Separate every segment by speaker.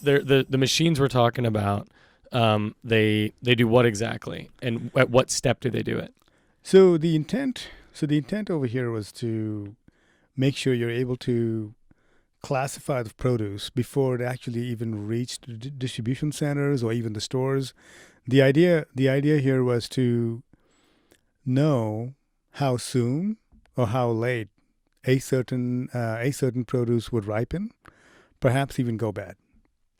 Speaker 1: the machines we're talking about, they do what exactly, and at what step do they do it?
Speaker 2: So the intent over here was to make sure you're able to classify the produce before it actually even reached the distribution centers or even the stores. The idea here was to know how soon or how late a certain produce would ripen, perhaps even go bad,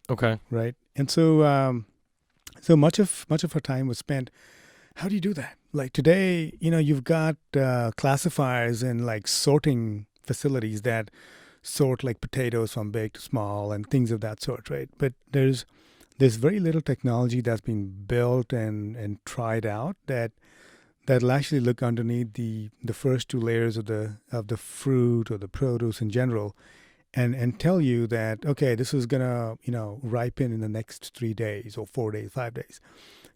Speaker 1: Okay.
Speaker 2: right? And so much of our time was spent. How do you do that? Like today, you've got classifiers and like sorting facilities that sort like potatoes from big to small and things of that sort, right? But there's very little technology that's been built and tried out that'll actually look underneath the first two layers of the fruit or the produce in general, and tell you that, okay, this is gonna ripen in the next 3 days or 4 days, 5 days,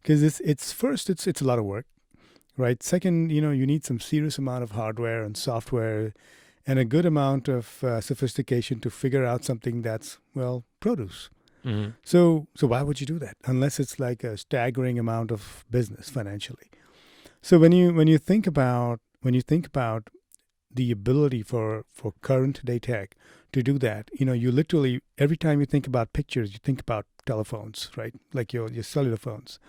Speaker 2: because it's a lot of work, right? Second, you need some serious amount of hardware and software and a good amount of sophistication to figure out something that's, well, produce.
Speaker 1: Hmm.
Speaker 2: So why would you do that unless it's like a staggering amount of business financially? So when you think about the ability for current day tech to do that, you literally, every time you think about pictures, you think about telephones, right? Like your cellular phones.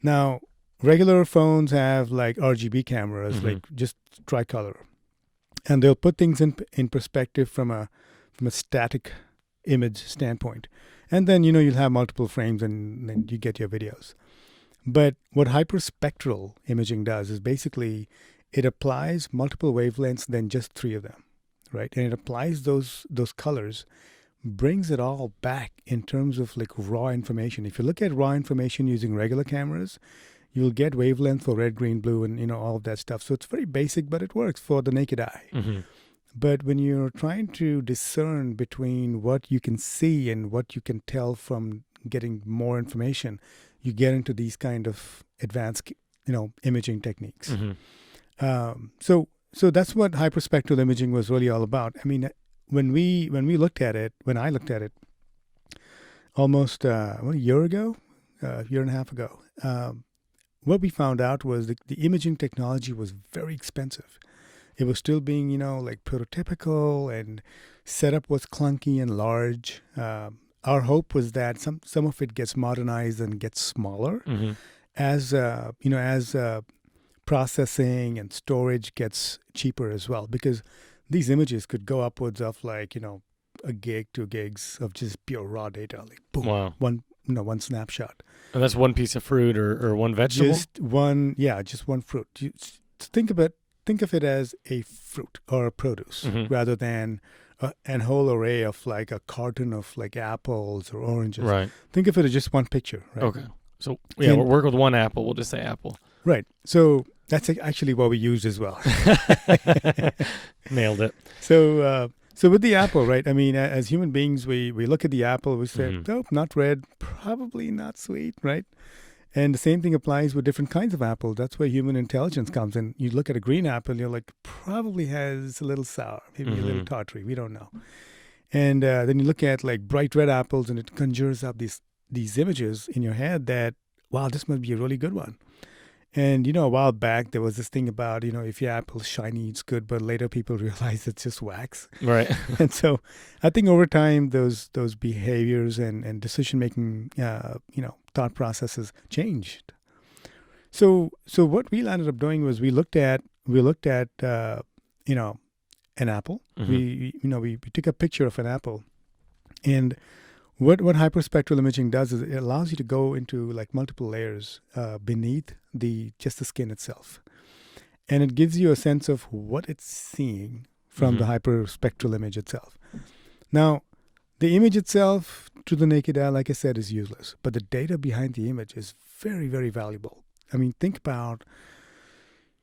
Speaker 2: Now, regular phones have like RGB cameras,
Speaker 1: Hmm.
Speaker 2: like just tricolor, and they'll put things in perspective from a static image standpoint, and then you'll have multiple frames, and then you get your videos. But what hyperspectral imaging does is basically it applies multiple wavelengths than just three of them, right? And it applies those colors, brings it all back in terms of like raw information. If you look at raw information using regular cameras, you'll get wavelength for red, green, blue, and all of that stuff. So it's very basic, but it works for the naked eye.
Speaker 1: Hmm.
Speaker 2: But when you're trying to discern between what you can see and what you can tell from getting more information, you get into these kind of advanced, imaging techniques.
Speaker 1: Hmm.
Speaker 2: So that's what hyperspectral imaging was really all about. I mean, when I looked at it almost a year ago, a year and a half ago, what we found out was the imaging technology was very expensive. It was still being, like prototypical, and setup was clunky and large. Our hope was that some of it gets modernized and gets smaller
Speaker 1: Hmm.
Speaker 2: as processing and storage gets cheaper as well, because these images could go upwards of like a gig, 2 gigs of just pure raw data, like boom,
Speaker 1: Wow.
Speaker 2: one snapshot,
Speaker 1: And that's one piece of fruit or one vegetable.
Speaker 2: just one fruit. Think of it as a fruit or a produce
Speaker 1: Hmm.
Speaker 2: rather than an whole array of like a carton of like apples or oranges.
Speaker 1: Right.
Speaker 2: Think of it as just one picture, right?
Speaker 1: Okay. So yeah,
Speaker 2: And
Speaker 1: we'll work with one apple. We'll just say apple.
Speaker 2: right. So that's actually what we used as well.
Speaker 1: Nailed it.
Speaker 2: So with the apple, right? I mean, as human beings, we look at the apple, we say,
Speaker 1: Hmm.
Speaker 2: nope, not red, probably not sweet, right? And the same thing applies with different kinds of apples. That's where human intelligence comes in. You look at a green apple, you're like, probably has a little sour, maybe a little
Speaker 1: Hmm.
Speaker 2: tartary. We don't know. And then you look at like bright red apples, and it conjures up these images in your head that, wow, this must be a really good one. And a while back there was this thing about if your apple's shiny, it's good, but later people realize it's just wax.
Speaker 1: Right.
Speaker 2: And so I think over time those behaviors and decision making thought processes changed. So what we ended up doing was we looked at an apple.
Speaker 1: Hmm.
Speaker 2: We took a picture of an apple, and what hyperspectral imaging does is it allows you to go into like multiple layers beneath just the skin itself, and it gives you a sense of what it's seeing from the
Speaker 1: Hmm.
Speaker 2: hyperspectral image itself. Now, the image itself to the naked eye, like I said, is useless, but the data behind the image is very, very valuable. I mean, think about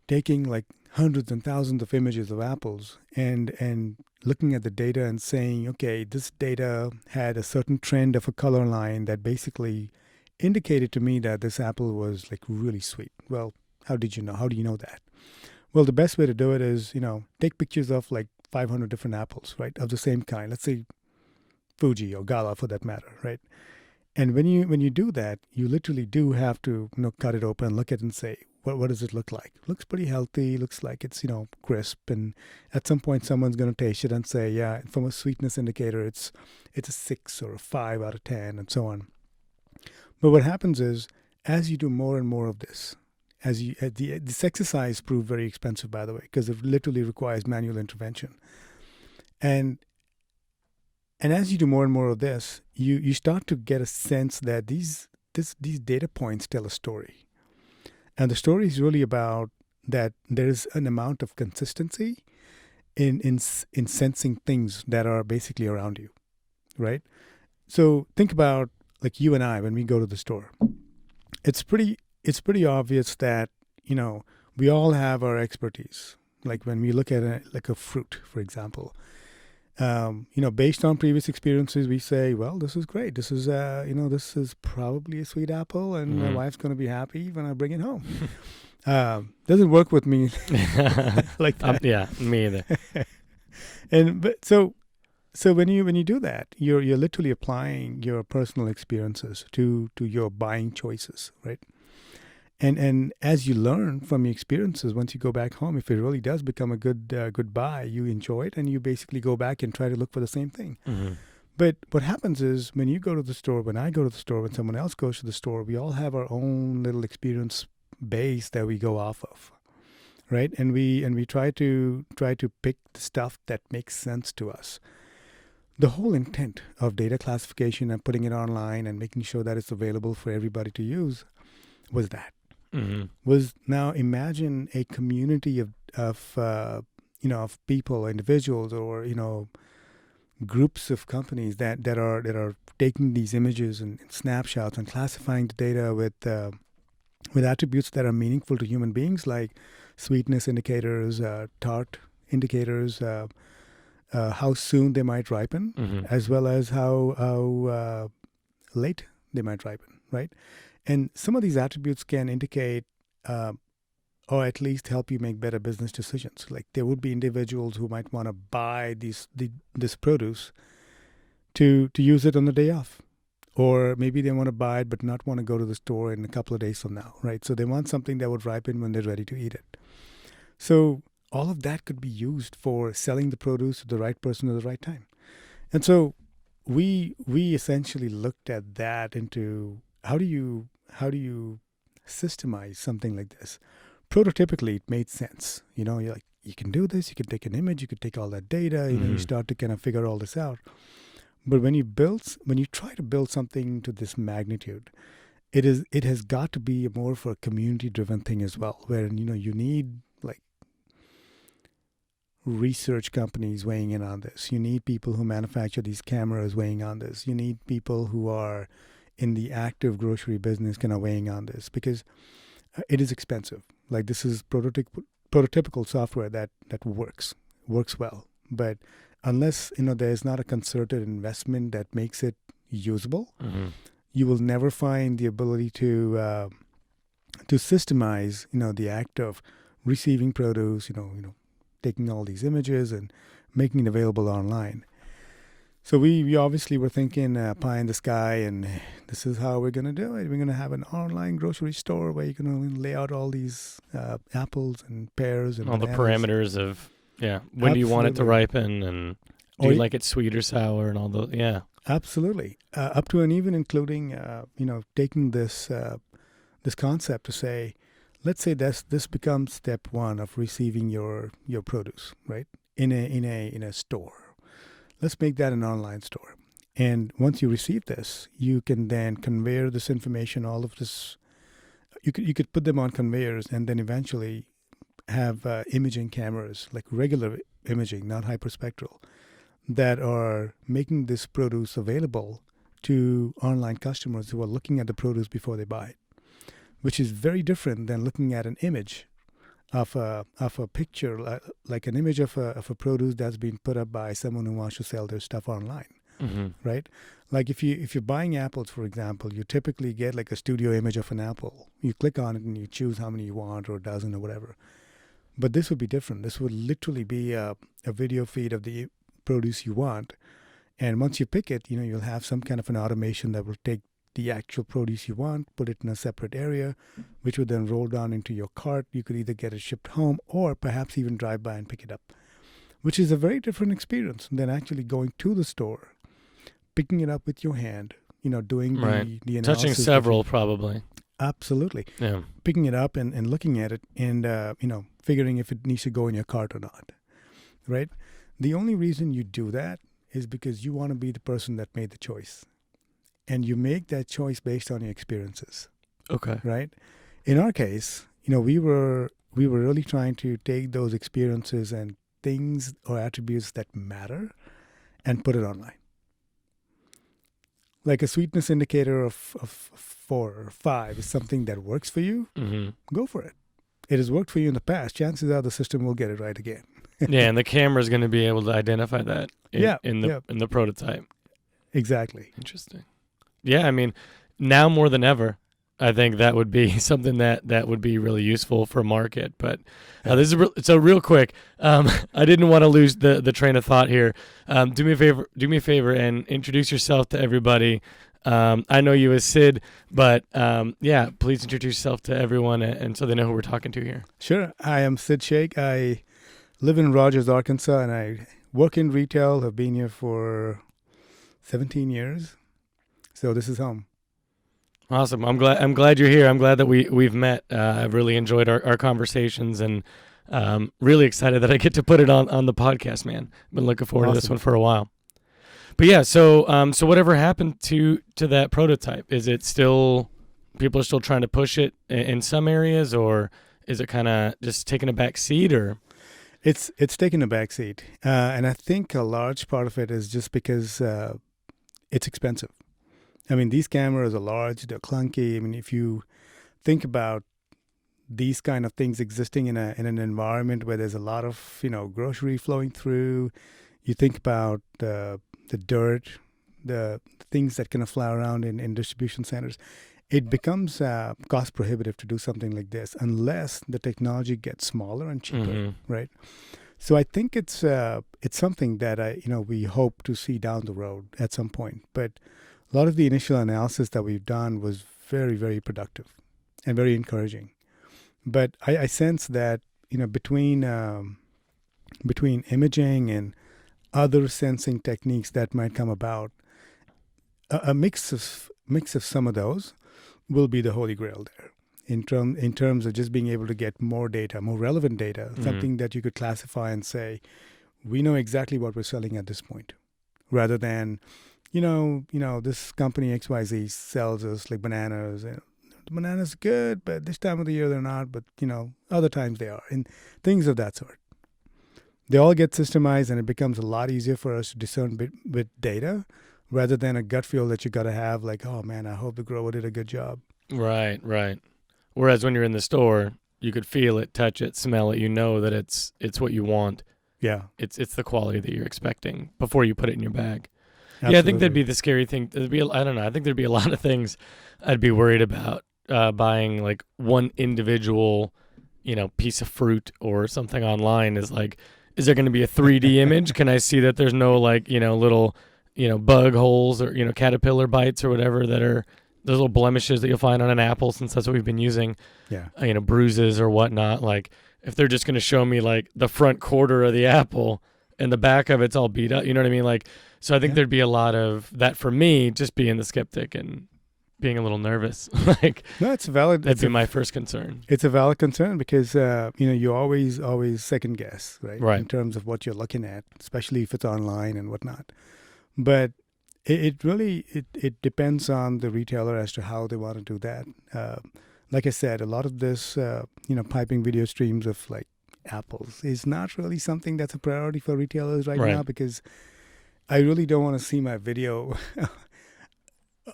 Speaker 2: taking like hundreds and thousands of images of apples and looking at the data and saying, okay, this data had a certain trend of a color line that basically indicated to me that this apple was like really sweet. Well, how did you know? How do you know that? Well, the best way to do it is, take pictures of like 500 different apples, right, of the same kind. Let's say Fuji or Gala for that matter, right? And when you do that, you literally do have to cut it open, look at it, and say, what does it look like? It looks pretty healthy. Looks like it's crisp. And at some point, someone's going to taste it and say, yeah, from a sweetness indicator, it's a 6 or a 5 out of 10, and so on. But what happens is, as you do more and more of this, this exercise proved very expensive, by the way, because it literally requires manual intervention. And as you do more and more of this, you start to get a sense that these data points tell a story. And the story is really about that there's an amount of consistency in sensing things that are basically around you, right? So think about like you and I when we go to the store. It's pretty obvious that we all have our expertise. Like when we look at a fruit, for example. Based on previous experiences, we say, well, this is great. This is, this is probably a sweet apple, and my wife's going to be happy when I bring it home. Doesn't work with me like that.
Speaker 1: Yeah, me either.
Speaker 2: So when you do that, you're literally applying your personal experiences to your buying choices, right? And as you learn from your experiences, once you go back home, if it really does become a good buy, you enjoy it, and you basically go back and try to look for the same thing.
Speaker 1: Mm-hmm.
Speaker 2: But what happens is when you go to the store, when I go to the store, when someone else goes to the store, we all have our own little experience base that we go off of, right? And we try to pick the stuff that makes sense to us. The whole intent of data classification and putting it online and making sure that it's available for everybody to use was that.
Speaker 1: Mm-hmm.
Speaker 2: Was now imagine a community of people, individuals, or groups of companies that are taking these images and snapshots and classifying the data with attributes that are meaningful to human beings, like sweetness indicators, tart indicators, how soon they might ripen,
Speaker 1: Mm-hmm.
Speaker 2: as well as how late they might ripen, right? And some of these attributes can indicate, or at least help you make better business decisions. Like there would be individuals who might want to buy this produce to use it on the day off. Or maybe they want to buy it but not want to go to the store in a couple of days from now, right? So they want something that would ripen when they're ready to eat it. So all of that could be used for selling the produce to the right person at the right time. And so we essentially looked at that into how do you systemize something like this? Prototypically, it made sense. You're like, you can do this. You can take an image. You can take all that data. You start to kind of figure all this out. But when you try to build something to this magnitude, it has got to be more for a community-driven thing as well, where you need like research companies weighing in on this. You need people who manufacture these cameras weighing on this. You need people who are in the active grocery business kind of weighing on this, because it is expensive. Like this is prototypical software that works well, but unless there's not a concerted investment that makes it usable, you will never find the ability to systemize the act of receiving produce, taking all these images and making it available online. So we obviously were thinking pie in the sky, and this is how we're going to do it. We're going to have an online grocery store where you can lay out all these apples and pears and
Speaker 1: all
Speaker 2: bananas.
Speaker 1: the parameters of when do you want it to ripen, and do you like it sweet or sour, and all the
Speaker 2: Absolutely, up to and even including taking this concept to say, let's say this becomes step one of receiving your produce, right, in a store. Let's make that an online store. And once you receive this, you can then conveyor this information, all of this. You could put them on conveyors and then eventually have imaging cameras, like regular imaging, not hyperspectral, that are making this produce available to online customers who are looking at the produce before they buy it, which is very different than looking at an image of a picture, like an image of a produce that's been put up by someone who wants to sell their stuff online, right? Like if you're buying apples, for example, you typically get like a studio image of an apple. You click on it and you choose how many you want, or a dozen or whatever. But this would be different. This would literally be a video feed of the produce you want, And once you pick it, you'll have some kind of an automation that will take the actual produce you want, put it in a separate area, which would then roll down into your cart. You could either get it shipped home or perhaps even drive by and pick it up, which is a very different experience than actually going to the store, picking it up with your hand, doing the analysis.
Speaker 1: Touching several, probably.
Speaker 2: Absolutely.
Speaker 1: Yeah.
Speaker 2: Picking it up and looking at it and, figuring if it needs to go in your cart or not, right? The only reason you do that is because you want to be the person that made the choice. And you make that choice based on your experiences.
Speaker 1: Okay.
Speaker 2: Right? In our case, we were really trying to take those experiences and things or attributes that matter and put it online. Like a sweetness indicator of 4 or 5 is something that works for you, go for it. It has worked for you in the past. Chances are the system will get it right again.
Speaker 1: Yeah, and the camera is going to be able to identify that in the prototype.
Speaker 2: Exactly.
Speaker 1: Interesting. Yeah, I mean, now more than ever, I think that would be something that would be really useful for market. But this is so real quick. I didn't want to lose the train of thought here. Do me a favor, and introduce yourself to everybody. I know you as Sid, but please introduce yourself to everyone, and so they know who we're talking to here.
Speaker 2: Sure. I am Sid Shake. I live in Rogers, Arkansas, and I work in retail. I've been here for 17 years. So this is home.
Speaker 1: Awesome. I'm glad you're here. I'm glad that we've met. I've really enjoyed our conversations, and really excited that I get to put it on the podcast, man. Been looking forward to this one for a while. But yeah, so whatever happened to that prototype? Is it still, people are still trying to push it in some areas, or is it kind of just taking a back seat, or?
Speaker 2: It's taking a back seat. And I think a large part of it is just because it's expensive. I mean, these cameras are large, they're clunky. I mean, if you think about these kind of things existing in an environment where there's a lot of, grocery flowing through, you think about the dirt, the things that kind of fly around in distribution centers, it becomes cost prohibitive to do something like this unless the technology gets smaller and cheaper, right? So I think it's something that we hope to see down the road at some point. But a lot of the initial analysis that we've done was very, very productive and very encouraging. But I sense that between imaging and other sensing techniques that might come about, a mix of some of those will be the holy grail there. In terms of just being able to get more data, more relevant data, something that you could classify and say, we know exactly what we're selling at this point, rather than, this company XYZ sells us like bananas. The bananas are good, but this time of the year they're not. But other times they are, and things of that sort. They all get systemized, and it becomes a lot easier for us to discern with data, rather than a gut feel that you got to have, like, oh man, I hope the grower did a good job.
Speaker 1: Right. Whereas when you're in the store, you could feel it, touch it, smell it. You know that it's what you want.
Speaker 2: Yeah.
Speaker 1: It's the quality that you're expecting before you put it in your bag.
Speaker 2: Absolutely.
Speaker 1: Yeah, I think that'd be the scary thing. I don't know. I think there'd be a lot of things I'd be worried about buying like one individual, piece of fruit or something online. Is like, is there going to be a 3D image? Can I see that there's no little, bug holes or, caterpillar bites or whatever that are those little blemishes that you'll find on an apple, since that's what we've been using.
Speaker 2: Yeah.
Speaker 1: Bruises or whatnot. Like if they're just going to show me like the front quarter of the apple and the back of it's all beat up, you know what I mean? Like, so I think there'd be a lot of that for me, just being the skeptic and being a little nervous. Like,
Speaker 2: no, it's valid.
Speaker 1: That'd be my first concern.
Speaker 2: It's a valid concern because, you always second guess, right?
Speaker 1: Right.
Speaker 2: In terms of what you're looking at, especially if it's online and whatnot. But it really depends on the retailer as to how they want to do that. Like I said, a lot of this, piping video streams of like apples is not really something that's a priority for retailers right now, because I really don't want to see my video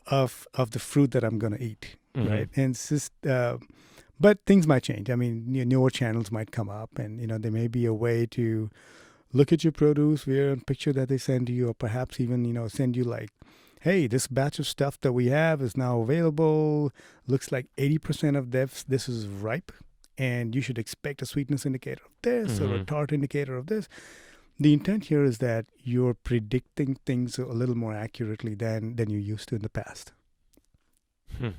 Speaker 2: of the fruit that I'm going to eat, right? And it's just, but things might change. I mean, newer channels might come up, and there may be a way to look at your produce via a picture that they send you, or perhaps even send you like, hey, this batch of stuff that we have is now available. Looks like 80% of this is ripe, and you should expect a sweetness indicator of this or a tart indicator of this. the intent here is that you're predicting things a little more accurately than you used to in the past.
Speaker 1: Hmm.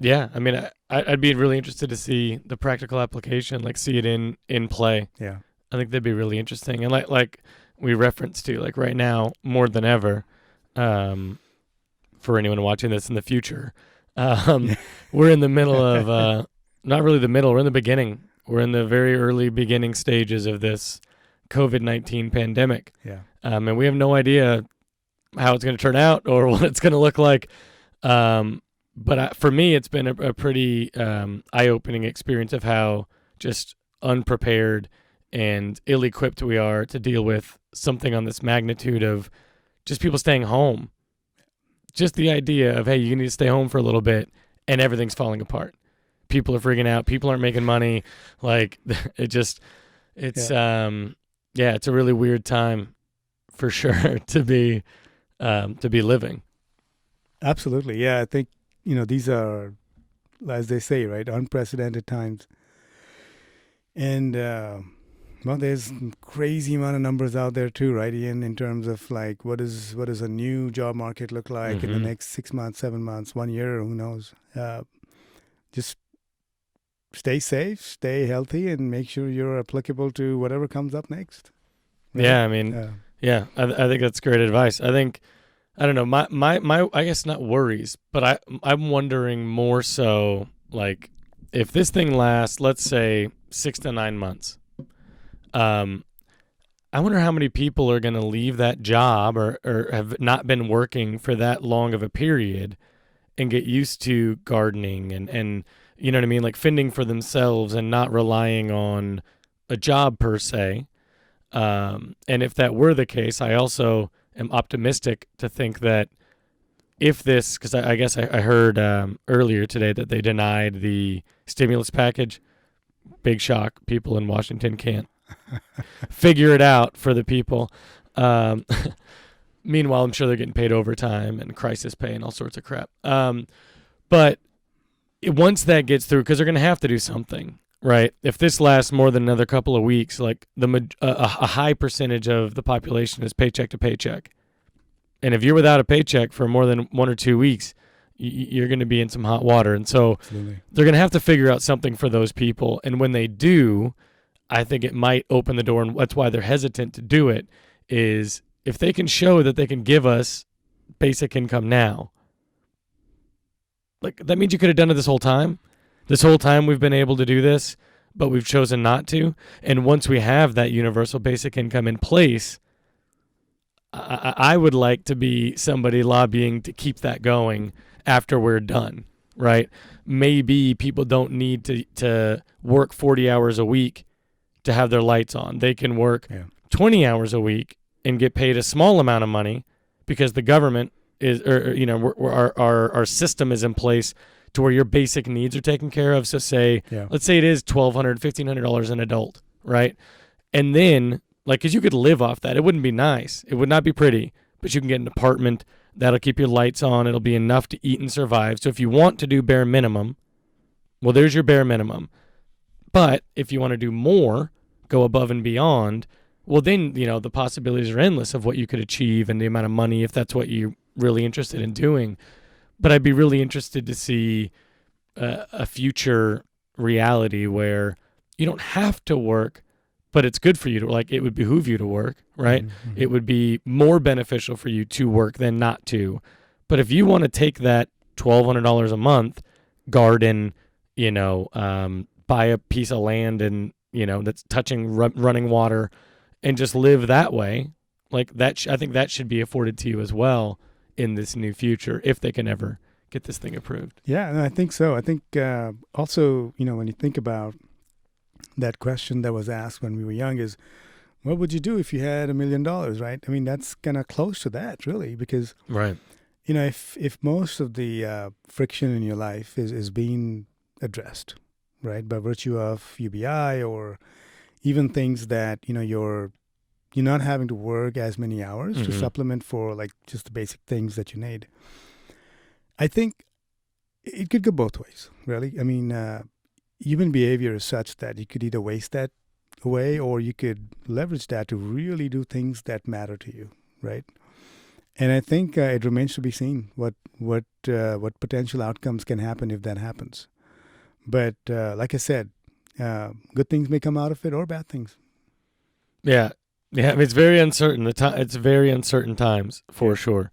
Speaker 1: Yeah, I mean, I'd be really interested to see the practical application, like see it in play.
Speaker 2: Yeah.
Speaker 1: I think that'd be really interesting, and like we referenced to, like right now more than ever, um, for anyone watching this in the future, um,
Speaker 2: Yeah.
Speaker 1: we're in the middle of not really the middle, we're in the beginning. We're in the very early beginning stages of this COVID-19 pandemic,
Speaker 2: Yeah.
Speaker 1: and we have no idea how it's going to turn out or what it's going to look like. But for me, it's been a pretty eye-opening experience of how just unprepared and ill-equipped we are to deal with something on this magnitude of just people staying home. Just the idea of, hey, you need to stay home for a little bit, and everything's falling apart. People are freaking out. People aren't making money. Like it's it's a really weird time for sure to be living.
Speaker 2: Absolutely. Yeah. I think, these are, as they say, right, unprecedented times. And, well, there's crazy amount of numbers out there too, right, Ian, in terms of like what does a new job market look like in the next 6 months, 7 months, 1 year, who knows? Just stay safe, stay healthy, and make sure you're applicable to whatever comes up next. Right?
Speaker 1: Yeah, I mean, I think that's great advice. I think, I don't know, my I guess not worries, but I'm wondering more so, like, if this thing lasts, let's say 6 to 9 months, I wonder how many people are going to leave that job or have not been working for that long of a period and get used to gardening and you know what I mean, like fending for themselves and not relying on a job per se. And if that were the case, I also am optimistic to think that if this, because I guess I heard earlier today that they denied the stimulus package. Big shock. People in Washington can't figure it out for the people. Um, Meanwhile, I'm sure they're getting paid overtime and crisis pay and all sorts of crap. But once that gets through, because they're going to have to do something, right? If this lasts more than another couple of weeks, like a high percentage of the population is paycheck to paycheck. And if you're without a paycheck for more than 1 or 2 weeks, you're going to be in some hot water. And so they're going to have to figure out something for those people. And when they do, I think it might open the door. And that's why they're hesitant to do it, is if they can show that they can give us basic income now, like that means you could have done it this whole time. This whole time we've been able to do this, but we've chosen not to. And once we have that universal basic income in place, I would like to be somebody lobbying to keep that going after we're done, right? Maybe people don't need to work 40 hours a week to have their lights on. They can work 20 hours a week and get paid a small amount of money because the government is, or our system is in place to where your basic needs are taken care of. So let's say it is $1,200, $1,500 an adult, right? And then, like, because you could live off that. It wouldn't be nice. It would not be pretty, but you can get an apartment that'll keep your lights on. It'll be enough to eat and survive. So if you want to do bare minimum, well, there's your bare minimum. But if you want to do more, go above and beyond, well, then, the possibilities are endless of what you could achieve and the amount of money if that's what you're really interested in doing. But I'd be really interested to see a future reality where you don't have to work, but it's good for you to, like, it would behoove you to work, right? Mm-hmm. It would be more beneficial for you to work than not to. But if you want to take that $1,200 a month, garden, buy a piece of land and, that's touching running water and just live that way, like that, I think that should be afforded to you as well in this new future if they can ever get this thing approved.
Speaker 2: Yeah, and I think so. I think also, when you think about that question that was asked when we were young is, what would you do if you had $1 million, right? I mean, that's kind of close to that, really, because,
Speaker 1: right.
Speaker 2: If most of the friction in your life is being addressed, right, by virtue of UBI or even things that, you're not having to work as many hours to supplement for, like, just the basic things that you need. I think it could go both ways, really. I mean, human behavior is such that you could either waste that away, or you could leverage that to really do things that matter to you, right? And I think it remains to be seen what potential outcomes can happen if that happens. But like I said, good things may come out of it, or bad things.
Speaker 1: Yeah, yeah. It's very uncertain. It's very uncertain times for sure.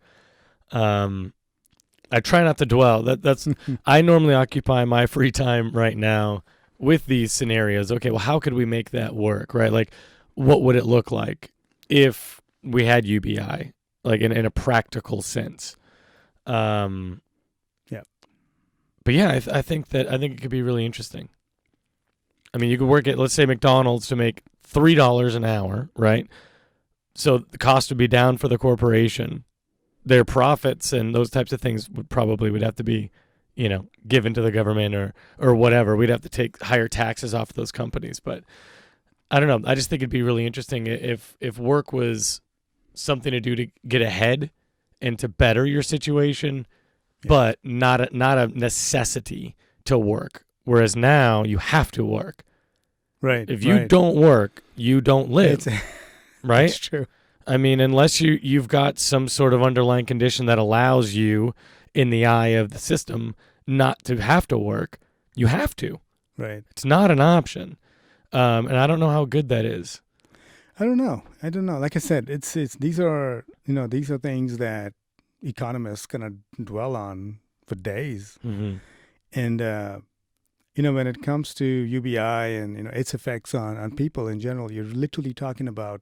Speaker 1: I try not to dwell. That's I normally occupy my free time right now with these scenarios. Okay, well, how could we make that work? Right, like what would it look like if we had UBI, like in a practical sense?
Speaker 2: Yeah.
Speaker 1: But yeah, I think it could be really interesting. I mean, you could work at, let's say, McDonald's to make $3 an hour, right? So the cost would be down for the corporation. Their profits and those types of things would have to be, given to the government or whatever. We'd have to take higher taxes off those companies. But I don't know. I just think it'd be really interesting if work was something to do to get ahead and to better your situation, but not a necessity to work. Whereas now you have to work.
Speaker 2: Right.
Speaker 1: If you don't work, you don't live. Right?
Speaker 2: That's true.
Speaker 1: I mean, unless you've got some sort of underlying condition that allows you, in the eye of the system, not to have to work, you have to.
Speaker 2: Right.
Speaker 1: It's not an option. And I don't know how good that is.
Speaker 2: I don't know. Like I said, it's these are things that economists gonna dwell on for days.
Speaker 1: Mm-hmm.
Speaker 2: And when it comes to UBI and its effects on people in general, you're literally talking about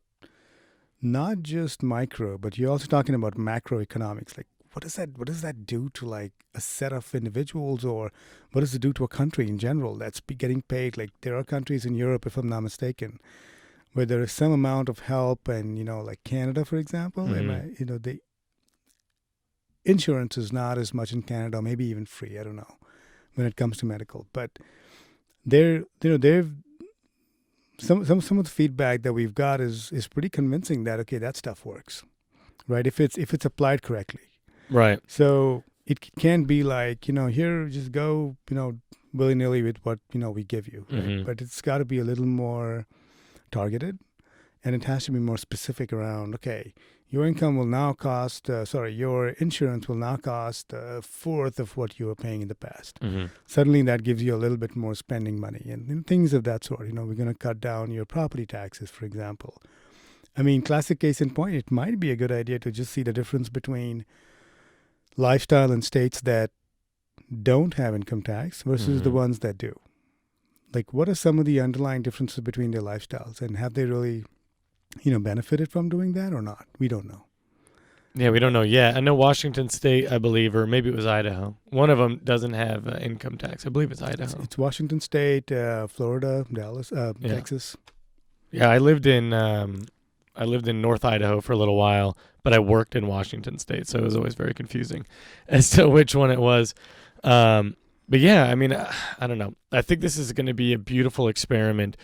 Speaker 2: not just micro, but you're also talking about macroeconomics. Like, what does that do to like a set of individuals, or what does it do to a country in general that's getting paid? Like, there are countries in Europe, if I'm not mistaken, where there is some amount of help, and like Canada, for example,
Speaker 1: Mm-hmm.
Speaker 2: the insurance is not as much in Canada, maybe even free. I don't know when it comes to medical, but they've some of the feedback that we've got is pretty convincing that that stuff works, right? If it's applied correctly,
Speaker 1: right?
Speaker 2: So it can be like here, just go willy nilly with what we give you, right?
Speaker 1: Mm-hmm.
Speaker 2: But it's got to be a little more targeted, and it has to be more specific around. Okay, your income will now cost. Your insurance will now cost a fourth of what you were paying in the past.
Speaker 1: Mm-hmm.
Speaker 2: Suddenly, that gives you a little bit more spending money and things of that sort. We're going to cut down your property taxes, for example. I mean, classic case in point, it might be a good idea to just see the difference between lifestyle in states that don't have income tax versus the ones that do. Like, what are some of the underlying differences between their lifestyles, and have they really benefited from doing that or not? We don't know.
Speaker 1: Yeah, we don't know yet. I know Washington State, I believe, or maybe it was Idaho. One of them doesn't have income tax. I believe it's Idaho.
Speaker 2: It's Washington State, Florida, Dallas, Texas.
Speaker 1: Yeah, I lived in North Idaho for a little while, but I worked in Washington State, so it was always very confusing as to which one it was. But yeah, I mean, I don't know. I think this is going to be a beautiful experiment.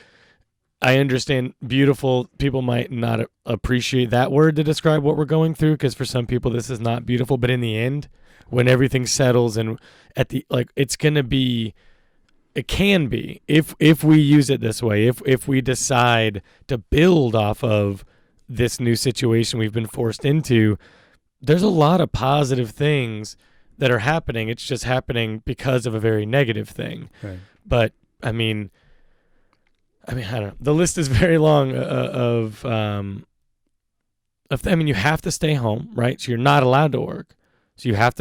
Speaker 1: I understand beautiful. People might not appreciate that word to describe what we're going through, because for some people this is not beautiful. But in the end, when everything settles and it's going to be, it can be, if we use it this way, if we decide to build off of this new situation we've been forced into, there's a lot of positive things that are happening. It's just happening because of a very negative thing.
Speaker 2: Right.
Speaker 1: But I mean, I don't know. The list is very long you have to stay home, right? So you're not allowed to work. So you have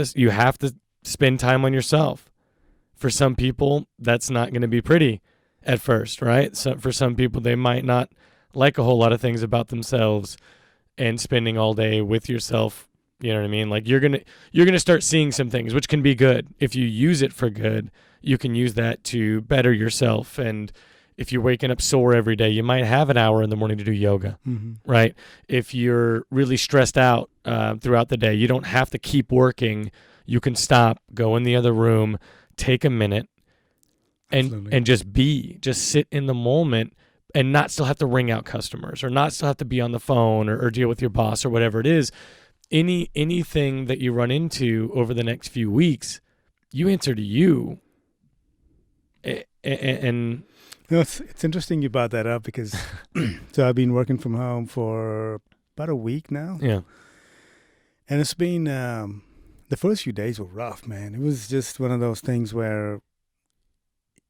Speaker 1: to spend time on yourself. For some people, that's not going to be pretty at first, right? So for some people, they might not like a whole lot of things about themselves, and spending all day with yourself. You know what I mean? Like you're gonna start seeing some things, which can be good. If you use it for good, you can use that to better yourself. And if you're waking up sore every day, you might have an hour in the morning to do yoga, right? If you're really stressed out throughout the day, you don't have to keep working. You can stop, go in the other room, take a minute, and just sit in the moment, and not still have to ring out customers, or not still have to be on the phone or deal with your boss or whatever it is. Anything that you run into over the next few weeks, you answer to you. And
Speaker 2: No, it's interesting you brought that up because so I've been working from home for about a week now,
Speaker 1: Yeah.
Speaker 2: and it's been the first few days were rough, man. It was just one of those things where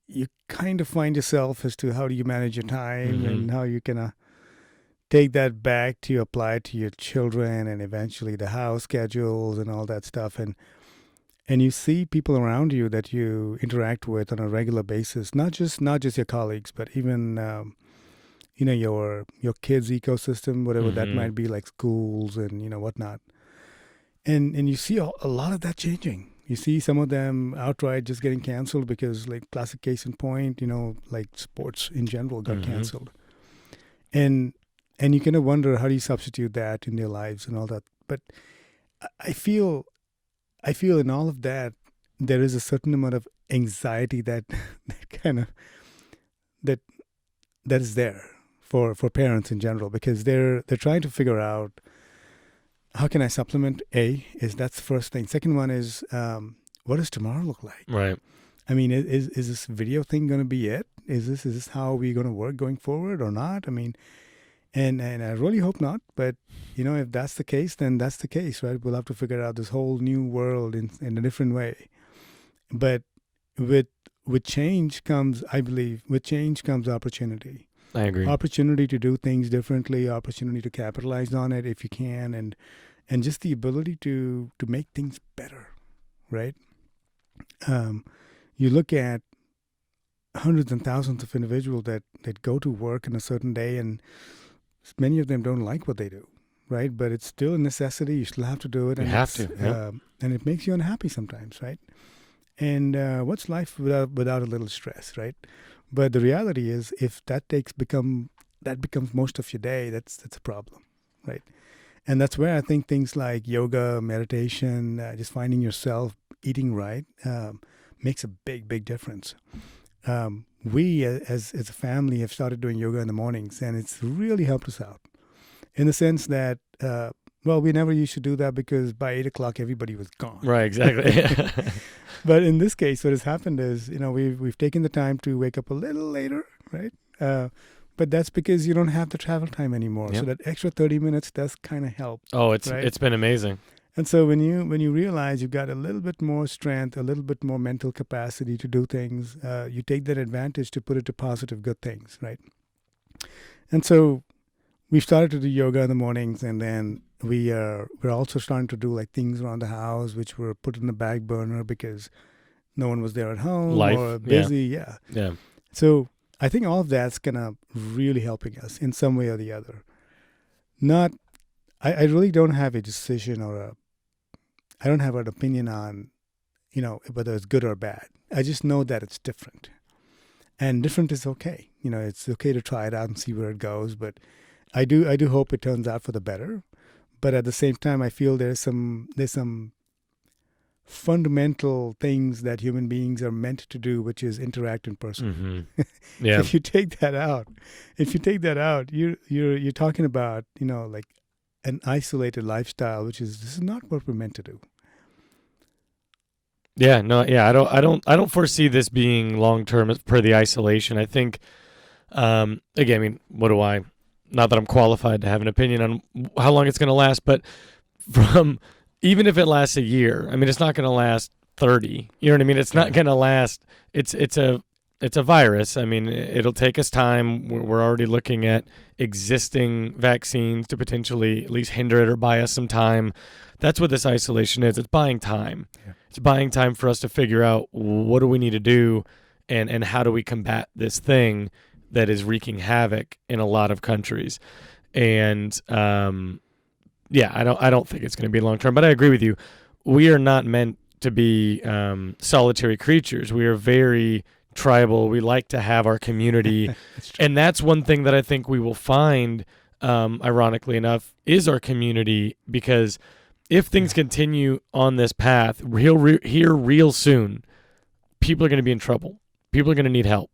Speaker 2: you kind of find yourself as to how do you manage your time
Speaker 1: Mm-hmm.
Speaker 2: and how you can take that back to apply it to your children and eventually the house schedules and all that stuff, and you see people around you that you interact with on a regular basis, not just your colleagues, but even your kids' ecosystem, whatever that
Speaker 1: Mm-hmm.
Speaker 2: might be, like schools and whatnot. And you see a lot of that changing. You see some of them outright just getting canceled because, like, classic case in point, like sports in general got
Speaker 1: Mm-hmm.
Speaker 2: canceled. And and you kind of wonder how do you substitute that in their lives and all that. But I feel I feel in all of that there is a certain amount of anxiety that that kind of that that is there for parents in general because they're trying to figure out how can I supplement. Is that's the first thing. Second one is what does tomorrow look like?
Speaker 1: Right.
Speaker 2: I mean, is this video thing going to be it? Is this how we're going to work going forward or not? I mean, and I really hope not. But if that's the case, then that's the case, right? We'll have to figure out this whole new world in a different way. But with with change comes, I believe, with change comes opportunity.
Speaker 1: I agree.
Speaker 2: Opportunity to do things differently, opportunity to capitalize on it if you can, and just the ability to make things better, right? Um, you look at hundreds and thousands of individuals that go to work in a certain day, and many of them don't like what they do, right? But it's still a necessity. You still have to do it,
Speaker 1: You
Speaker 2: and
Speaker 1: have to. Yeah.
Speaker 2: and it makes you unhappy sometimes, right? And what's life without a little stress, right? But the reality is, if that becomes most of your day, that's a problem, right? And that's where I think things like yoga, meditation, just finding yourself, eating right, makes a big difference. We as a family have started doing yoga in the mornings, and it's really helped us out in the sense that we never used to do that because by 8 o'clock everybody was gone.
Speaker 1: Right. Exactly.
Speaker 2: But in this case, what has happened is, we've taken the time to wake up a little later, right? But that's because you don't have the travel time anymore. So
Speaker 1: Yep.
Speaker 2: that extra 30 minutes does kind of help,
Speaker 1: Oh, it's
Speaker 2: right?
Speaker 1: it's been amazing.
Speaker 2: And so when you realize you've got a little bit more strength, a little bit more mental capacity to do things, you take that advantage to put it to positive, good things, right? And so we've started to do yoga in the mornings, and then we're also starting to do like things around the house, which were put in the back burner because no one was there at home
Speaker 1: Life.
Speaker 2: or
Speaker 1: Yeah.
Speaker 2: busy. Yeah.
Speaker 1: Yeah.
Speaker 2: So I think all of that's gonna really helping us in some way or the other. Not, I really don't have a decision I don't have an opinion on, whether it's good or bad. I just know that it's different, and different is okay. It's okay to try it out and see where it goes. But I do hope it turns out for the better. But at the same time, I feel there's some fundamental things that human beings are meant to do, which is interact in person.
Speaker 1: Mm-hmm. Yeah.
Speaker 2: If you take that out, you're talking about like an isolated lifestyle, which is this is not what we're meant to do.
Speaker 1: Yeah. No. Yeah. I don't foresee this being long term per the isolation. I think. Again, I mean, what do I? Not that I'm qualified to have an opinion on how long it's going to last, but even if it lasts a year, I mean, it's not going to last 30. You know what I mean? It's not going to last. It's a virus. I mean, it'll take us time. We're already looking at existing vaccines to potentially at least hinder it or buy us some time. That's what this isolation is. It's buying time.
Speaker 2: Yeah.
Speaker 1: It's buying time for us to figure out what do we need to do and how do we combat this thing that is wreaking havoc in a lot of countries. And I don't think it's going to be long term, but I agree with you. We are not meant to be solitary creatures. We are very tribal. We like to have our community. And that's one thing that I think we will find, ironically enough, is our community, because if things continue on this path real soon, people are going to be in trouble. People are going to need help.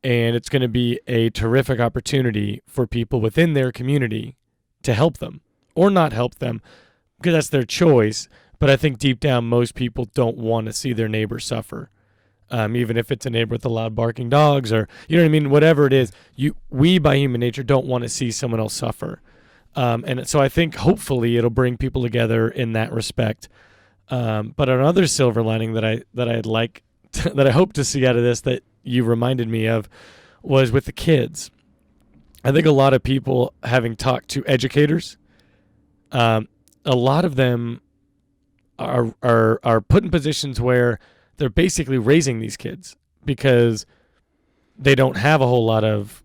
Speaker 1: And it's going to be a terrific opportunity for people within their community to help them or not help them, because that's their choice. But I think deep down, most people don't want to see their neighbor suffer. even if it's a neighbor with a loud barking dogs, or you know what I mean, whatever it is. We by human nature don't want to see someone else suffer, and so I think hopefully it'll bring people together in that respect. But another silver lining that I'd like that I hope to see out of this that you reminded me of was with the kids. I think a lot of people, having talked to educators, a lot of them are put in positions where they're basically raising these kids because they don't have a whole lot of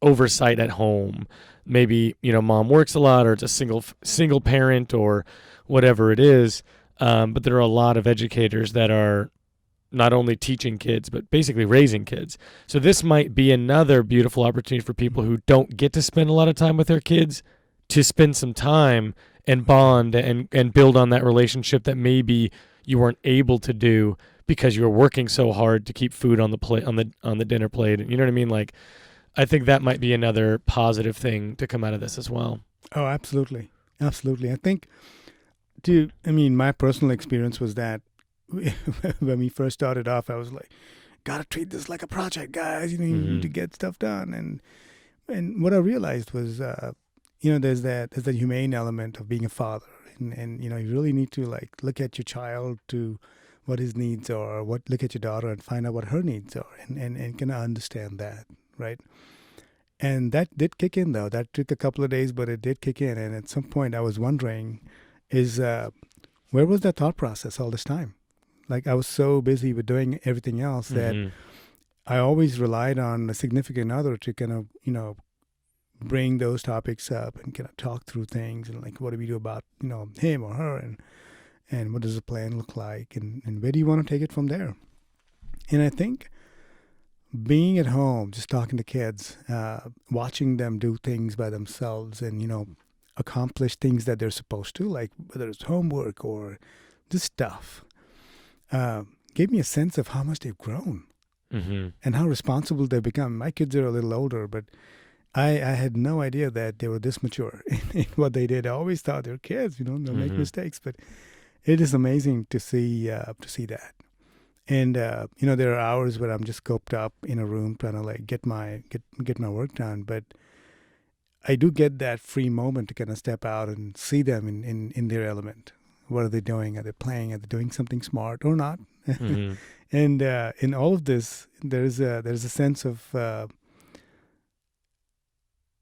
Speaker 1: oversight at home. Maybe, mom works a lot, or it's a single parent, or whatever it is. But there are a lot of educators that are not only teaching kids, but basically raising kids. So this might be another beautiful opportunity for people who don't get to spend a lot of time with their kids to spend some time and bond and build on that relationship that maybe you weren't able to do because you were working so hard to keep food on the plate, on the dinner plate. You know what I mean? Like, I think that might be another positive thing to come out of this as well.
Speaker 2: Oh, absolutely. Absolutely. I think, my personal experience was that when we first started off, I was like, gotta treat this like a project, guys. You need to get stuff done. And what I realized was, there's that humane element of being a father. And you really need to look at your child to what his needs are, look at your daughter and find out what her needs are, and kind of understand that, right? And that did kick in, though. That took a couple of days, but it did kick in. And at some point, I was wondering, where was that thought process all this time? I was so busy with doing everything else that I always relied on a significant other to kind of, bring those topics up and kind of talk through things and what do we do about, him or her, and what does the plan look like, and where do you want to take it from there? And I think being at home, just talking to kids, watching them do things by themselves and, accomplish things that they're supposed to, like whether it's homework or this stuff, gave me a sense of how much they've grown and how responsible they've become. My kids are a little older, but I had no idea that they were this mature in what they did. I always thought they were kids, they'll make mistakes, but it is amazing to see that. And there are hours where I'm just coped up in a room trying to get my work done, but I do get that free moment to kind of step out and see them in their element. What are they doing? Are they playing? Are they doing something smart or not? And in all of this, there's a sense of a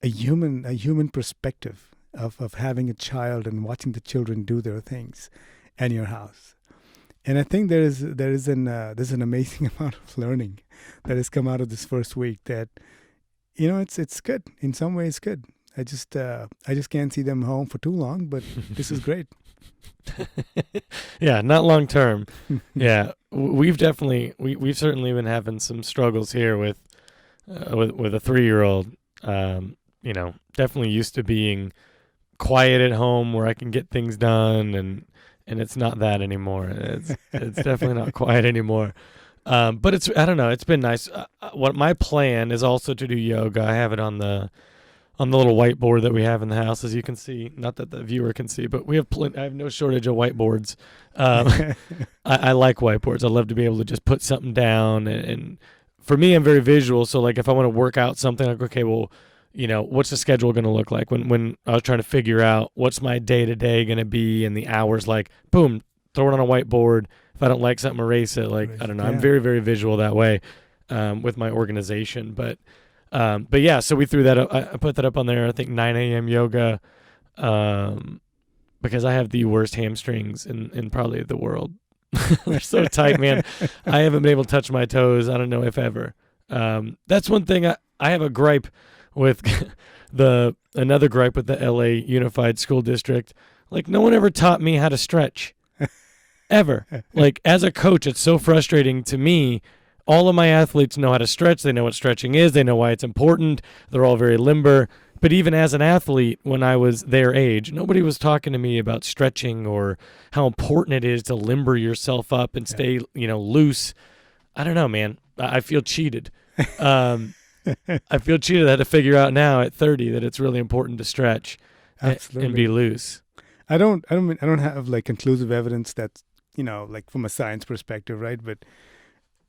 Speaker 2: human perspective of having a child and watching the children do their things in your house. And I think there's an amazing amount of learning that has come out of this first week that, it's good. In some ways, good. I just can't see them home for too long, but this is great.
Speaker 1: Yeah, not long term. Yeah, we've certainly been having some struggles here with a 3-year-old. Definitely used to being quiet at home where I can get things done, and it's not that anymore. It's definitely not quiet anymore. But I don't know. It's been nice. What my plan is also to do yoga. I have it on the little whiteboard that we have in the house, as you can see. Not that the viewer can see, but we have I have no shortage of whiteboards. I like whiteboards. I love to be able to just put something down. And for me, I'm very visual. So if I want to work out something, okay, well, what's the schedule going to look like? When I was trying to figure out what's my day-to-day going to be and the hours, boom, throw it on a whiteboard. If I don't like something, erase it. I don't know. Yeah. I'm very, very visual that way with my organization. But yeah, so we threw that up. I put that up on there, I think 9 a.m. yoga because I have the worst hamstrings in probably the world. They're so tight, man. I haven't been able to touch my toes. I don't know if ever. That's one thing I have a gripe with another gripe with the LA Unified School District. No one ever taught me how to stretch. Ever. As a coach, it's so frustrating to me. All of my athletes know how to stretch. They know what stretching is. They know why it's important. They're all very limber. But even as an athlete, when I was their age, nobody was talking to me about stretching or how important it is to limber yourself up and stay, loose. I don't know, man. I feel cheated. I feel cheated. I had to figure out now at 30 that it's really important to stretch and be loose.
Speaker 2: I don't have conclusive evidence that like from a science perspective, right? But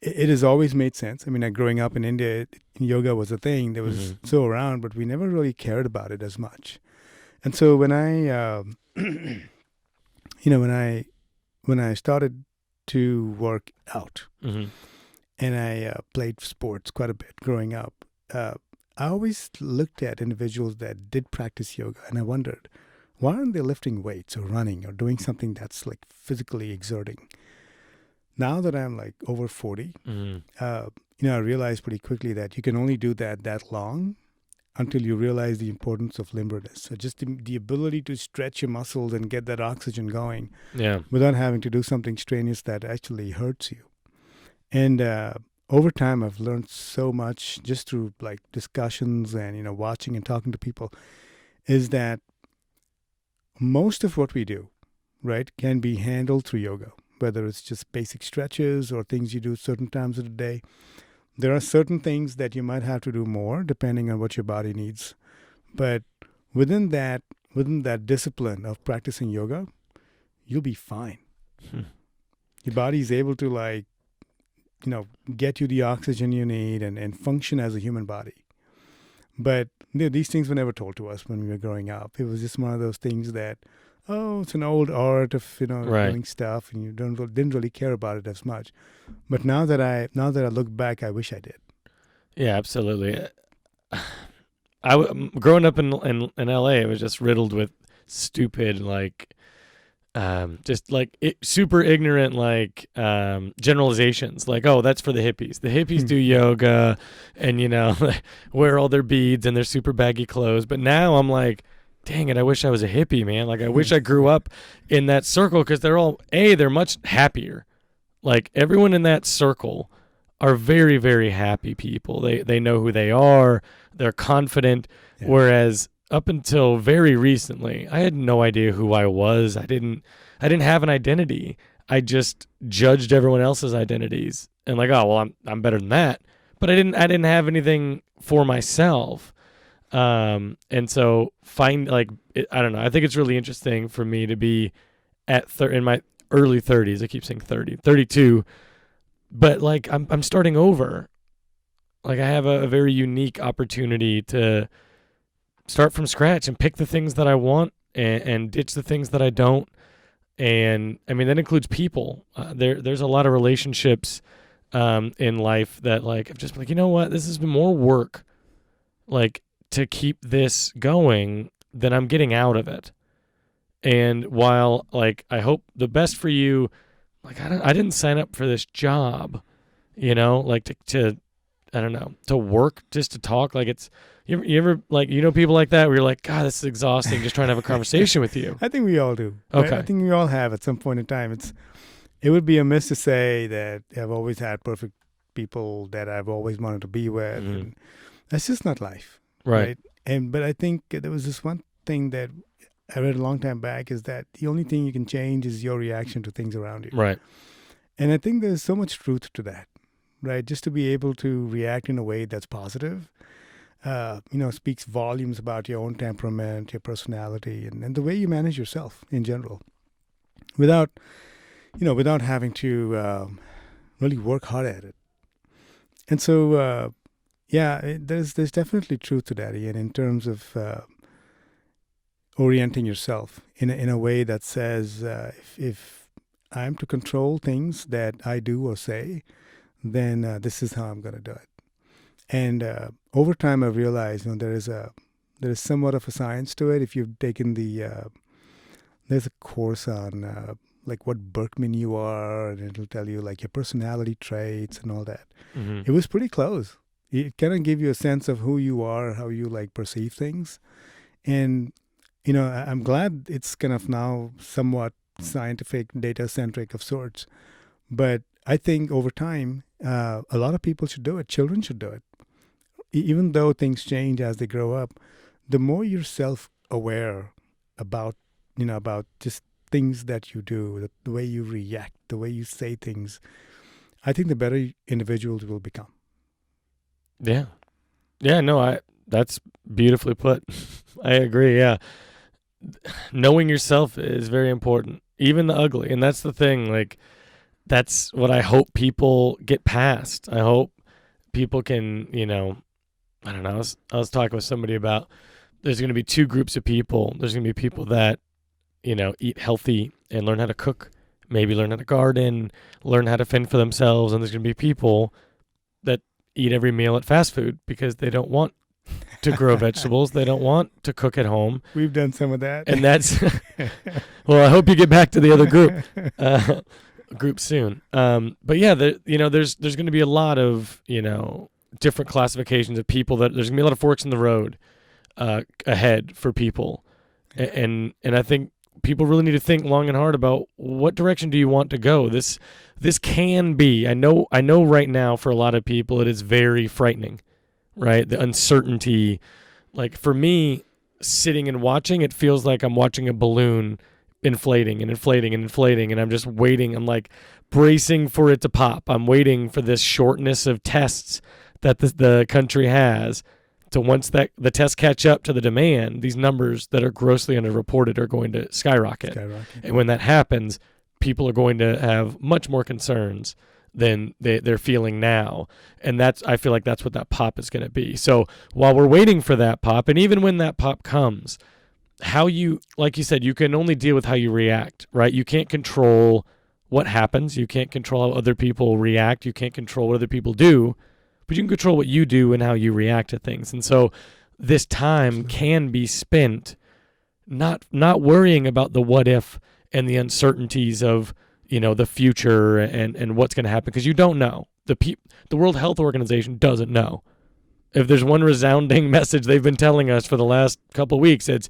Speaker 2: it has always made sense. I mean, growing up in India, yoga was a thing that was so around, but we never really cared about it as much. And so when I started to work out, and I played sports quite a bit growing up, I always looked at individuals that did practice yoga, and I wondered, why aren't they lifting weights or running or doing something that's like physically exerting? Now that I'm like over 40, I realized pretty quickly that you can only do that long until you realize the importance of limberness. So just the ability to stretch your muscles and get that oxygen going without having to do something strenuous that actually hurts you. And over time, I've learned so much just through like discussions and, watching and talking to people, is that most of what we do, right, can be handled through yoga, whether it's just basic stretches or things you do certain times of the day. There are certain things that you might have to do more depending on what your body needs. But within that discipline of practicing yoga, you'll be fine. Your body is able to get you the oxygen you need and function as a human body. But these things were never told to us when we were growing up. It was just one of those things that, it's an old art of doing stuff, and you didn't really care about it as much. But now that I look back, I wish I did.
Speaker 1: Yeah, absolutely. Growing up in LA, it was just riddled with stupid super ignorant generalizations, like, oh, that's for the hippies. The hippies do yoga and wear all their beads and their super baggy clothes. But now I'm like, dang it, I wish I was a hippie, man. Like, I wish I grew up in that circle, because they're much happier. Like, everyone in that circle are very, very happy people. They know who they are. They're confident. Yeah. Whereas up until very recently, I had no idea who I was. I didn't have an identity. I just judged everyone else's identities and like, oh, well, I'm better than that. But I didn't have anything for myself. And so I don't know. I think it's really interesting for me to be in my early 30s. I keep saying 30, 32, but like I'm starting over. Like, I have a very unique opportunity to start from scratch and pick the things that I want and ditch the things that I don't. And I mean, that includes people. There's a lot of relationships in life that like I've just been like, you know what, this has been more work like to keep this going than I'm getting out of it. And while like I hope the best for you, like I didn't sign up for this job, like to I don't know, to work just to talk. Like, it's you ever like people like that where you're like, God, this is exhausting just trying to have a conversation with you.
Speaker 2: I think we all do.
Speaker 1: Okay.
Speaker 2: Right? I think we all have at some point in time. It would be amiss to say that I've always had perfect people that I've always wanted to be with. Mm-hmm. And that's just not life.
Speaker 1: Right.
Speaker 2: But I think there was this one thing that I read a long time back, is that the only thing you can change is your reaction to things around you.
Speaker 1: Right.
Speaker 2: And I think there's so much truth to that, right? Just to be able to react in a way that's positive, speaks volumes about your own temperament, your personality, and the way you manage yourself in general, without having to really work hard at it. And so, there's definitely truth to that, Ian, in terms of orienting yourself in a way that says, if I'm to control things that I do or say, then this is how I'm going to do it. And over time, I've realized there is somewhat of a science to it. If you've taken there's a course on like what Berkman you are, and it'll tell you like your personality traits and all that. Mm-hmm. It was pretty close. It kind of gave you a sense of who you are, how you like perceive things. And, I'm glad it's kind of now somewhat scientific, data-centric of sorts. But I think over time, a lot of people should do it. Children should do it. Even though things change as they grow up, the more you're self-aware about just things that you do, the way you react, the way you say things, I think the better individuals will become.
Speaker 1: Yeah. Yeah, no, that's beautifully put. I agree, yeah. Knowing yourself is very important. even the ugly. And that's the thing. Like, that's what I hope people get past. I hope people can, I don't know. I was talking with somebody about there's going to be two groups of people. There's going to be people that, eat healthy and learn how to cook, maybe learn how to garden, learn how to fend for themselves. And there's going to be people that eat every meal at fast food because they don't want to grow vegetables. They don't want to cook at home.
Speaker 2: We've done some of that.
Speaker 1: And that's, well, I hope you get back to the other group soon. But yeah, there's going to be a lot of, different classifications of people that there's going to be a lot of forks in the road ahead for people. And I think people really need to think long and hard about what direction do you want to go. This can be, I know right now for a lot of people it is very frightening, right? The uncertainty. Like for me, sitting and watching, it feels like I'm watching a balloon inflating and inflating and inflating, and I'm just waiting. I'm like bracing for it to pop. I'm waiting for this shortness of tests that the country has to, once that the tests catch up to the demand, these numbers that are grossly underreported are going to skyrocket. And when that happens, people are going to have much more concerns than they're feeling now. And I feel like that's what that pop is going to be. So while we're waiting for that pop, and even when that pop comes, like you said, you can only deal with how you react, right? You can't control what happens. You can't control how other people react. You can't control what other people do, but you can control what you do and how you react to things. And so this time can be spent not worrying about the what if and the uncertainties of, the future and what's going to happen, because you don't know. The World Health Organization doesn't know. If there's one resounding message they've been telling us for the last couple of weeks, it's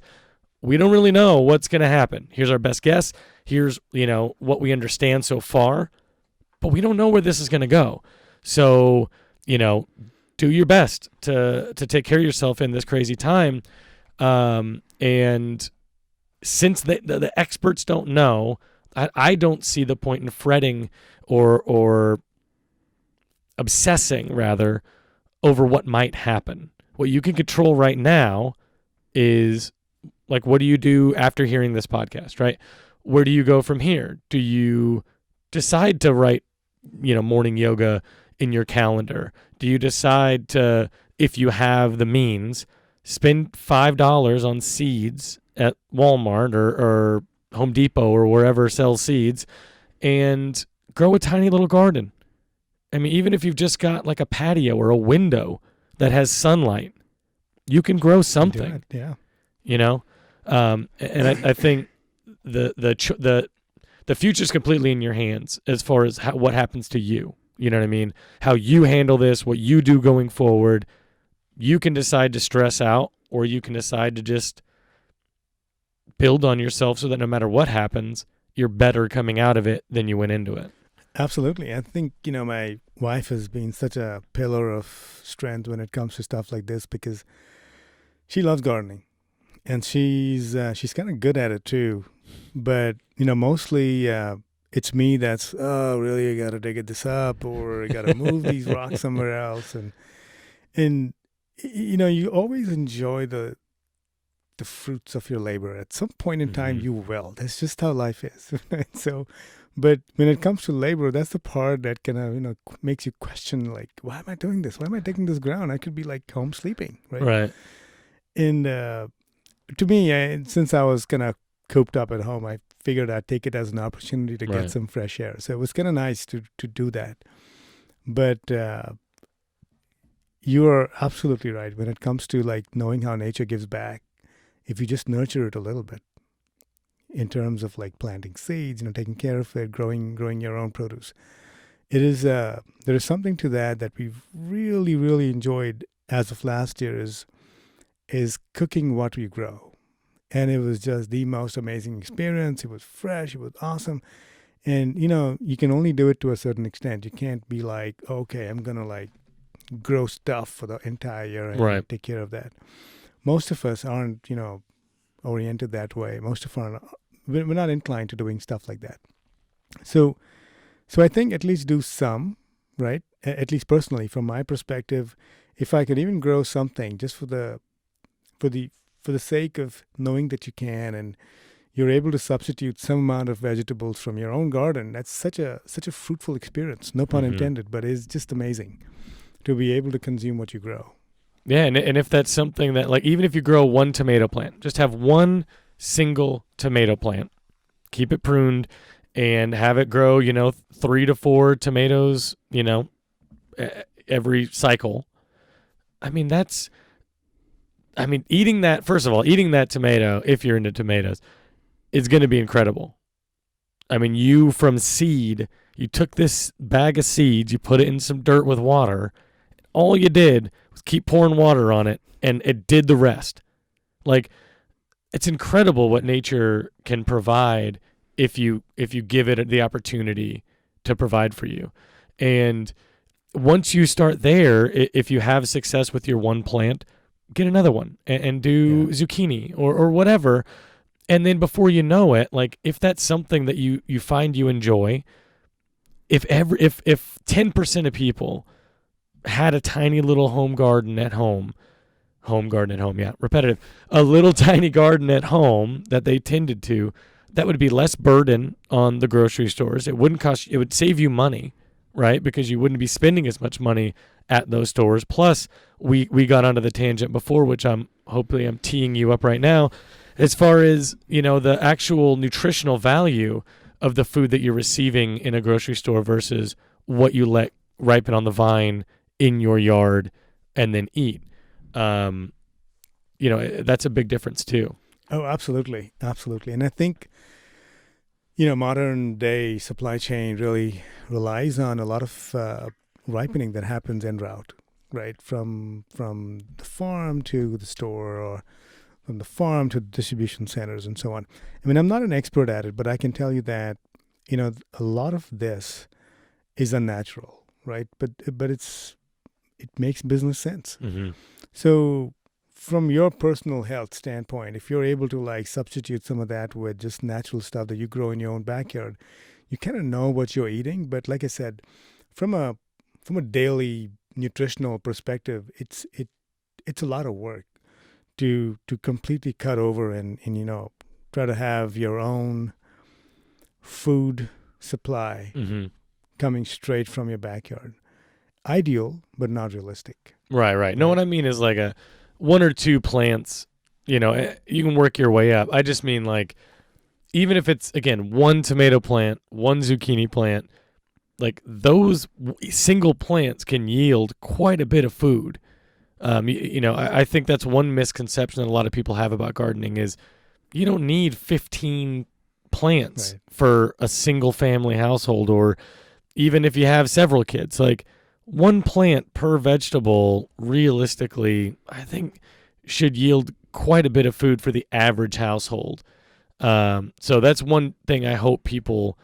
Speaker 1: we don't really know what's going to happen. Here's our best guess. Here's, what we understand so far, but we don't know where this is going to go. So, do your best to take care of yourself in this crazy time. And since the experts don't know, I don't see the point in fretting or obsessing, rather, over what might happen. What you can control right now is, like, what do you do after hearing this podcast, right? Where do you go from here? Do you decide to write, morning yoga in your calendar? Do you decide to, if you have the means, spend $5 on seeds at Walmart or Home Depot or wherever sells seeds and grow a tiny little garden? I mean, even if you've just got like a patio or a window that has sunlight, you can grow something.
Speaker 2: Yeah.
Speaker 1: And I think the future's completely in your hands as far as what happens to you. You know what I mean? How you handle this, what you do going forward. You can decide to stress out, or you can decide to just build on yourself so that no matter what happens, you're better coming out of it than you went into it.
Speaker 2: Absolutely. I think, my wife has been such a pillar of strength when it comes to stuff like this, because she loves gardening. And she's kind of good at it too, but mostly it's me that's really, I gotta dig this up, or I gotta move these rocks somewhere else, and you always enjoy the fruits of your labor. At some point in time, you will. That's just how life is. So, but when it comes to labor, that's the part that kind of makes you question, like, why am I doing this? Why am I digging this ground? I could be like home sleeping, right?
Speaker 1: Right.
Speaker 2: And to me, since I was kind of cooped up at home, I figured I'd take it as an opportunity to get some fresh air. So it was kind of nice to do that. But you are absolutely right. When it comes to like knowing how nature gives back, if you just nurture it a little bit in terms of like planting seeds, taking care of it, growing your own produce, it is there is something to that we've really, really enjoyed as of last year is cooking what we grow. And it was just the most amazing experience. It was fresh. It was awesome. And, you can only do it to a certain extent. You can't be like, okay, I'm going to like grow stuff for the entire year and take care of that. Most of us aren't, oriented that way. Most of us we're not inclined to doing stuff like that. So I think at least do some, right? At least personally, from my perspective, if I could even grow something just for the sake of knowing that you can, and you're able to substitute some amount of vegetables from your own garden. That's such a fruitful experience. No pun intended, but it's just amazing to be able to consume what you grow.
Speaker 1: Yeah, and if that's something that, like, even if you grow one tomato plant, just have one single tomato plant, keep it pruned, and have it grow, 3 to 4 tomatoes, every cycle. Eating that, first of all, eating that tomato, if you're into tomatoes, is going to be incredible. You from seed, you took this bag of seeds, you put it in some dirt with water. All you did was keep pouring water on it, and it did the rest. Like, it's incredible what nature can provide if you give it the opportunity to provide for you. And once you start there, if you have success with your one plant, get another one and do zucchini or whatever. And then before you know it, like, if that's something that you find you enjoy, if 10% of people had a tiny little home garden at home, repetitive, a little tiny garden at home that they tended to, that would be less burden on the grocery stores. It wouldn't cost, it would save you money, right? Because you wouldn't be spending as much money at those stores. Plus, we got onto the tangent before, which I'm teeing you up right now, as far as, the actual nutritional value of the food that you're receiving in a grocery store versus what you let ripen on the vine in your yard and then eat. That's a big difference too.
Speaker 2: Oh, absolutely. Absolutely. And I think, modern day supply chain really relies on a lot of ripening that happens en route, right? From the farm to the store, or from the farm to the distribution centers and so on. I'm not an expert at it, but I can tell you that, a lot of this is unnatural, right? But it makes business sense.
Speaker 1: Mm-hmm.
Speaker 2: So from your personal health standpoint, if you're able to substitute some of that with just natural stuff that you grow in your own backyard, you kind of know what you're eating. But like I said, from a daily nutritional perspective, it's a lot of work to completely cut over and try to have your own food supply coming straight from your backyard. Ideal, but not realistic.
Speaker 1: Right. No, what I mean is like a 1 or 2 plants, you can work your way up. I just mean, like, even if it's, again, 1 tomato plant, 1 zucchini plant, like, those single plants can yield quite a bit of food. I think that's one misconception that a lot of people have about gardening is you don't need 15 plants for a single family household, or even if you have several kids. Like, 1 plant per vegetable, realistically, I think should yield quite a bit of food for the average household. So that's one thing I hope people,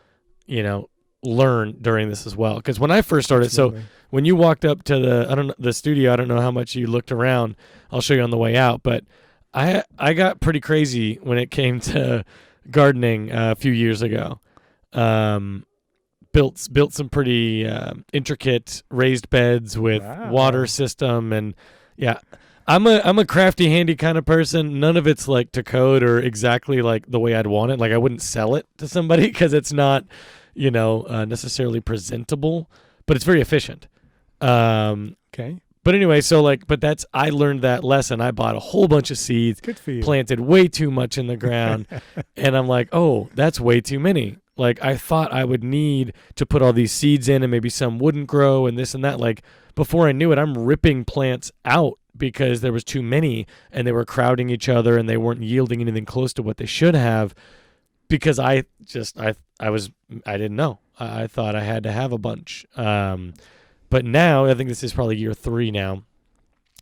Speaker 1: learn during this as well. Because when I first started, so when you walked up to the studio, I don't know how much you looked around. I'll show you on the way out. But I got pretty crazy when it came to gardening a few years ago. Built some pretty intricate raised beds with water system, and I'm a crafty, handy kind of person. None of it's like to code or exactly like the way I'd want it. Like, I wouldn't sell it to somebody because it's not necessarily presentable, but it's very efficient.
Speaker 2: Okay.
Speaker 1: But anyway, I learned that lesson. I bought a whole bunch of seeds,
Speaker 2: good for you,
Speaker 1: planted way too much in the ground, and I'm like, oh, that's way too many. Like, I thought I would need to put all these seeds in and maybe some wouldn't grow and this and that. Like, before I knew it, I'm ripping plants out because there was too many and they were crowding each other and they weren't yielding anything close to what they should have because I didn't know. I thought I had to have a bunch. But now, I think this is probably year 3 now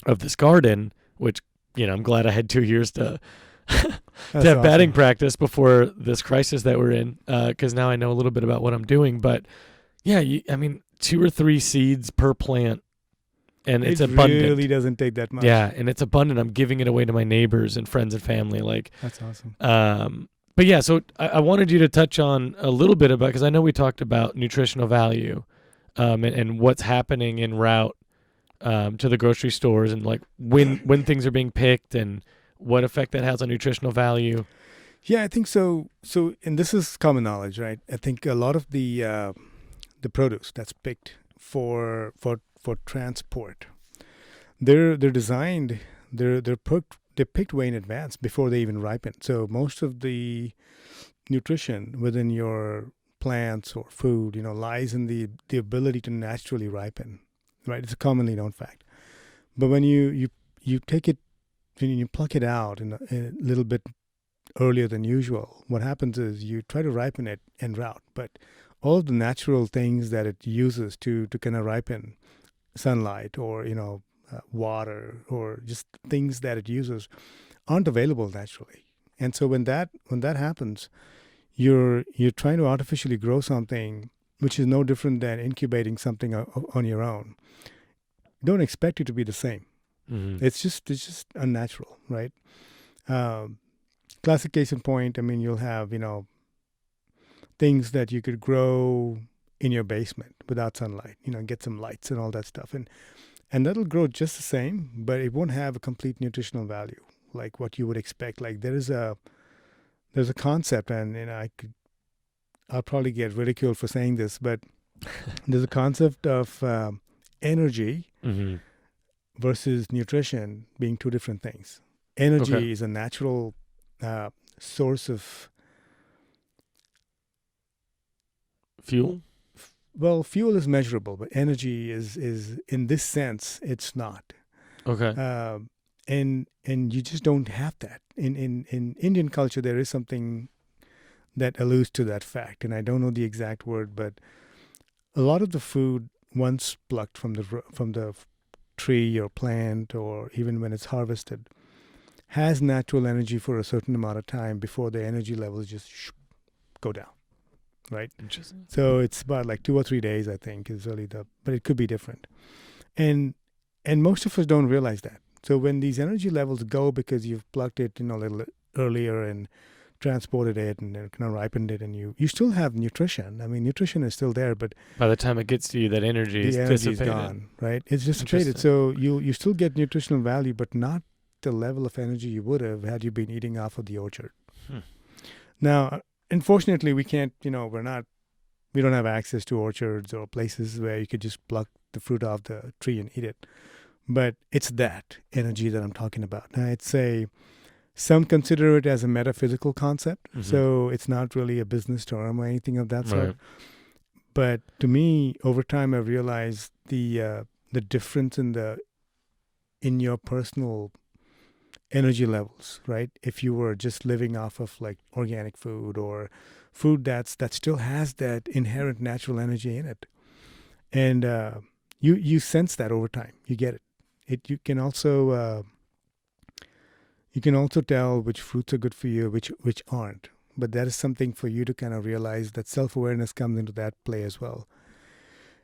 Speaker 1: of this garden, which, I'm glad I had 2 years to have batting practice before this crisis that we're in, because now I know a little bit about what I'm doing. But yeah, 2 or 3 seeds per plant, and it's abundant.
Speaker 2: It really doesn't take that much.
Speaker 1: Yeah, and it's abundant. I'm giving it away to my neighbors and friends and family. Like,
Speaker 2: that's awesome.
Speaker 1: But yeah, so I wanted you to touch on a little bit about, because I know we talked about nutritional value, and what's happening en route to the grocery stores, and like when things are being picked and what effect that has on nutritional value.
Speaker 2: Yeah, I think so. So, and this is common knowledge, right? I think a lot of the produce that's picked for transport, they're designed, they're picked way in advance before they even ripen. So most of the nutrition within your plants or food, lies in the ability to naturally ripen, right? It's a commonly known fact. But when you take it, when you pluck it out in a little bit earlier than usual, what happens is you try to ripen it en route, but all of the natural things that it uses to kind of ripen, sunlight or water or just things that it uses, aren't available naturally. And so when that happens, you're trying to artificially grow something which is no different than incubating something on your own. Don't expect it to be the same.
Speaker 1: Mm-hmm.
Speaker 2: It's just unnatural, right? Um, Classic case in point. I mean, you'll have things that you could grow in your basement without sunlight. Get some lights and all that stuff, and that'll grow just the same, but it won't have a complete nutritional value like what you would expect. Like there's a concept, and I'll probably get ridiculed for saying this, but there's a concept of energy
Speaker 1: Mm-hmm.
Speaker 2: versus nutrition being two different things.
Speaker 1: Okay.
Speaker 2: Energy is a natural uh, source of,
Speaker 1: Fuel.
Speaker 2: well, fuel is measurable, but energy is in this sense it's not.
Speaker 1: Okay.
Speaker 2: And you just don't have that in Indian culture. There is something that alludes to that fact, and I don't know the exact word, but a lot of the food once plucked from the tree or plant, or even when it's harvested, has natural energy for a certain amount of time before the energy levels just go down, right?
Speaker 1: Interesting.
Speaker 2: So it's about like 2 or 3 days, I think, is really but it could be different. And and most of us don't realize that. So when these energy levels go because you've plucked it, a little earlier and transported it and then kind of ripened it, and you still have nutrition. I mean, nutrition is still there, but
Speaker 1: By the time it gets to you, that energy is
Speaker 2: the energy is
Speaker 1: dissipated.
Speaker 2: gone, right? It's dissipated.
Speaker 1: Interesting.
Speaker 2: So you still get nutritional value, but not the level of energy you would have had you been eating off of the orchard.
Speaker 1: Hmm.
Speaker 2: Now, unfortunately, we can't. We don't have access to orchards or places where you could just pluck the fruit off the tree and eat it. But it's that energy that I'm talking about. Now, some consider it as a metaphysical concept,
Speaker 1: Mm-hmm.
Speaker 2: so it's not really a business term or anything of that sort.
Speaker 1: Right.
Speaker 2: But to me, over time, I've realized the difference in your personal energy levels, right? If you were just living off of like organic food or food that still has that inherent natural energy in it, and you sense that over time, you get it. You can also tell which fruits are good for you, which aren't. But that is something for you to kind of realize, that self-awareness comes into that play as well.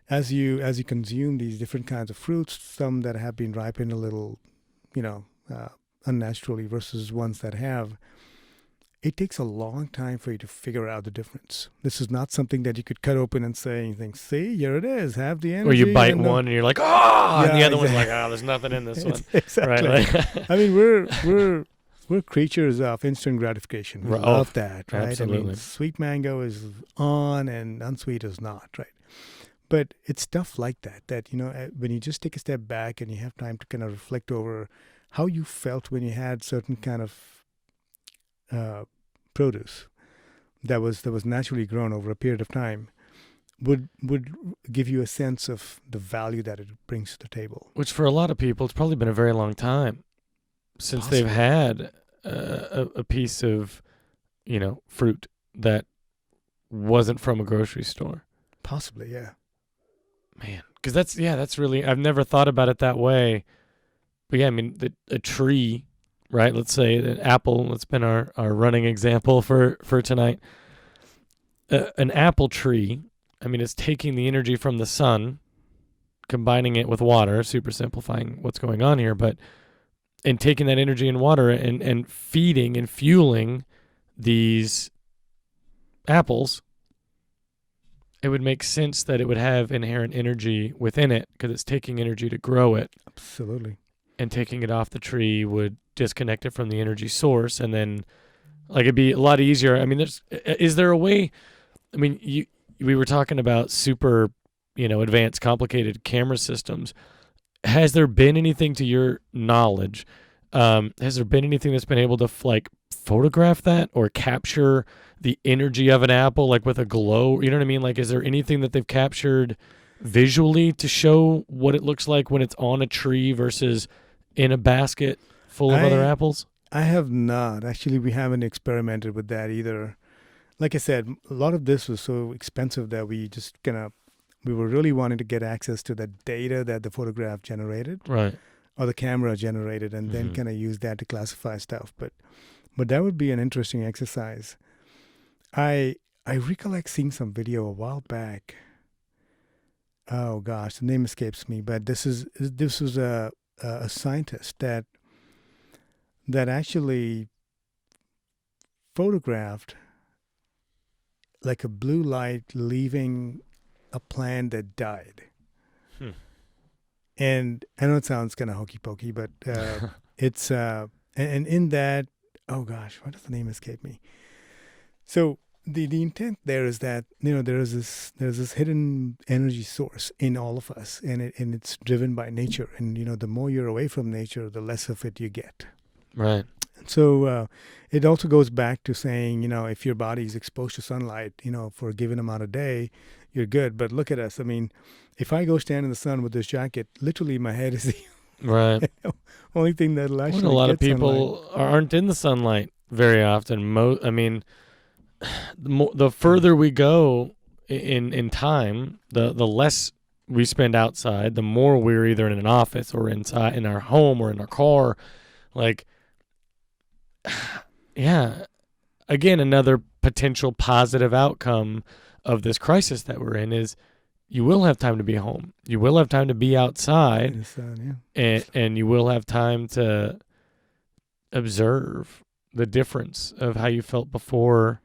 Speaker 2: As you consume these different kinds of fruits, some that have been ripened a little, you know, uh, unnaturally versus ones that have, it takes a long time for you to figure out the difference. This is not something that you could cut open and say anything. See, here it is. Have the energy.
Speaker 1: Or you bite
Speaker 2: and
Speaker 1: one and you're like, oh, and the
Speaker 2: Yeah,
Speaker 1: other one's like,
Speaker 2: exactly.
Speaker 1: oh, there's nothing in this one.
Speaker 2: Exactly.
Speaker 1: Right? Like,
Speaker 2: I mean, we're creatures of instant gratification. We
Speaker 1: Oh,
Speaker 2: love that, right? I
Speaker 1: absolutely.
Speaker 2: mean, sweet mango is on and unsweet is not, right? But it's stuff like that when you just take a step back and you have time to kind of reflect over how you felt when you had certain kind of uh, produce that was naturally grown over a period of time, would give you a sense of the value that it brings to the table.
Speaker 1: Which for a lot of people, it's probably been a very long time since they've
Speaker 2: Possibly.
Speaker 1: had a piece of, fruit that wasn't from a grocery store.
Speaker 2: Possibly, yeah.
Speaker 1: Man, because that's really, I've never thought about it that way. But yeah, I mean, a tree, right? Let's say an apple, that's been our running example for tonight. An apple tree, I mean, it's taking the energy from the sun, combining it with water, super simplifying what's going on here, and taking that energy and water and feeding and fueling these apples. It would make sense that it would have inherent energy within it because it's taking energy to grow it.
Speaker 2: Absolutely.
Speaker 1: And taking it off the tree would disconnect it from the energy source, and then Like it'd be a lot easier. I mean, is there a way? I mean, we were talking about super, advanced, complicated camera systems. Has there been anything to your knowledge? Has there been anything that's been able to photograph that or capture the energy of an apple, like with a glow? You know what I mean? Like, is there anything that they've captured visually to show what it looks like when it's on a tree versus in a basket full of other apples?
Speaker 2: I have not. Actually, we haven't experimented with that either. Like I said, a lot of this was so expensive that we just we were really wanting to get access to the data that the photograph generated,
Speaker 1: right,
Speaker 2: or the camera generated, and then kind of use that to classify stuff. But that would be an interesting exercise. I recollect seeing some video a while back. Oh gosh, the name escapes me. But this was a scientist that actually photographed like a blue light leaving a plant that died. And I know it sounds kind of hokey pokey, but it's and in that, oh gosh, what does the name escape me? So the intent there is that there's this hidden energy source in all of us, and it's driven by nature. And the more you're away from nature, the less of it you get.
Speaker 1: Right.
Speaker 2: So it also goes back to saying, if your body is exposed to sunlight, for a given amount of day, you're good. But look at us. I mean, if I go stand in the sun with this jacket, literally my head is the
Speaker 1: right.
Speaker 2: only thing that'll actually
Speaker 1: a lot
Speaker 2: get
Speaker 1: of people
Speaker 2: sunlight.
Speaker 1: aren't in the sunlight very often. I mean, the further we go in time, the less we spend outside, the more we're either in an office or inside in our home or in our car. Like, yeah, again, another potential positive outcome of this crisis that we're in is you will have time to be home. You will have time to be outside,
Speaker 2: In the sun, yeah.
Speaker 1: and you will have time to observe the difference of how you felt before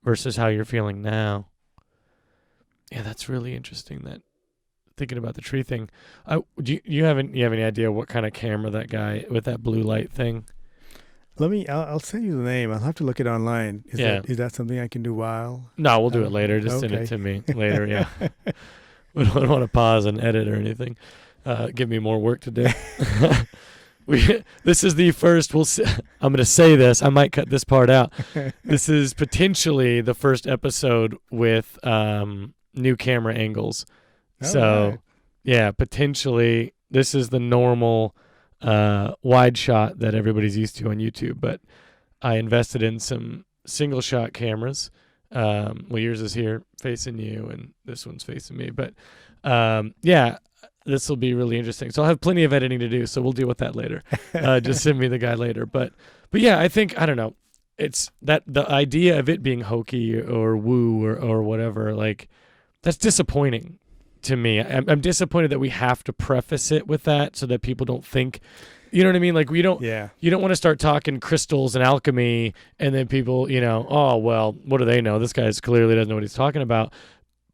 Speaker 1: versus how you're feeling now. Yeah, that's really interesting. That thinking about the tree thing. Do you have any idea what kind of camera that guy with that blue light thing?
Speaker 2: I'll send you the name. I'll have to look it online. Is that something I can do while?
Speaker 1: No, we'll do it later. Just send it to me later. Yeah. We don't want to pause and edit or anything. Give me more work to do. This is the first. I'm going to say this. I might cut this part out. This is potentially the first episode with new camera angles. So, yeah, potentially this is the normal wide shot that everybody's used to on YouTube. But I invested in some single shot cameras. Yours is here facing you, and this one's facing me. But yeah. This will be really interesting. So I'll have plenty of editing to do, so we'll deal with that later. Just send me the guy later. But yeah, I think, I don't know, it's that the idea of it being hokey or woo or whatever, like, that's disappointing to me. I'm disappointed that we have to preface it with that so that people don't think, you know what I mean? Like, you don't want to start talking crystals and alchemy and then people, oh, well, what do they know? This guy clearly doesn't know what he's talking about.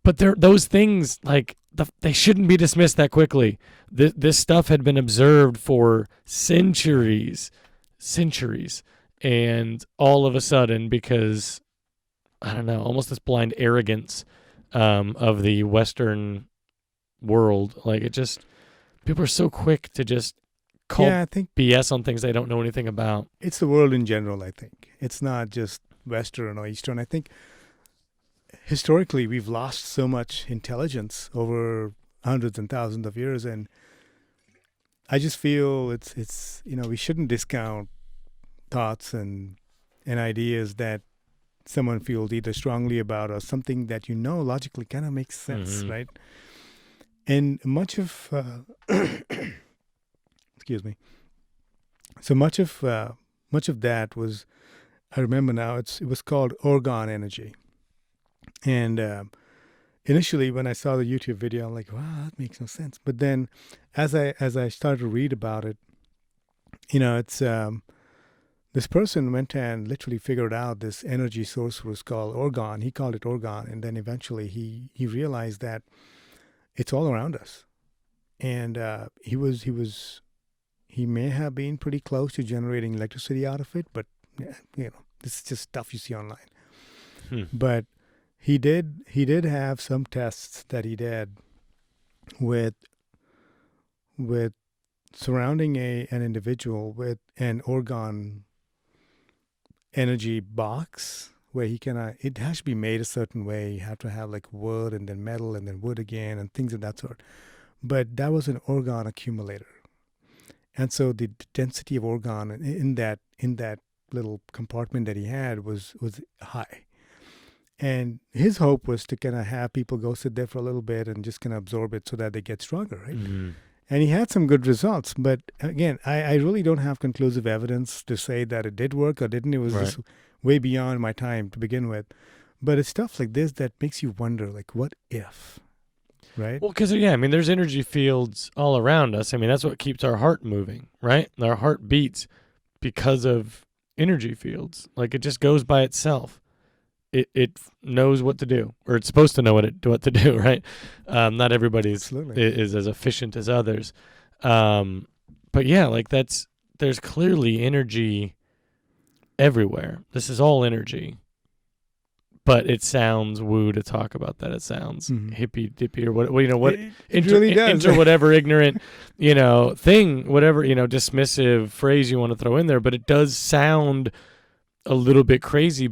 Speaker 1: But those things, like, they shouldn't be dismissed that quickly. This stuff had been observed for centuries, and all of a sudden, because, I don't know, almost this blind arrogance of the Western world, like, it just, people are so quick to just call BS on things they don't know anything about.
Speaker 2: It's the world in general, I think. It's not just Western or Eastern. I think historically, we've lost so much intelligence over hundreds and thousands of years, and I just feel it's we shouldn't discount thoughts and ideas that someone feels either strongly about or something that logically kind of makes sense, right? And much of excuse me. So much of that was, I remember now. It was called orgone energy. And initially, when I saw the YouTube video, I'm like, wow, that makes no sense. But then as I started to read about it, it's this person went and literally figured out this energy source was called orgone. He called it orgone. And then eventually he realized that it's all around us. And he may have been pretty close to generating electricity out of it, but This is just stuff you see online.
Speaker 1: Hmm.
Speaker 2: But he did have some tests that he did with surrounding an individual with an orgone energy box where he it has to be made a certain way. You have to have like wood and then metal and then wood again and things of that sort. But that was an orgone accumulator. And so the density of orgone in that little compartment that he had was high. And his hope was to kind of have people go sit there for a little bit and just kind of absorb it so that they get stronger, right?
Speaker 1: Mm-hmm.
Speaker 2: And he had some good results. But again, I really don't have conclusive evidence to say that it did work or didn't. It was
Speaker 1: Right.
Speaker 2: just way beyond my time to begin with. But it's stuff like this that makes you wonder, like, what if, right?
Speaker 1: Well, because, yeah, I mean, there's energy fields all around us. I mean, that's what keeps our heart moving, right? Our heart beats because of energy fields. Like, it just goes by itself. It knows what to do, or it's supposed to know what to do, right? Not everybody is as efficient as others. But, yeah, like, there's clearly energy everywhere. This is all energy. But it sounds woo to talk about that. It sounds hippy dippy or what
Speaker 2: It really does.
Speaker 1: Enter whatever ignorant, thing, whatever, dismissive phrase you want to throw in there. But it does sound a little bit crazy.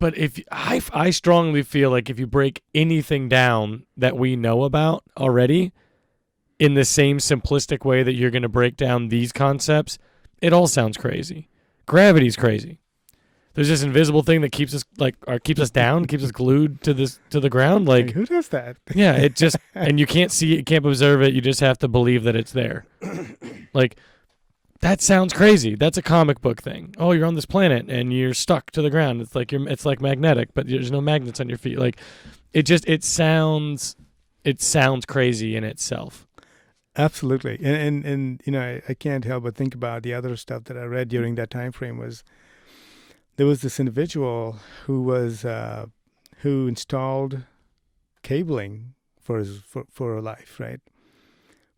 Speaker 1: But if I strongly feel like if you break anything down that we know about already in the same simplistic way that you're going to break down these concepts, it all sounds crazy. Gravity's crazy. There's this invisible thing that keeps us down, keeps us glued to the ground. Like,
Speaker 2: who does that?
Speaker 1: Yeah, it just and you can't see it, you can't observe it. You just have to believe that it's there. Like, that sounds crazy. That's a comic book thing. Oh, you're on this planet and you're stuck to the ground. It's like magnetic, but there's no magnets on your feet. Like, it sounds crazy in itself.
Speaker 2: Absolutely, and I can't help but think about the other stuff that I read during that time frame was. There was this individual who installed cabling for a life, right?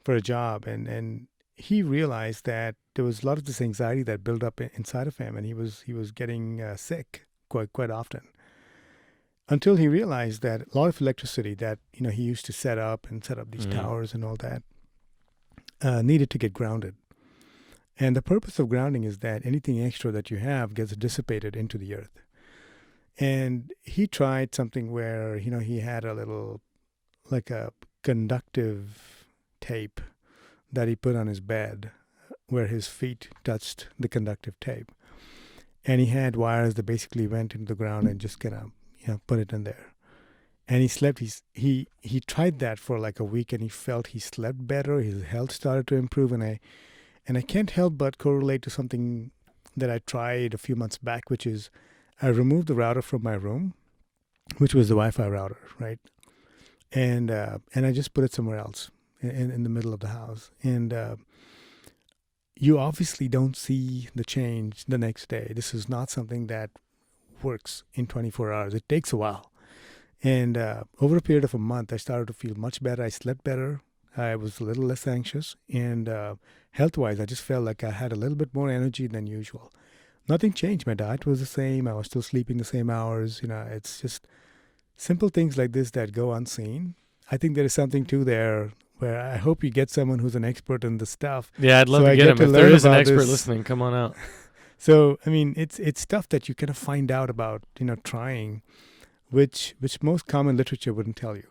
Speaker 2: For a job, and he realized that there was a lot of this anxiety that built up inside of him, and he was getting sick quite often. Until he realized that a lot of electricity that he used to set up these towers and all that needed to get grounded. And the purpose of grounding is that anything extra that you have gets dissipated into the earth. And he tried something where, he had a little, like a conductive tape that he put on his bed where his feet touched the conductive tape. And he had wires that basically went into the ground and just kind of, put it in there. And he slept. He tried that for like a week and he felt he slept better. His health started to improve. And I can't help but correlate to something that I tried a few months back, which is I removed the router from my room, which was the Wi-Fi router, right? And I just put it somewhere else in the middle of the house. And you obviously don't see the change the next day. This is not something that works in 24 hours. It takes a while. And over a period of a month, I started to feel much better. I slept better. I was a little less anxious, and health-wise, I just felt like I had a little bit more energy than usual. Nothing changed. My diet was the same. I was still sleeping the same hours. It's just simple things like this that go unseen. I think there is something to there where I hope you get someone who's an expert in this stuff.
Speaker 1: Yeah, I'd love to get him. If there is an expert listening, come on out.
Speaker 2: So, I mean, it's stuff that you kind of find out about, trying, which most common literature wouldn't tell you.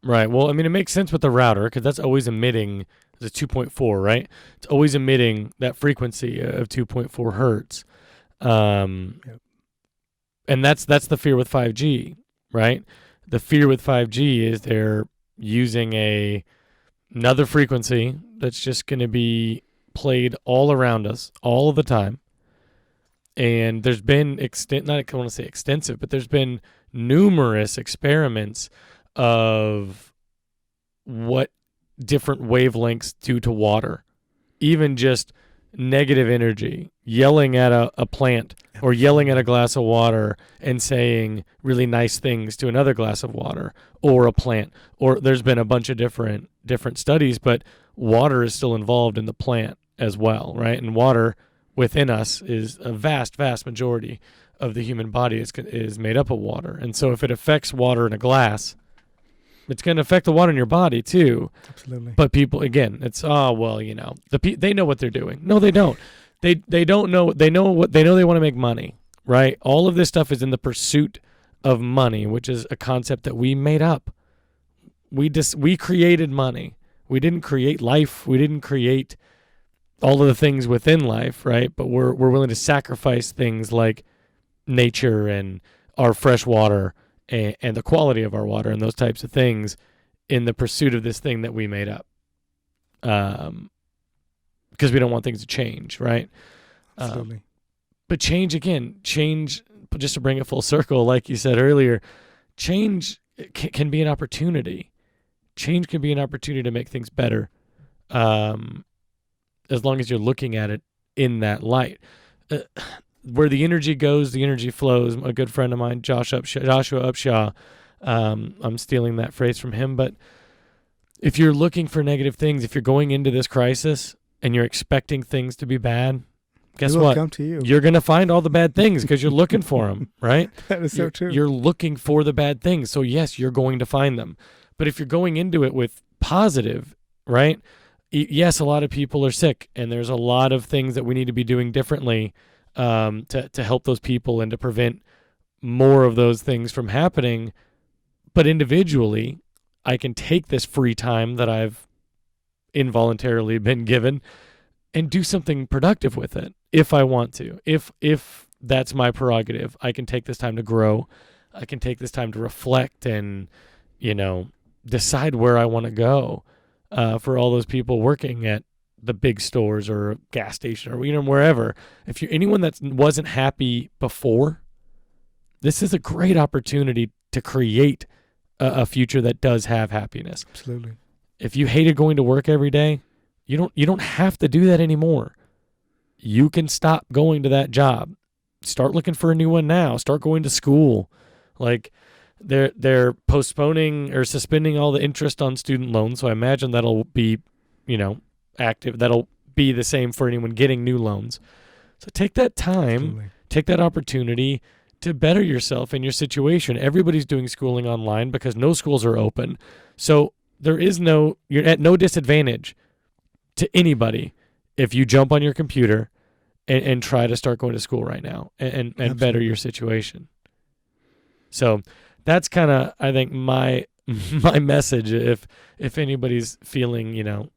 Speaker 1: Right. Well, I mean, it makes sense with the router because that's always emitting the 2.4, right? It's always emitting that frequency of 2.4 hertz.
Speaker 2: Yep.
Speaker 1: And that's the fear with 5G, right? The fear with 5G is they're using another frequency that's just going to be played all around us all the time. And there's been extensive, but there's been numerous experiments of what different wavelengths do to water. Even just negative energy, yelling at a plant or yelling at a glass of water and saying really nice things to another glass of water or a plant. Or there's been a bunch of different studies, but water is still involved in the plant as well, right? And water within us is a vast, vast majority of the human body is made up of water. And so if it affects water in a glass, it's going to affect the water in your body too.
Speaker 2: Absolutely.
Speaker 1: But people, again, it's, they know what they're doing. No, they don't. They don't know. They know they want to make money, right? All of this stuff is in the pursuit of money, which is a concept that we made up. We created money. We didn't create life. We didn't create all of the things within life, right? But we're willing to sacrifice things like nature and our fresh water and the quality of our water and those types of things in the pursuit of this thing that we made up. Because we don't want things to change, right?
Speaker 2: Absolutely.
Speaker 1: But change, just to bring it full circle, like you said earlier, change can be an opportunity. Change can be an opportunity to make things better, as long as you're looking at it in that light. Where the energy goes, the energy flows. A good friend of mine, Joshua Upshaw, I'm stealing that phrase from him, but if you're looking for negative things, if you're going into this crisis and you're expecting things to be bad, guess what?
Speaker 2: Come to you.
Speaker 1: You're going to find all the bad things because you're looking for them, right?
Speaker 2: That is so true.
Speaker 1: You're looking for the bad things. So yes, you're going to find them. But if you're going into it with positive, right? Yes, a lot of people are sick and there's a lot of things that we need to be doing differently to help those people and to prevent more of those things from happening. But individually, I can take this free time that I've involuntarily been given and do something productive with it if I want to. If that's my prerogative, I can take this time to grow. I can take this time to reflect and, decide where I want to go. For all those people working at the big stores or gas station or wherever, if you're anyone that wasn't happy before, this is a great opportunity to create a future that does have happiness.
Speaker 2: Absolutely.
Speaker 1: If you hated going to work every day, you don't have to do that anymore. You can stop going to that job. Start looking for a new one now. Start going to school. Like they're postponing or suspending all the interest on student loans, so I imagine that'll be, active. That'll be the same for anyone getting new loans. So take that time,
Speaker 2: Absolutely.
Speaker 1: Take that opportunity to better yourself in your situation. Everybody's doing schooling online because no schools are open. So you're at no disadvantage to anybody if you jump on your computer and try to start going to school right now and better your situation. So that's kind of, I think, my message. If anybody's feeling,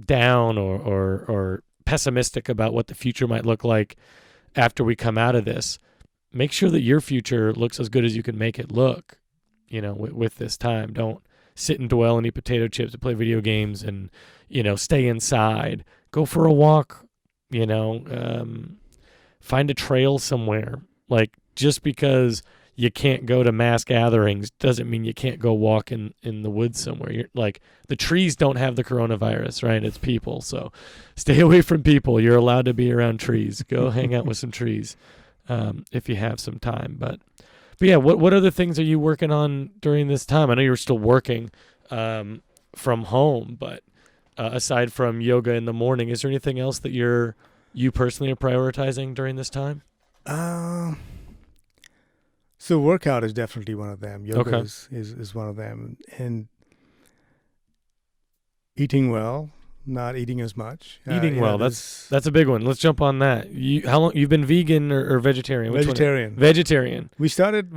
Speaker 1: down or pessimistic about what the future might look like after we come out of this, make sure that your future looks as good as you can make it look, with this time. Don't sit and dwell and eat potato chips and play video games and, stay inside. Go for a walk, find a trail somewhere. Like, just because you can't go to mass gatherings doesn't mean you can't go walk in the woods somewhere. You're like, the trees don't have the coronavirus, right? It's people. So stay away from people. You're allowed to be around trees. Go hang out with some trees if you have some time. But yeah, what other things are you working on during this time? I know you're still working from home, but aside from yoga in the morning, is there anything else that you personally are prioritizing during this time?
Speaker 2: So workout is definitely one of them. Yoga
Speaker 1: Okay.
Speaker 2: is one of them. And eating well, not eating as much.
Speaker 1: Eating well, that's a big one. Let's jump on that. How long you've been vegan or vegetarian? Which one?
Speaker 2: vegetarian.
Speaker 1: Vegetarian.
Speaker 2: We started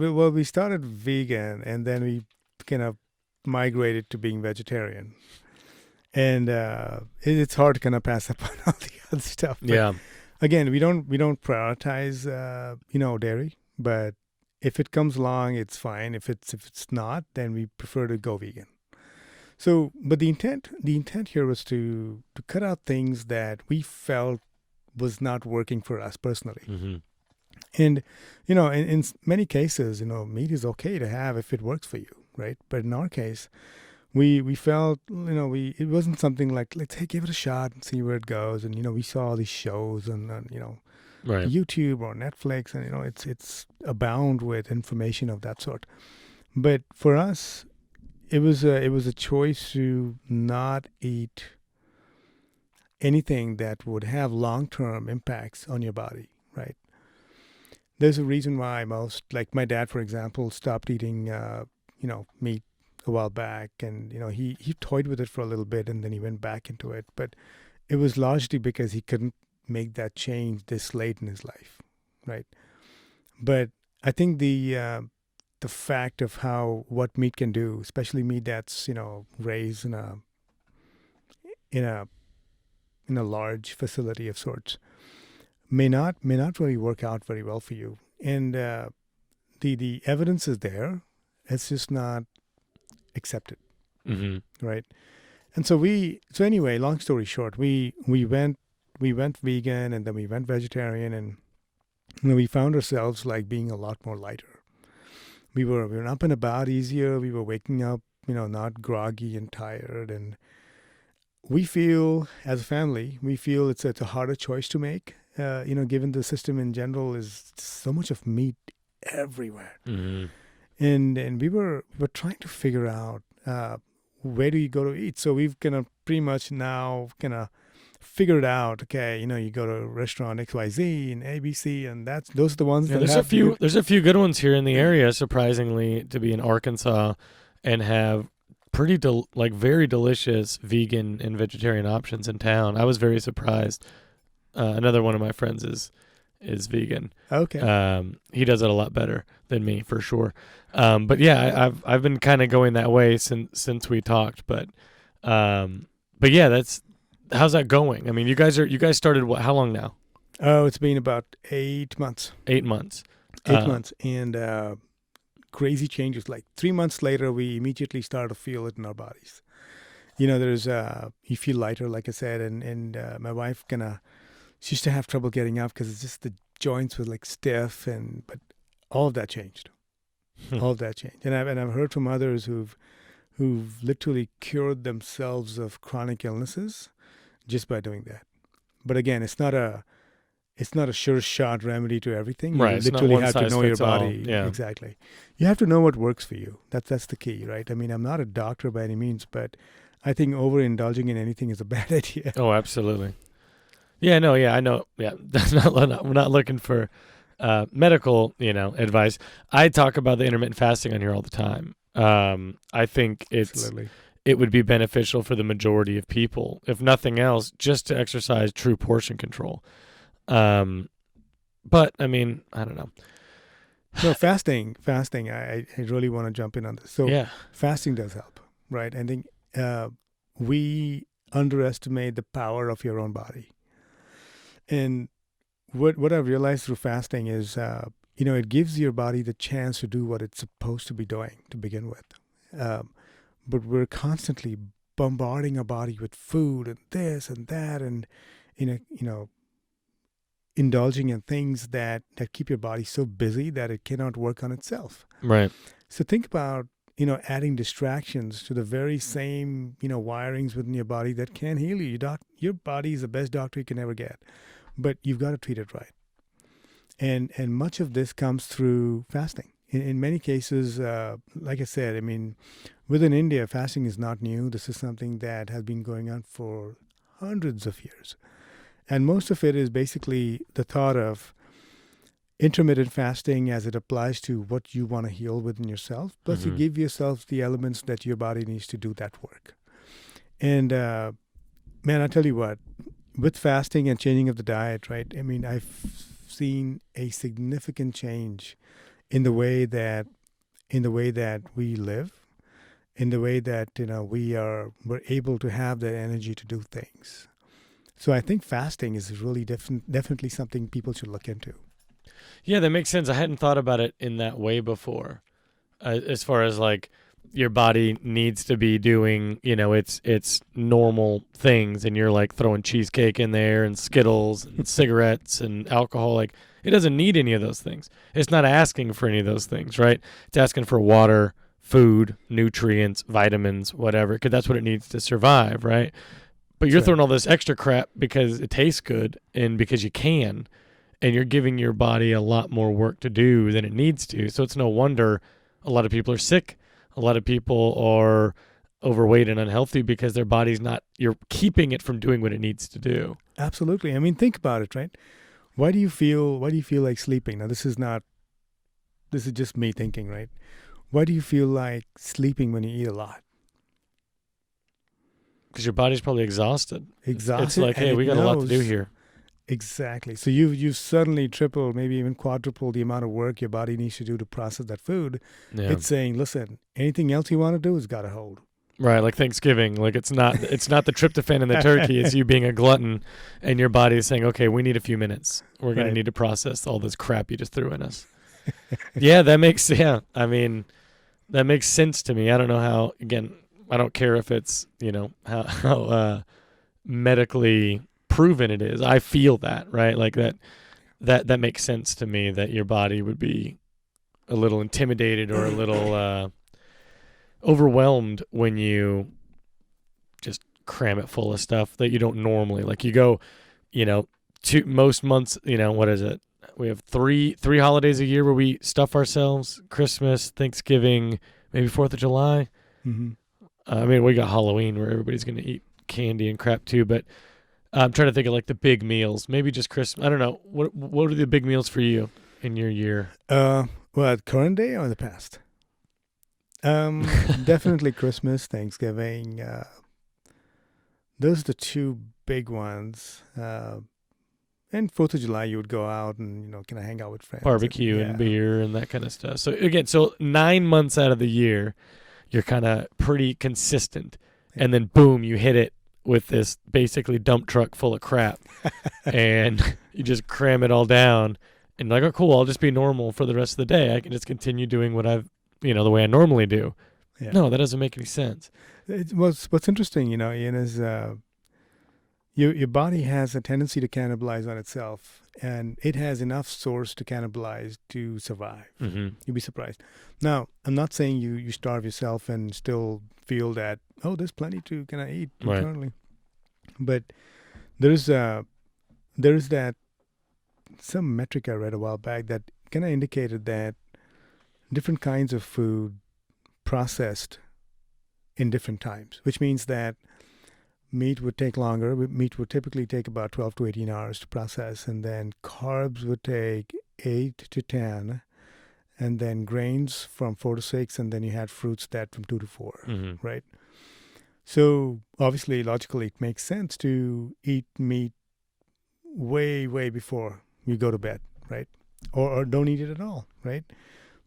Speaker 2: vegan, and then we kind of migrated to being vegetarian. And it's hard to kind of pass up on all the other stuff. But
Speaker 1: Yeah.
Speaker 2: again, we don't prioritize dairy, but if it comes along, it's fine. If it's not, then we prefer to go vegan. So, but the intent here was to cut out things that we felt was not working for us personally.
Speaker 1: Mm-hmm.
Speaker 2: And in many cases, meat is okay to have if it works for you, right? But in our case, we felt it wasn't something like, let's give it a shot and see where it goes. And we saw all these shows and
Speaker 1: Right.
Speaker 2: YouTube or Netflix, and it's abound with information of that sort. But for us, it was a choice to not eat anything that would have long-term impacts on your body, right? there's a reason why most, like my dad, for example, stopped eating, meat a while back, and he toyed with it for a little bit, and then he went back into it. But it was largely because he couldn't make that change this late in his life, right? But I think the fact of what meat can do, especially meat that's raised in a in a large facility of sorts, may not really work out very well for you. And the evidence is there. It's just not accepted,
Speaker 1: Mm-hmm.
Speaker 2: right? And so anyway, long story short, we went vegan, and then we went vegetarian, and we found ourselves like being a lot more lighter. We were up and about easier. We were waking up, not groggy and tired. And we feel, as a family, it's a harder choice to make. Given the system in general is so much of meat everywhere.
Speaker 1: Mm-hmm.
Speaker 2: And we were trying to figure out where do you go to eat. So we've kind of pretty much now kind of figured out. Okay, you go to restaurant XYZ and ABC, and those are the ones
Speaker 1: Yeah,
Speaker 2: that
Speaker 1: there's
Speaker 2: have
Speaker 1: a few. There's a few good ones here in the area. Surprisingly, to be in Arkansas, and have pretty very delicious vegan and vegetarian options in town. I was very surprised. Another one of my friends is vegan.
Speaker 2: Okay.
Speaker 1: He does it a lot better than me for sure. But yeah, I've been kind of going that way since we talked. But yeah, how's that going? I mean, you guys started how long now?
Speaker 2: Oh, it's been about 8 months.
Speaker 1: 8 months.
Speaker 2: 8 months, and crazy changes. Like 3 months later, we immediately start to feel it in our bodies. There's you feel lighter, like I said, and my wife she used to have trouble getting up because it's just the joints were like stiff, but all of that changed. All of that changed, and I've heard from others who've literally cured themselves of chronic illnesses just by doing that. But again, it's not a sure shot remedy to everything.
Speaker 1: Right,
Speaker 2: You
Speaker 1: it's not
Speaker 2: literally
Speaker 1: one
Speaker 2: have to
Speaker 1: size
Speaker 2: know your
Speaker 1: fits all.
Speaker 2: body.
Speaker 1: Yeah.
Speaker 2: Exactly. You have to know what works for you. That's the key, right? I mean, I'm not a doctor by any means, but I think overindulging in anything is a bad idea.
Speaker 1: Oh, absolutely. Yeah, no, yeah, I know. Yeah, we're not looking for medical, advice. I talk about the intermittent fasting on here all the time. I think
Speaker 2: Absolutely.
Speaker 1: it would be beneficial for the majority of people, if nothing else, just to exercise true portion control. But I mean, I don't know.
Speaker 2: No, fasting. I really want to jump in on this. So
Speaker 1: Yeah.
Speaker 2: fasting does help, right? I think we underestimate the power of your own body. And what I've realized through fasting is, it gives your body the chance to do what it's supposed to be doing to begin with. But we're constantly bombarding our body with food and this and that, and indulging in things that keep your body so busy that it cannot work on itself.
Speaker 1: Right.
Speaker 2: So think about adding distractions to the very same wirings within your body that can heal you. Your body is the best doctor you can ever get, but you've got to treat it right. And much of this comes through fasting. In many cases, like I said, I mean, within India, fasting is not new. This is something that has been going on for hundreds of years. And most of it is basically the thought of intermittent fasting as it applies to what you want to heal within yourself. Plus, you give yourself the elements that your body needs to do that work. And, man, I tell you what, with fasting and changing of the diet, right? I mean, I've seen a significant change in the way that we live, in the way that we're able to have the energy to do things. So I think fasting is really definitely something people should look into.
Speaker 1: Yeah, that makes sense. I hadn't thought about it in that way before. As far as like your body needs to be doing, its normal things, and you're like throwing cheesecake in there and Skittles and cigarettes and alcohol. Like, it doesn't need any of those things. It's not asking for any of those things, right? It's asking for water, food, nutrients, vitamins, whatever, because that's what it needs to survive, right? But you're throwing all this extra crap because it tastes good and because you can, and you're giving your body a lot more work to do than it needs to. So it's no wonder a lot of people are sick. A lot of people are overweight and unhealthy because their body's not, you're keeping it from doing what it needs to do.
Speaker 2: Absolutely. I mean, think about it, right? Why do you feel like sleeping? Now this is just me thinking, right? Why do you feel like sleeping when you eat a lot?
Speaker 1: Because your body's probably exhausted.
Speaker 2: Exhausted.
Speaker 1: It's like,
Speaker 2: and
Speaker 1: hey,
Speaker 2: it
Speaker 1: we got a lot to do
Speaker 2: knows.
Speaker 1: here.
Speaker 2: Exactly. So you suddenly triple, maybe even quadruple the amount of work your body needs to do to process that food.
Speaker 1: Yeah.
Speaker 2: It's saying, listen, anything else you want to do has got to hold.
Speaker 1: Right, like Thanksgiving. Like it's not the tryptophan in the turkey. It's you being a glutton, and your body is saying, okay, we need a few minutes. We're gonna
Speaker 2: Right.
Speaker 1: need to process all this crap you just threw in us. Yeah, that makes I mean, that makes sense to me. I don't know how. Again, I don't care if it's how medically proven it is. I feel that, right? Like that makes sense to me, that your body would be a little intimidated or a little overwhelmed when you just cram it full of stuff that you don't normally. Like you go, most months, what is it? We have three holidays a year where we stuff ourselves: Christmas, Thanksgiving, maybe 4th of July.
Speaker 2: Mm-hmm.
Speaker 1: I mean, we got Halloween where everybody's going to eat candy and crap too, but I'm trying to think of like the big meals. Maybe just Christmas. I don't know. What are the big meals for you in your year?
Speaker 2: Well, current day or the past? Definitely Christmas, Thanksgiving. Those are the two big ones. And 4th of July, you would go out and, kind of hang out with friends.
Speaker 1: Barbecue and beer and that kind of stuff. So again, 9 months out of the year, you're kind of pretty consistent. And then boom, you hit it with this basically dump truck full of crap. And you just cram it all down. And like, oh, cool, I'll just be normal for the rest of the day. I can just continue doing what I've, the way I normally do.
Speaker 2: Yeah.
Speaker 1: No, that doesn't make any sense.
Speaker 2: What's interesting, Ian, is your body has a tendency to cannibalize on itself, and it has enough source to cannibalize to survive.
Speaker 1: Mm-hmm.
Speaker 2: You'd be surprised. Now, I'm not saying you starve yourself and still feel that, oh, there's plenty to kind of eat internally. But there's that some metric I read a while back that kind of indicated that different kinds of food processed in different times, which means that meat would take longer. Meat would typically take about 12 to 18 hours to process, and then carbs would take 8 to 10, and then grains from 4 to 6, and then you had fruits that from 2 to 4,
Speaker 1: mm-hmm.
Speaker 2: right? So obviously, logically, it makes sense to eat meat way, way before you go to bed, right? Or don't eat it at all, right?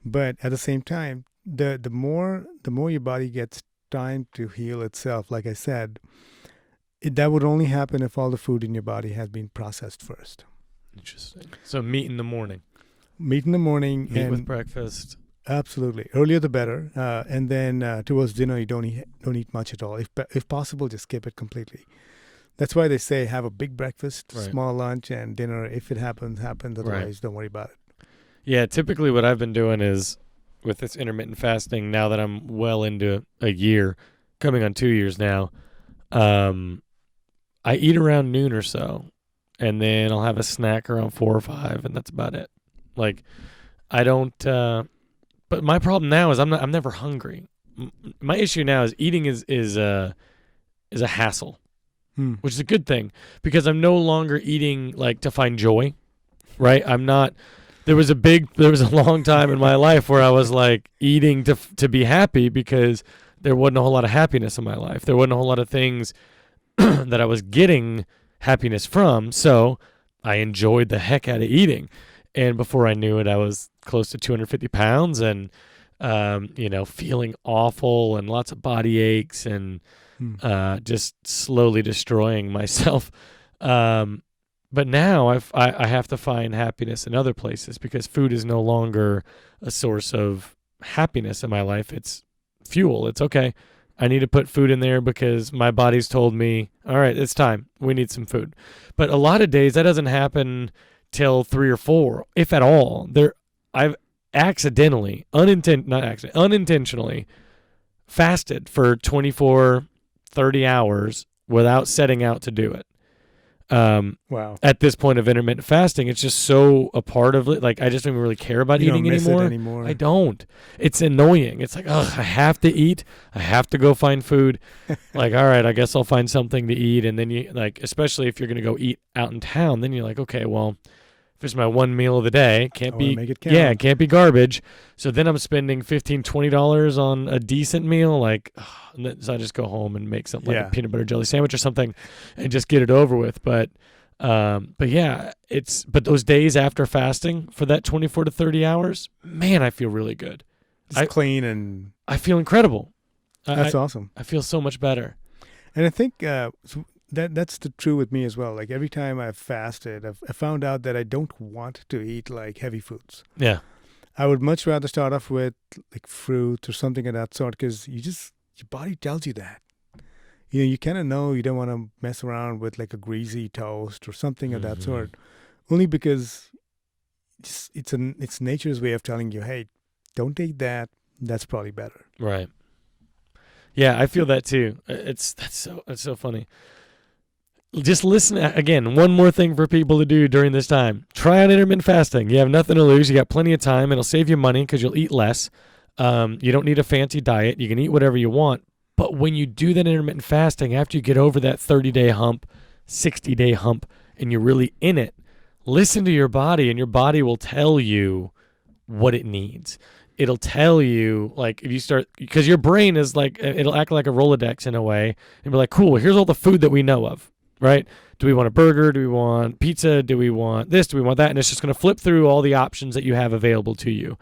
Speaker 2: But at the same time, the more your body gets time to heal itself, like I said, that would only happen if all the food in your body has been processed first.
Speaker 1: Interesting. So meat in the morning.
Speaker 2: Meat in the morning.
Speaker 1: Meat with breakfast.
Speaker 2: Absolutely. Earlier the better. And then towards dinner, you don't eat much at all. If possible, just skip it completely. That's why they say have a big breakfast,
Speaker 1: right.
Speaker 2: Small lunch, and dinner. If it happens. Otherwise, right. Don't worry about it.
Speaker 1: Yeah, typically what I've been doing is with this intermittent fasting, now that I'm well into a year, coming on 2 years now, I eat around noon or so, and then I'll have a snack around 4 or 5, and that's about it. Like, I don't, but my problem now is I'm never hungry. My issue now is eating is a hassle, which is a good thing, because I'm no longer eating like to find joy, right? I'm not. There was a long time in my life where I was like eating to be happy, because there wasn't a whole lot of happiness in my life. There wasn't a whole lot of things that I was getting happiness from. So I enjoyed the heck out of eating. And before I knew it, I was close to 250 pounds and, feeling awful and lots of body aches and just slowly destroying myself. But now I have to find happiness in other places, because food is no longer a source of happiness in my life. It's fuel. It's okay. I need to put food in there because my body's told me, all right, it's time. We need some food. But a lot of days that doesn't happen till 3 or 4, if at all. I've unintentionally fasted for 24, 30 hours without setting out to do it.
Speaker 2: Wow.
Speaker 1: At this point of intermittent fasting, it's just so a part of it. Like, I just don't even really care about eating anymore. I don't. It's annoying. It's like, ugh, I have to eat. I have to go find food. Like, all right, I guess I'll find something to eat. And then you, like, especially if you're going to go eat out in town, then you're like, okay, well, If it's my one meal of the day,
Speaker 2: make it count.
Speaker 1: Yeah, it can't be garbage. So then I'm spending $15-$20 on a decent meal. Like, so I just go home and make something like a peanut butter jelly sandwich or something, and just get it over with. But yeah, but those days after fasting for that 24 to 30 hours, man, I feel really good.
Speaker 2: It's clean and
Speaker 1: I feel incredible.
Speaker 2: That's awesome.
Speaker 1: I feel so much better.
Speaker 2: And I think that's true with me as well. Like every time I've fasted, I found out that I don't want to eat like heavy foods.
Speaker 1: Yeah.
Speaker 2: I would much rather start off with like fruit or something of that sort, because your body tells you that. You kind of know you don't want to mess around with like a greasy toast or something of that sort, only because it's nature's way of telling you, hey, don't eat that. That's probably better.
Speaker 1: Right. Yeah, I feel that too. It's so funny. Just listen. Again, one more thing for people to do during this time. Try out intermittent fasting. You have nothing to lose. You got plenty of time. It'll save you money because you'll eat less. You don't need a fancy diet. You can eat whatever you want. But when you do that intermittent fasting, after you get over that 30-day hump, 60-day hump, and you're really in it, listen to your body, and your body will tell you what it needs. It'll tell you, like, if you start, because your brain is like, it'll act like a Rolodex in a way, and be like, cool, here's all the food that we know of, right? Do we want a burger? Do we want pizza? Do we want this? Do we want that? And it's just going to flip through all the options that you have available to you.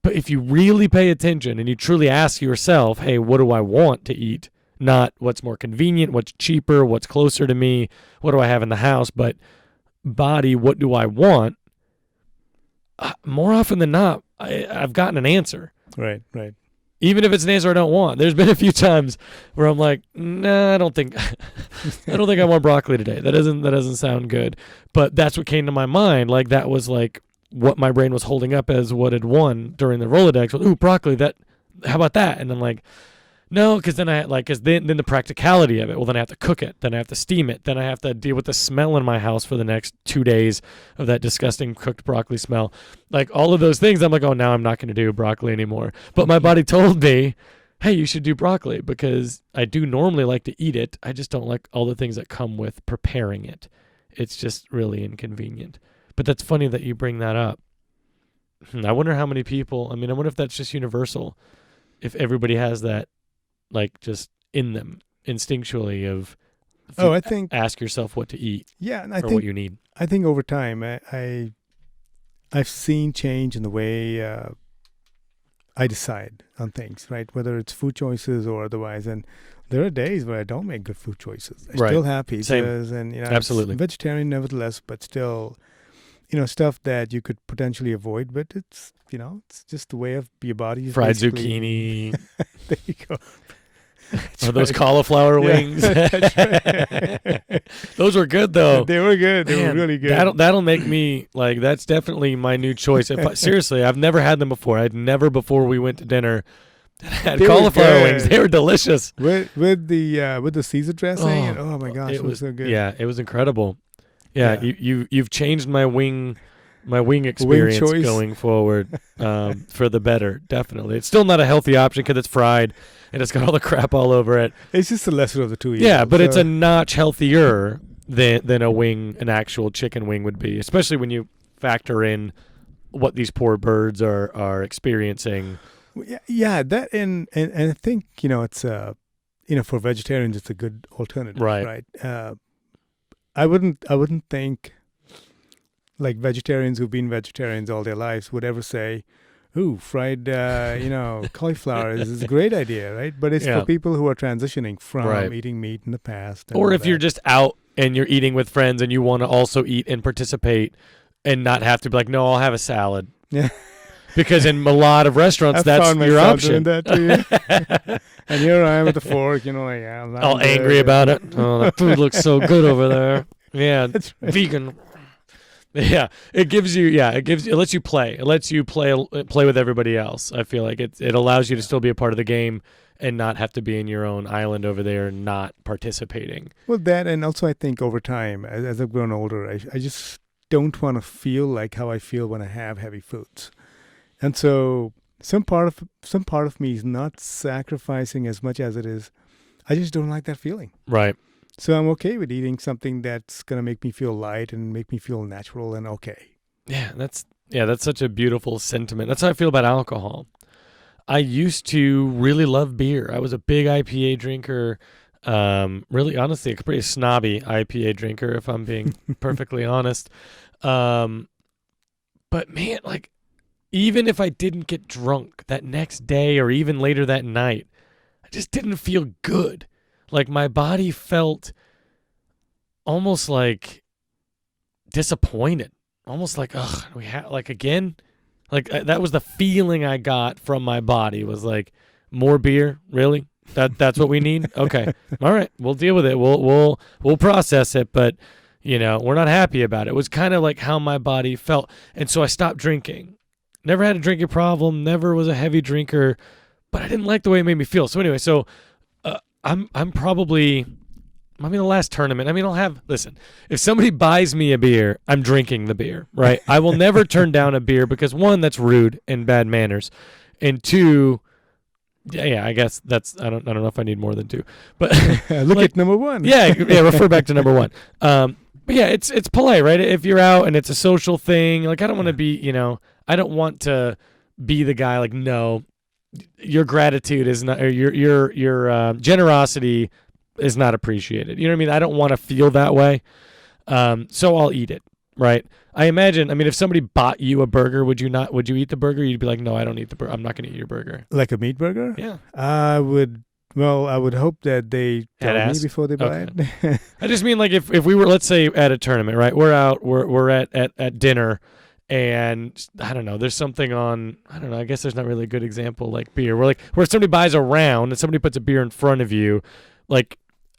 Speaker 1: But if you really pay attention and you truly ask yourself, hey, what do I want to eat? Not what's more convenient, what's cheaper, what's closer to me, what do I have in the house, but body, what do I want? More often than not, I've gotten an answer.
Speaker 2: Right.
Speaker 1: Even if it's an answer I don't want. There's been a few times where I'm like, nah, I don't think I want broccoli today. That doesn't sound good. But that's what came to my mind. Like that was like what my brain was holding up as what had won during the Rolodex. Well, ooh, broccoli. How about that? And I'm like, no, because then then the practicality of it. Well, then I have to cook it. Then I have to steam it. Then I have to deal with the smell in my house for the next 2 days of that disgusting cooked broccoli smell. Like all of those things, I'm like, oh, now I'm not going to do broccoli anymore. But my body told me, hey, you should do broccoli because I do normally like to eat it. I just don't like all the things that come with preparing it. It's just really inconvenient. But that's funny that you bring that up. I wonder how many people, I wonder if that's just universal. If everybody has that, like just in them instinctually of
Speaker 2: I think
Speaker 1: ask yourself what to eat
Speaker 2: and
Speaker 1: what you need.
Speaker 2: I think over time I've seen change in the way I decide on things, right? Whether it's food choices or otherwise. And there are days where I don't make good food choices. I still have pizzas and
Speaker 1: absolutely
Speaker 2: I'm vegetarian nevertheless, but still stuff that you could potentially avoid, but it's just the way of your body.
Speaker 1: Fried zucchini.
Speaker 2: There you go.
Speaker 1: Or those cauliflower wings.
Speaker 2: That's right.
Speaker 1: Those were good though.
Speaker 2: They were good. They were really good.
Speaker 1: That'll make me like. That's definitely my new choice. Seriously, I've never had them before. I'd never before we went to dinner had cauliflower wings. They were delicious
Speaker 2: with the Caesar dressing. Oh my gosh, it was so good.
Speaker 1: Yeah, it was incredible. Yeah. You've changed my wing experience going forward for the better. Definitely. It's still not a healthy option because it's fried and it's got all the crap all over it.
Speaker 2: It's just the lesser of the two.
Speaker 1: Yeah, but it's a notch healthier than a wing, an actual chicken wing would be, especially when you factor in what these poor birds are experiencing.
Speaker 2: Yeah, that and I think it's for vegetarians it's a good alternative, right? I wouldn't think like vegetarians who've been vegetarians all their lives would ever say, ooh, fried, cauliflower is a great idea, right? But it's for people who are transitioning from eating meat in the past.
Speaker 1: Or if you're just out and you're eating with friends and you want to also eat and participate and not have to be like, no, I'll have a salad. Yeah. Because in a lot of restaurants, that's your option.
Speaker 2: That too. And here I am with the fork, I'm
Speaker 1: all angry about it. Oh, that food looks so good over there. Yeah, that's right. Vegan. Yeah, it lets you play. It lets you play with everybody else. I feel like it allows you to still be a part of the game and not have to be in your own island over there not participating.
Speaker 2: Well, that, and also I think over time, as I've grown older, I just don't want to feel like how I feel when I have heavy foods. And so some part of me is not sacrificing as much as it is. I just don't like that feeling.
Speaker 1: Right.
Speaker 2: So I'm okay with eating something that's gonna make me feel light and make me feel natural and okay.
Speaker 1: That's such a beautiful sentiment. That's how I feel about alcohol. I used to really love beer. I was a big IPA drinker. Really, honestly, a pretty snobby IPA drinker, if I'm being perfectly honest. Um, but man, like, even if I didn't get drunk that next day or even later that night, I just didn't feel good. Like, my body felt almost like disappointed, almost like, ugh, we have like again. Like that was the feeling I got from my body was like, more beer, really? That's what we need? Okay. All right, we'll deal with it. We'll process it, but we're not happy about it. It was kind of like how my body felt. And so I stopped drinking. Never had a drinking problem, never was a heavy drinker, but I didn't like the way it made me feel. So anyway, I'm probably the last tournament. I mean, listen, if somebody buys me a beer, I'm drinking the beer, right? I will never turn down a beer because one, that's rude and bad manners. And two, I guess I don't know if I need more than two, but
Speaker 2: look at number one.
Speaker 1: yeah, refer back to number one. But yeah, it's polite, right? If you're out and it's a social thing, like I don't want to be, I don't want to be the guy like, no, your gratitude is not, or your generosity is not appreciated. You know what I mean? I don't want to feel that way. So I'll eat it, right? I imagine, if somebody bought you a burger, would you eat the burger? You'd be like, no, I don't eat the burger. I'm not going to eat your burger.
Speaker 2: Like a meat burger?
Speaker 1: Yeah.
Speaker 2: I would hope that they tell me before they buy it.
Speaker 1: I just mean like if we were, let's say at a tournament, right? We're out, we're at dinner, and I don't know, there's something on, I don't know, I guess there's not really a good example like beer. Where somebody buys a round and somebody puts a beer in front of you, like,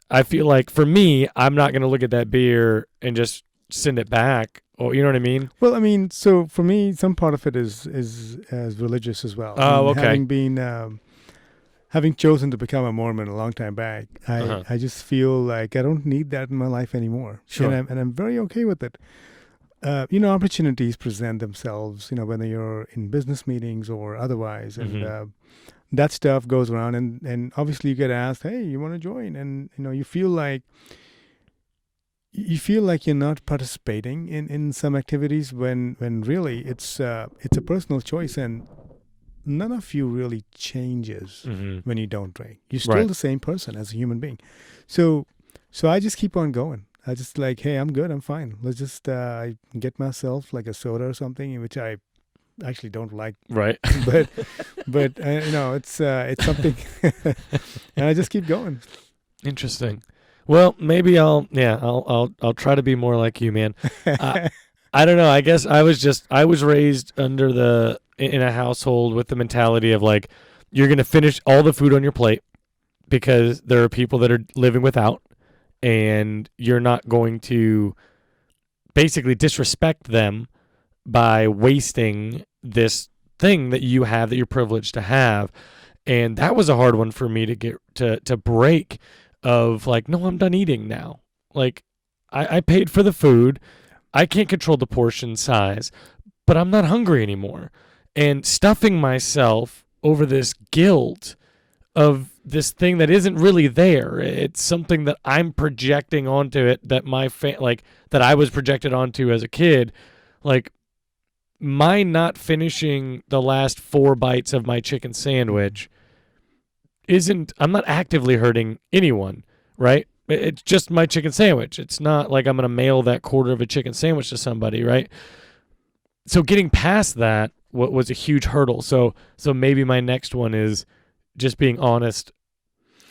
Speaker 1: I feel like for me, I'm not going to look at that beer and just send it back. Or you know what I mean?
Speaker 2: Well, so for me, some part of it is as religious as well.
Speaker 1: Oh, okay.
Speaker 2: Having chosen to become a Mormon a long time back, I just feel like I don't need that in my life anymore.
Speaker 1: Sure.
Speaker 2: And I'm very okay with it. Opportunities present themselves, whether you're in business meetings or otherwise. And that stuff goes around, and obviously you get asked, hey, you want to join? And, you feel like you're not participating in some activities when really it's a personal choice, and none of you really changes when you don't drink. You're still the same person as a human being. So I just keep on going. I just like, hey, I'm good. I'm fine. Let's just get myself like a soda or something, which I actually don't like.
Speaker 1: Right.
Speaker 2: but it's something, and I just keep going.
Speaker 1: Interesting. Well, maybe I'll try to be more like you, man. I don't know. I guess I was raised in a household with the mentality of like, you're going to finish all the food on your plate because there are people that are living without, and you're not going to basically disrespect them by wasting this thing that you have, that you're privileged to have. And that was a hard one for me to get to break, of like, no, I'm done eating now. Like, I paid for the food. I can't control the portion size, but I'm not hungry anymore. And stuffing myself over this guilt of this thing that isn't really there. It's something that I'm projecting onto it, that that I was projected onto as a kid. Like, my not finishing the last 4 bites of my chicken sandwich I'm not actively hurting anyone, right? It's just my chicken sandwich. It's not like I'm going to mail that quarter of a chicken sandwich to somebody, right? So getting past that was a huge hurdle. So maybe my next one is just being honest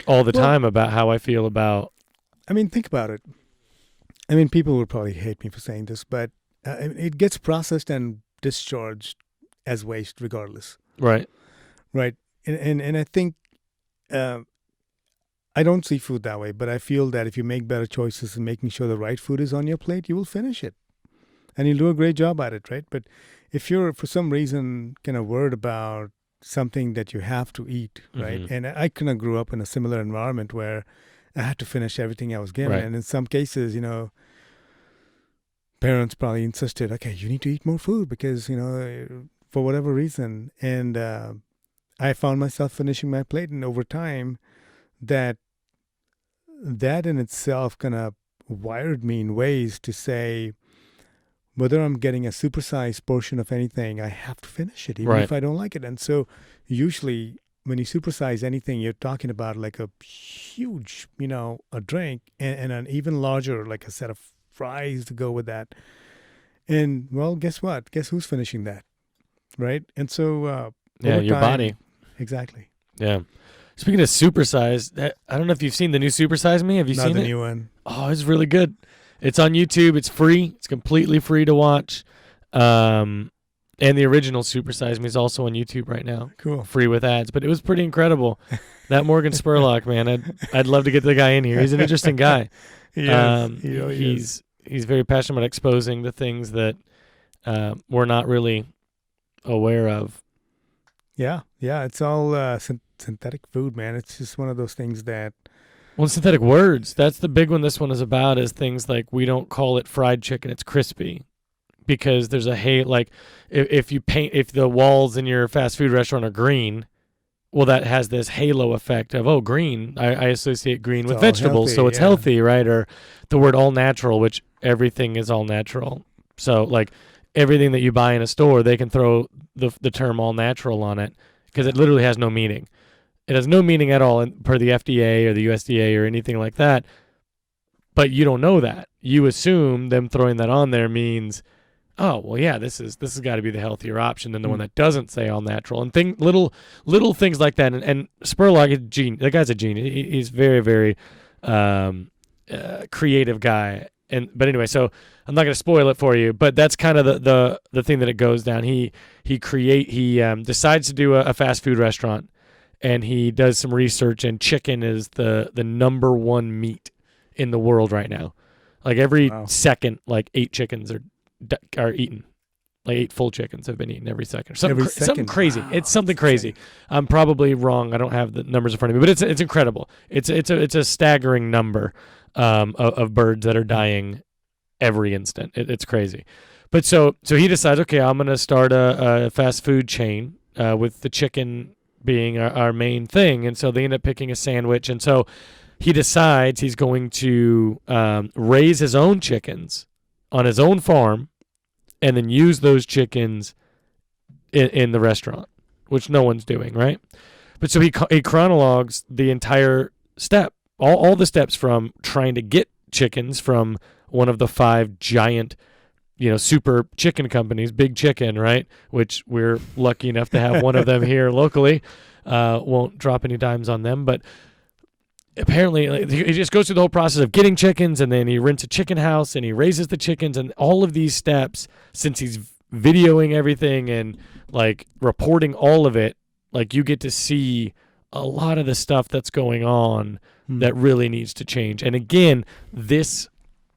Speaker 1: all the time about how I feel about.
Speaker 2: Think about it. People would probably hate me for saying this, but it gets processed and discharged as waste regardless.
Speaker 1: Right.
Speaker 2: Right. And I think I don't see food that way, but I feel that if you make better choices and making sure the right food is on your plate, you will finish it. And you'll do a great job at it, right? But if you're, for some reason, kind of worried about something that you have to eat, right?
Speaker 1: Mm-hmm.
Speaker 2: And I kind of grew up in a similar environment where I had to finish everything I was given.
Speaker 1: Right.
Speaker 2: And in some cases, parents probably insisted, okay, you need to eat more food because, for whatever reason. And I found myself finishing my plate. And over time, that that in itself kind of wired me in ways to say, whether I'm getting a supersized portion of anything, I have to finish it, even
Speaker 1: Right.
Speaker 2: if I don't like it. And so usually when you supersize anything, you're talking about like a huge, a drink and an even larger, like a set of fries to go with that. And well, guess what? Guess who's finishing that? Right. And so
Speaker 1: Yeah,
Speaker 2: over
Speaker 1: your
Speaker 2: time,
Speaker 1: body.
Speaker 2: exactly.
Speaker 1: Yeah. Speaking of supersize, I don't know if you've seen the new Supersize Me. Have you
Speaker 2: Not
Speaker 1: seen
Speaker 2: the
Speaker 1: it?
Speaker 2: new one.
Speaker 1: Oh, it's really good. It's on YouTube. It's free. It's completely free to watch. And the original Supersize Me is also on YouTube right now.
Speaker 2: Cool.
Speaker 1: Free with ads. But it was pretty incredible. That Morgan Spurlock, man, I'd love to get the guy in here. He's an interesting guy.
Speaker 2: Yes, he really is.
Speaker 1: He's very passionate about exposing the things that we're not really aware of.
Speaker 2: Yeah, it's all synthetic food, man. It's just one of those things that.
Speaker 1: Well, synthetic words. That's the big one this one is about, is things like we don't call it fried chicken, it's crispy. Because there's like if the walls in your fast food restaurant are green, well, that has this halo effect of, green. I associate green with vegetables,
Speaker 2: healthy,
Speaker 1: so it's
Speaker 2: yeah.
Speaker 1: healthy, right? Or the word all natural, which everything is all natural. So like everything that you buy in a store, they can throw the term all natural on it because it literally has no meaning. It has no meaning at all per the FDA or the USDA or anything like that. But you don't know that. You assume them throwing that on there means, oh, well, yeah, this has got to be the healthier option than the one that doesn't say all natural. And little things like that. And Spurlock is genius. The guy's a genius. He's very, very creative guy. But anyway, so I'm not going to spoil it for you, but that's kind of the thing that it goes down. He decides to do a fast food restaurant, and he does some research, and chicken is the number one meat in the world right now. Like every second, like 8 chickens are eaten. Like 8 full chickens have been eaten every second. Something crazy.
Speaker 2: Wow,
Speaker 1: it's something crazy. Insane. I'm probably wrong. I don't have the numbers in front of me, but it's incredible. It's a staggering number of birds that are dying every instant. It's crazy. But so he decides, okay, I'm going to start a fast food chain with the chicken being our main thing. And so they end up picking a sandwich. And so he decides he's going to raise his own chickens on his own farm and then use those chickens in the restaurant, which no one's doing, right? But so he chronologues the entire step, all the steps from trying to get chickens from one of the 5 giant, super chicken companies, Big Chicken, right? Which we're lucky enough to have one of them here locally. Won't drop any dimes on them, but apparently he just goes through the whole process of getting chickens, and then he rents a chicken house and he raises the chickens, and all of these steps, since he's videoing everything and like reporting all of it, like you get to see a lot of the stuff that's going on that really needs to change. And again, this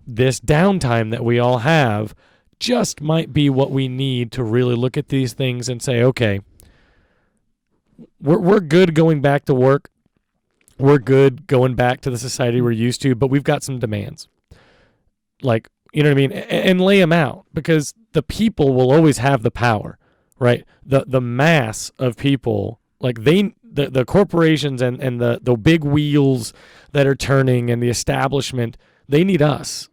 Speaker 1: downtime that we all have just might be what we need to really look at these things and say, okay, we're good going back to work. We're good going back to the society we're used to, but we've got some demands. Like, you know what I mean? And lay them out, because the people will always have the power, right? The mass of people, like the corporations and the big wheels that are turning and the establishment, they need us,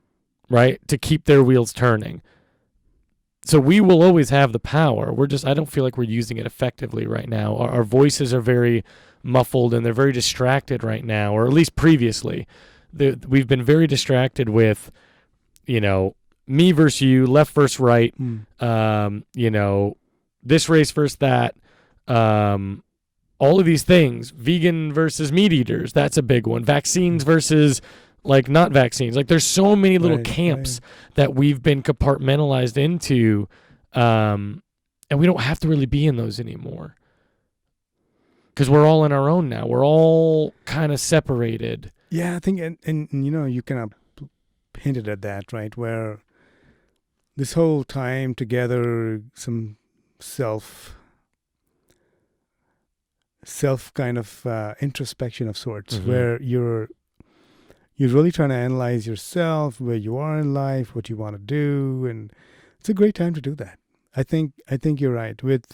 Speaker 1: right, to keep their wheels turning. So we will always have the power. I don't feel like we're using it effectively right now. Our voices are very muffled and they're very distracted right now, or at least previously. We've been very distracted with, me versus you, left versus right, this race versus that, all of these things, vegan versus meat eaters, that's a big one. Vaccines versus like not vaccines. Like there's so many little camps that we've been compartmentalized into, and we don't have to really be in those anymore. Because we're all on our own now. We're all kind of separated.
Speaker 2: Yeah, I think, and you kind of hinted at that, right? Where this whole time together, some self kind of introspection of sorts, where you're really trying to analyze yourself, where you are in life, what you want to do, and it's a great time to do that. I think you're right. With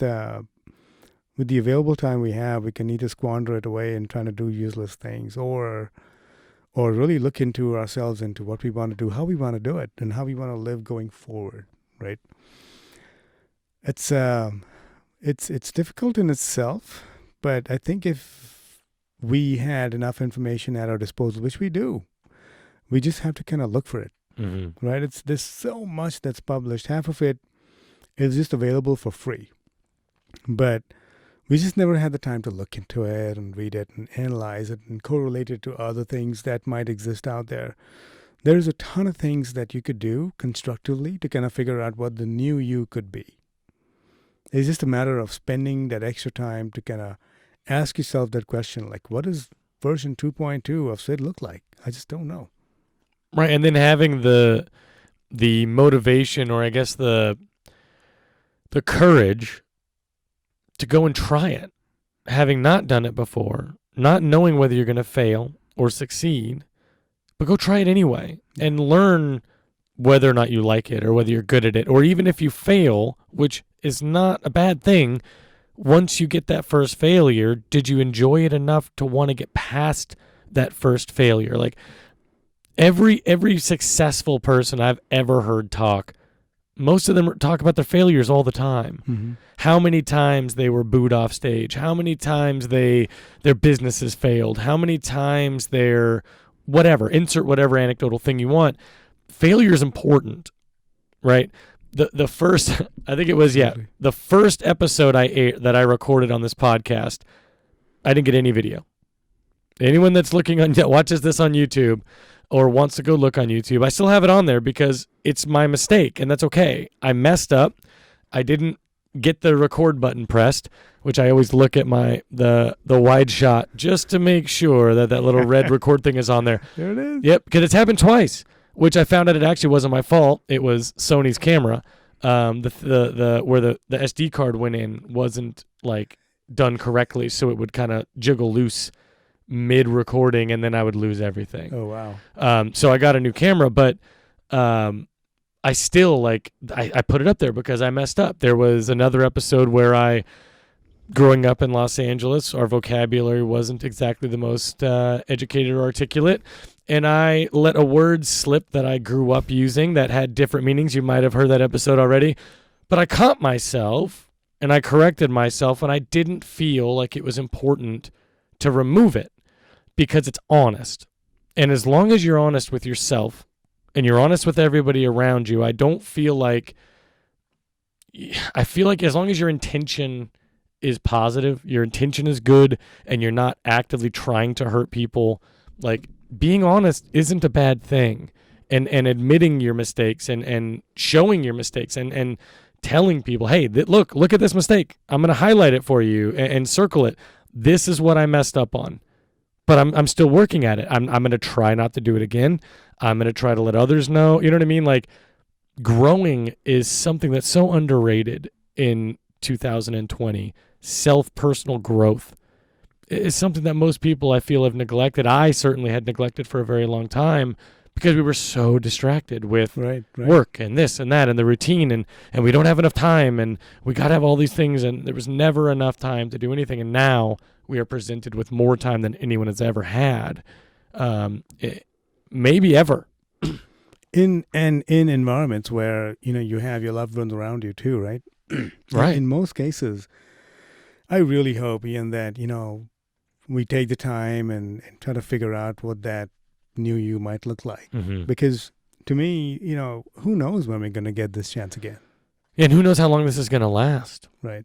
Speaker 2: the available time we have, we can either squander it away and trying to do useless things, or or really look into ourselves, into what we want to do, how we want to do it, and how we want to live going forward, right? It's difficult in itself, but I think if we had enough information at our disposal, which we do, we just have to kind of look for it, right? There's so much that's published. Half of it is just available for free, but we just never had the time to look into it and read it and analyze it and correlate it to other things that might exist out there. There's a ton of things that you could do constructively to kind of figure out what the new you could be. It's just a matter of spending that extra time to kind of ask yourself that question, like, what does version 2.2 of Sid look like? I just don't know.
Speaker 1: Right, and then having the motivation, or I guess the courage to go and try it, having not done it before, not knowing whether you're going to fail or succeed, but go try it anyway and learn whether or not you like it or whether you're good at it, or even if you fail, which is not a bad thing. Once you get that first failure, did you enjoy it enough to want to get past that first failure? Like every successful person I've ever heard talk, most of them talk about their failures all the time.
Speaker 2: Mm-hmm.
Speaker 1: How many times they were booed off stage, how many times their businesses failed, how many times their whatever, insert whatever anecdotal thing you want. Failure is important, right? The first, I think it was, the first episode that I recorded on this podcast, I didn't get any video. Anyone that's watches this on YouTube or wants to go look on YouTube, I still have it on there because it's my mistake, and that's okay. I messed up. I didn't get the record button pressed, which I always look at the wide shot just to make sure that little red record thing is on there.
Speaker 2: There it is.
Speaker 1: Yep, because it's happened twice, which I found out it actually wasn't my fault. It was Sony's camera. The where the SD card went in wasn't like done correctly, so it would kind of jiggle loose mid-recording, and then I would lose everything.
Speaker 2: Oh, wow.
Speaker 1: So I got a new camera, but I still, I put it up there because I messed up. There was another episode where growing up in Los Angeles, our vocabulary wasn't exactly the most educated or articulate, and I let a word slip that I grew up using that had different meanings. You might have heard that episode already, but I caught myself, and I corrected myself, and I didn't feel like it was important to remove it because it's honest. And as long as you're honest with yourself and you're honest with everybody around you, I feel like as long as your intention is positive, your intention is good, and you're not actively trying to hurt people, like being honest isn't a bad thing. And admitting your mistakes and showing your mistakes and telling people, hey, look at this mistake. I'm going to highlight it for you and circle it. This is what I messed up on, but I'm still working at it. I'm going to try not to do it again. I'm going to try to let others know. You know what I mean? Like, growing is something that's so underrated in 2020. Self-personal growth is something that most people, I feel, have neglected. I certainly had neglected for a very long time because we were so distracted with work and this and that and the routine, and we don't have enough time, and we got to have all these things, and there was never enough time to do anything. And now we are presented with more time than anyone has ever had, maybe ever.
Speaker 2: In environments where you have your loved ones around you too, right?
Speaker 1: Right.
Speaker 2: In most cases, I really hope, Ian, that we take the time and try to figure out what that new you might look like.
Speaker 1: Mm-hmm.
Speaker 2: Because to me, who knows when we're going to get this chance again?
Speaker 1: And who knows how long this is going to last.
Speaker 2: Right.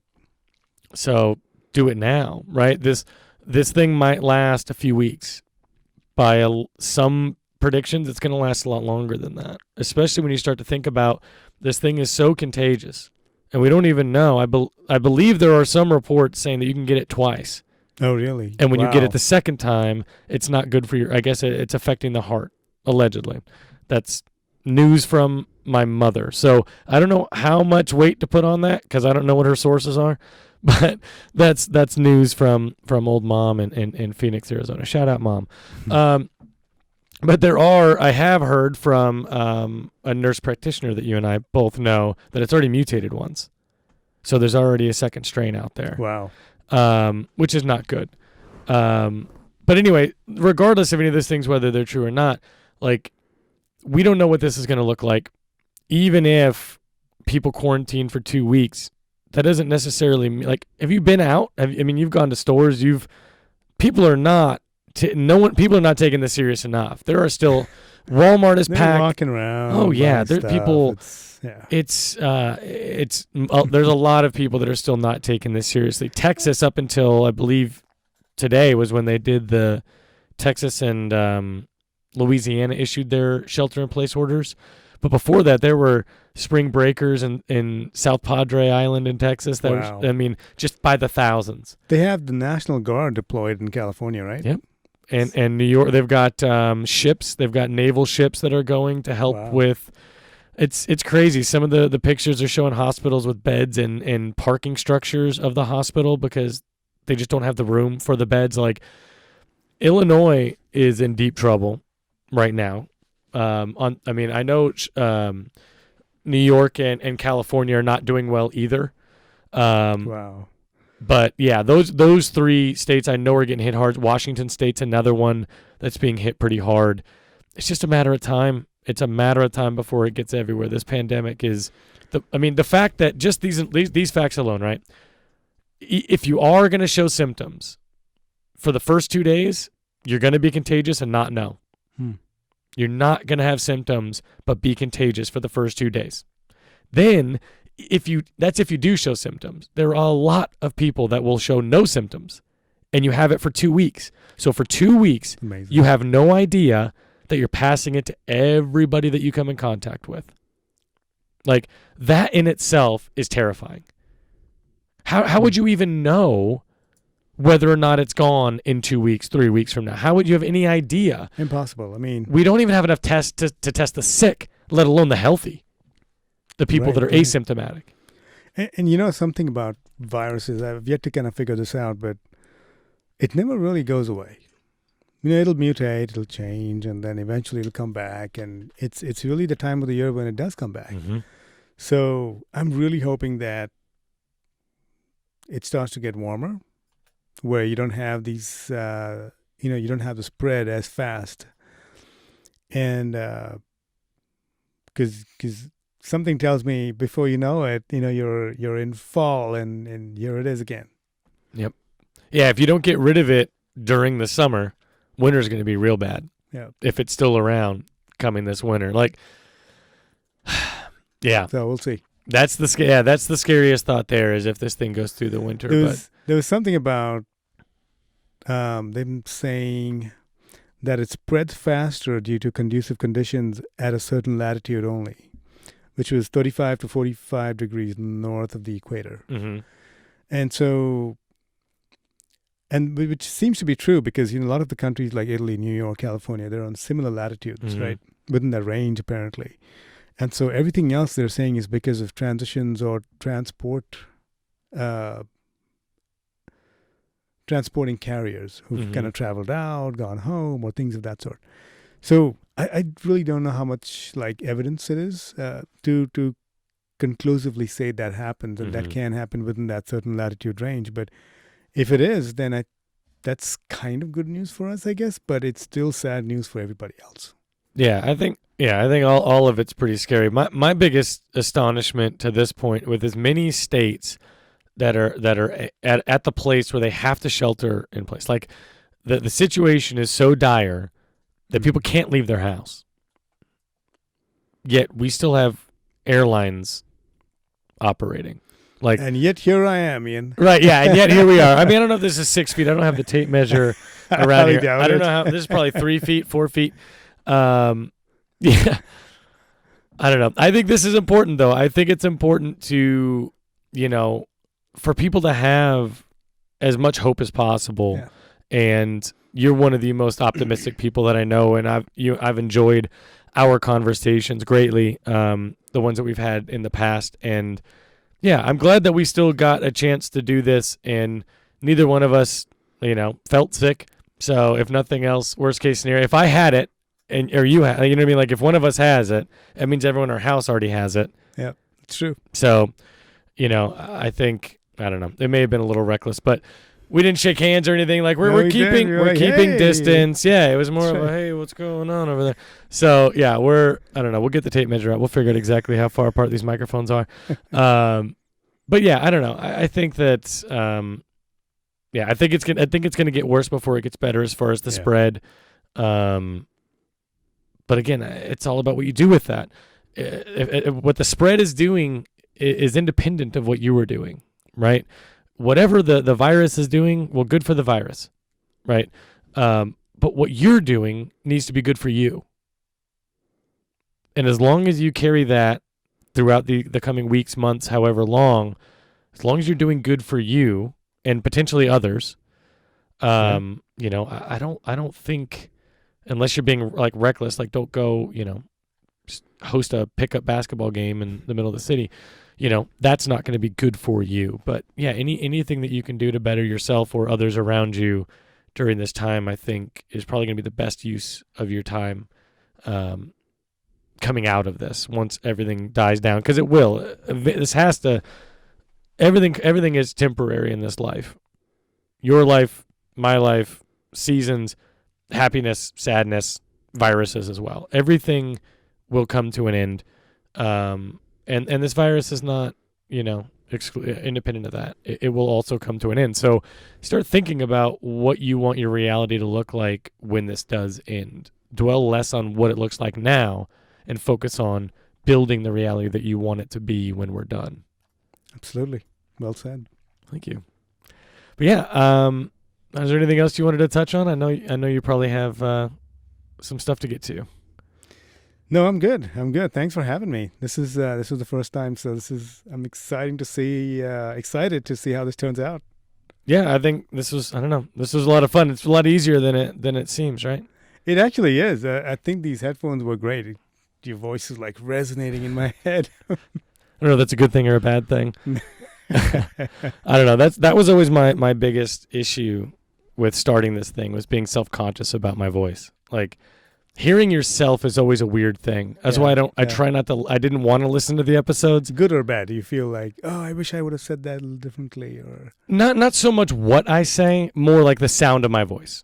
Speaker 1: So do it now, right? This thing might last a few weeks. By some predictions, it's going to last a lot longer than that, especially when you start to think about this thing is so contagious. And we don't even know. I believe there are some reports saying that you can get it twice.
Speaker 2: Oh, really?
Speaker 1: And when you get it the second time, it's not good for I guess it's affecting the heart, allegedly. That's news from my mother. So I don't know how much weight to put on that because I don't know what her sources are. But that's news from old mom in Phoenix, Arizona. Shout out, Mom. But I have heard from a nurse practitioner that you and I both know that it's already mutated once. So there's already a second strain out there.
Speaker 2: Wow.
Speaker 1: Which is not good. But anyway, regardless of any of those things, whether they're true or not, like, we don't know what this is going to look like. Even if people quarantine for 2 weeks, that doesn't necessarily mean, like, have you been out? You've gone to stores. People are not taking this serious enough. There are still Walmart is
Speaker 2: They're
Speaker 1: packed.
Speaker 2: walking around.
Speaker 1: Oh yeah, there's people.
Speaker 2: It's
Speaker 1: There's a lot of people that are still not taking this seriously. Texas, up until I believe today, was when they did the Texas and Louisiana issued their shelter-in-place orders. But before that, there were spring breakers in South Padre Island in Texas.
Speaker 2: Wow.
Speaker 1: Just by the thousands.
Speaker 2: They have the National Guard deployed in California, right?
Speaker 1: Yep. And New York, they've got ships. They've got naval ships that are going to help with. It's crazy. Some of the pictures are showing hospitals with beds in parking structures of the hospital because they just don't have the room for the beds. Like, Illinois is in deep trouble right now. I know New York and California are not doing well either.
Speaker 2: Wow.
Speaker 1: But yeah, those three states I know are getting hit hard. Washington State's another one that's being hit pretty hard. It's just a matter of time. It's a matter of time before it gets everywhere. This pandemic is the fact that just these facts alone, right? If you are going to show symptoms for the first 2 days, you're going to be contagious and not know. You're not going to have symptoms but be contagious for the first 2 days. Then if you do show symptoms, there are a lot of people that will show no symptoms and you have it for 2 weeks. So for 2 weeks,
Speaker 2: Amazing.
Speaker 1: You have no idea that you're passing it to everybody that you come in contact with. Like, that in itself is terrifying. How would you even know whether or not it's gone in 2 weeks, 3 weeks from now? How would you have any idea?
Speaker 2: Impossible.
Speaker 1: We don't even have enough tests to test the sick, let alone the healthy, the people that are asymptomatic.
Speaker 2: And you know something about viruses, I've yet to kind of figure this out, but it never really goes away. It'll mutate, it'll change, and then eventually it'll come back. And it's really the time of the year when it does come back.
Speaker 1: Mm-hmm.
Speaker 2: So I'm really hoping that it starts to get warmer, where you don't have these, you don't have the spread as fast. And because something tells me before you know it, you're in fall and here it is again.
Speaker 1: Yep. Yeah, if you don't get rid of it during the summer, winter's going to be real bad.
Speaker 2: Yeah. If
Speaker 1: it's still around coming this winter. Like, yeah.
Speaker 2: So we'll see.
Speaker 1: That's the scariest thought there, is if this thing goes through the winter.
Speaker 2: There was something about them saying that it spreads faster due to conducive conditions at a certain latitude only, which was 35 to 45 degrees north of the equator.
Speaker 1: Mm-hmm.
Speaker 2: And so, which seems to be true because, a lot of the countries like Italy, New York, California, they're on similar latitudes,
Speaker 1: mm-hmm.
Speaker 2: right? Within that range, apparently. And so everything else they're saying is because of transitions or transporting carriers who've
Speaker 1: mm-hmm.
Speaker 2: kind of traveled out, gone home, or things of that sort. So I really don't know how much evidence it is to conclusively say that happens and
Speaker 1: mm-hmm.
Speaker 2: that can happen within that certain latitude range. But if it is, then that's kind of good news for us, I guess. But it's still sad news for everybody else.
Speaker 1: Yeah, I think all of it's pretty scary. My biggest astonishment to this point, with as many states that are at the place where they have to shelter in place, like the situation is so dire that people can't leave their house. Yet we still have airlines operating.
Speaker 2: And yet here I am, Ian.
Speaker 1: Right, yeah, and yet here we are. I don't know if this is 6 feet. I don't have the tape measure around here. I don't know how. This is probably 3 feet, 4 feet. Yeah. I don't know. I think this is important, though. I think it's important to, for people to have as much hope as possible.
Speaker 2: Yeah.
Speaker 1: And you're one of the most optimistic people that I know, and I've enjoyed our conversations greatly, the ones that we've had in the past. And yeah, I'm glad that we still got a chance to do this, and neither one of us, felt sick. So if nothing else, worst case scenario, if I had it, or you have, you know what I mean? Like, if one of us has it, that means everyone in our house already has it.
Speaker 2: Yeah, it's true.
Speaker 1: So, I think, I don't know, it may have been a little reckless, but we didn't shake hands or anything. Like
Speaker 2: No,
Speaker 1: we're
Speaker 2: we didn't.
Speaker 1: keeping
Speaker 2: We were
Speaker 1: we're
Speaker 2: like,
Speaker 1: keeping
Speaker 2: "Hey."
Speaker 1: distance. Yeah, it was more
Speaker 2: That's
Speaker 1: of a
Speaker 2: right.
Speaker 1: hey, what's going on over there? So yeah, I don't know. We'll get the tape measure out. We'll figure out exactly how far apart these microphones are. But yeah, I don't know. I think that I think it's gonna get worse before it gets better as far as the spread. But again, it's all about what you do with that. What the spread is doing is independent of what you were doing, right? Whatever the virus is doing, well, good for the virus, right? But what you're doing needs to be good for you. And as long as you carry that throughout the coming weeks, months, however long, as long as you're doing good for you and potentially others, you know, I don't think, unless you're being like reckless, like don't go, you know, host a pickup basketball game in the middle of the city, you know, that's not going to be good for you. But yeah, anything that you can do to better yourself or others around you during this time, I think is probably going to be the best use of your time coming out of this once everything dies down, because it will. This has to. Everything is temporary in this life. Your life, my life, seasons, happiness, sadness, viruses as well. Everything will come to an end. And this virus is not, you know, independent of that. It will also come to an end. So start thinking about what you want your reality to look like when this does end. Dwell less on what it looks like now and focus on building the reality that you want it to be when we're done.
Speaker 2: Absolutely. Well said.
Speaker 1: Thank you. But yeah, is there anything else you wanted to touch on? I know you probably have some stuff to get to.
Speaker 2: No, I'm good. Thanks for having me. This was the first time, so I'm excited to see how this turns out.
Speaker 1: Yeah, I think this was a lot of fun. It's a lot easier than it seems, right?
Speaker 2: It actually is. I think these headphones were great. Your voice is like resonating in my head.
Speaker 1: I don't know if that's a good thing or a bad thing. I don't know. That was always my biggest issue with starting this thing, was being self-conscious about my voice. Like, hearing yourself is always a weird thing. That's why I try not to. I didn't want to listen to the episodes.
Speaker 2: Good or bad? Do you feel like, oh, I wish I would have said that a little differently, or
Speaker 1: not so much what I say, more like the sound of my voice.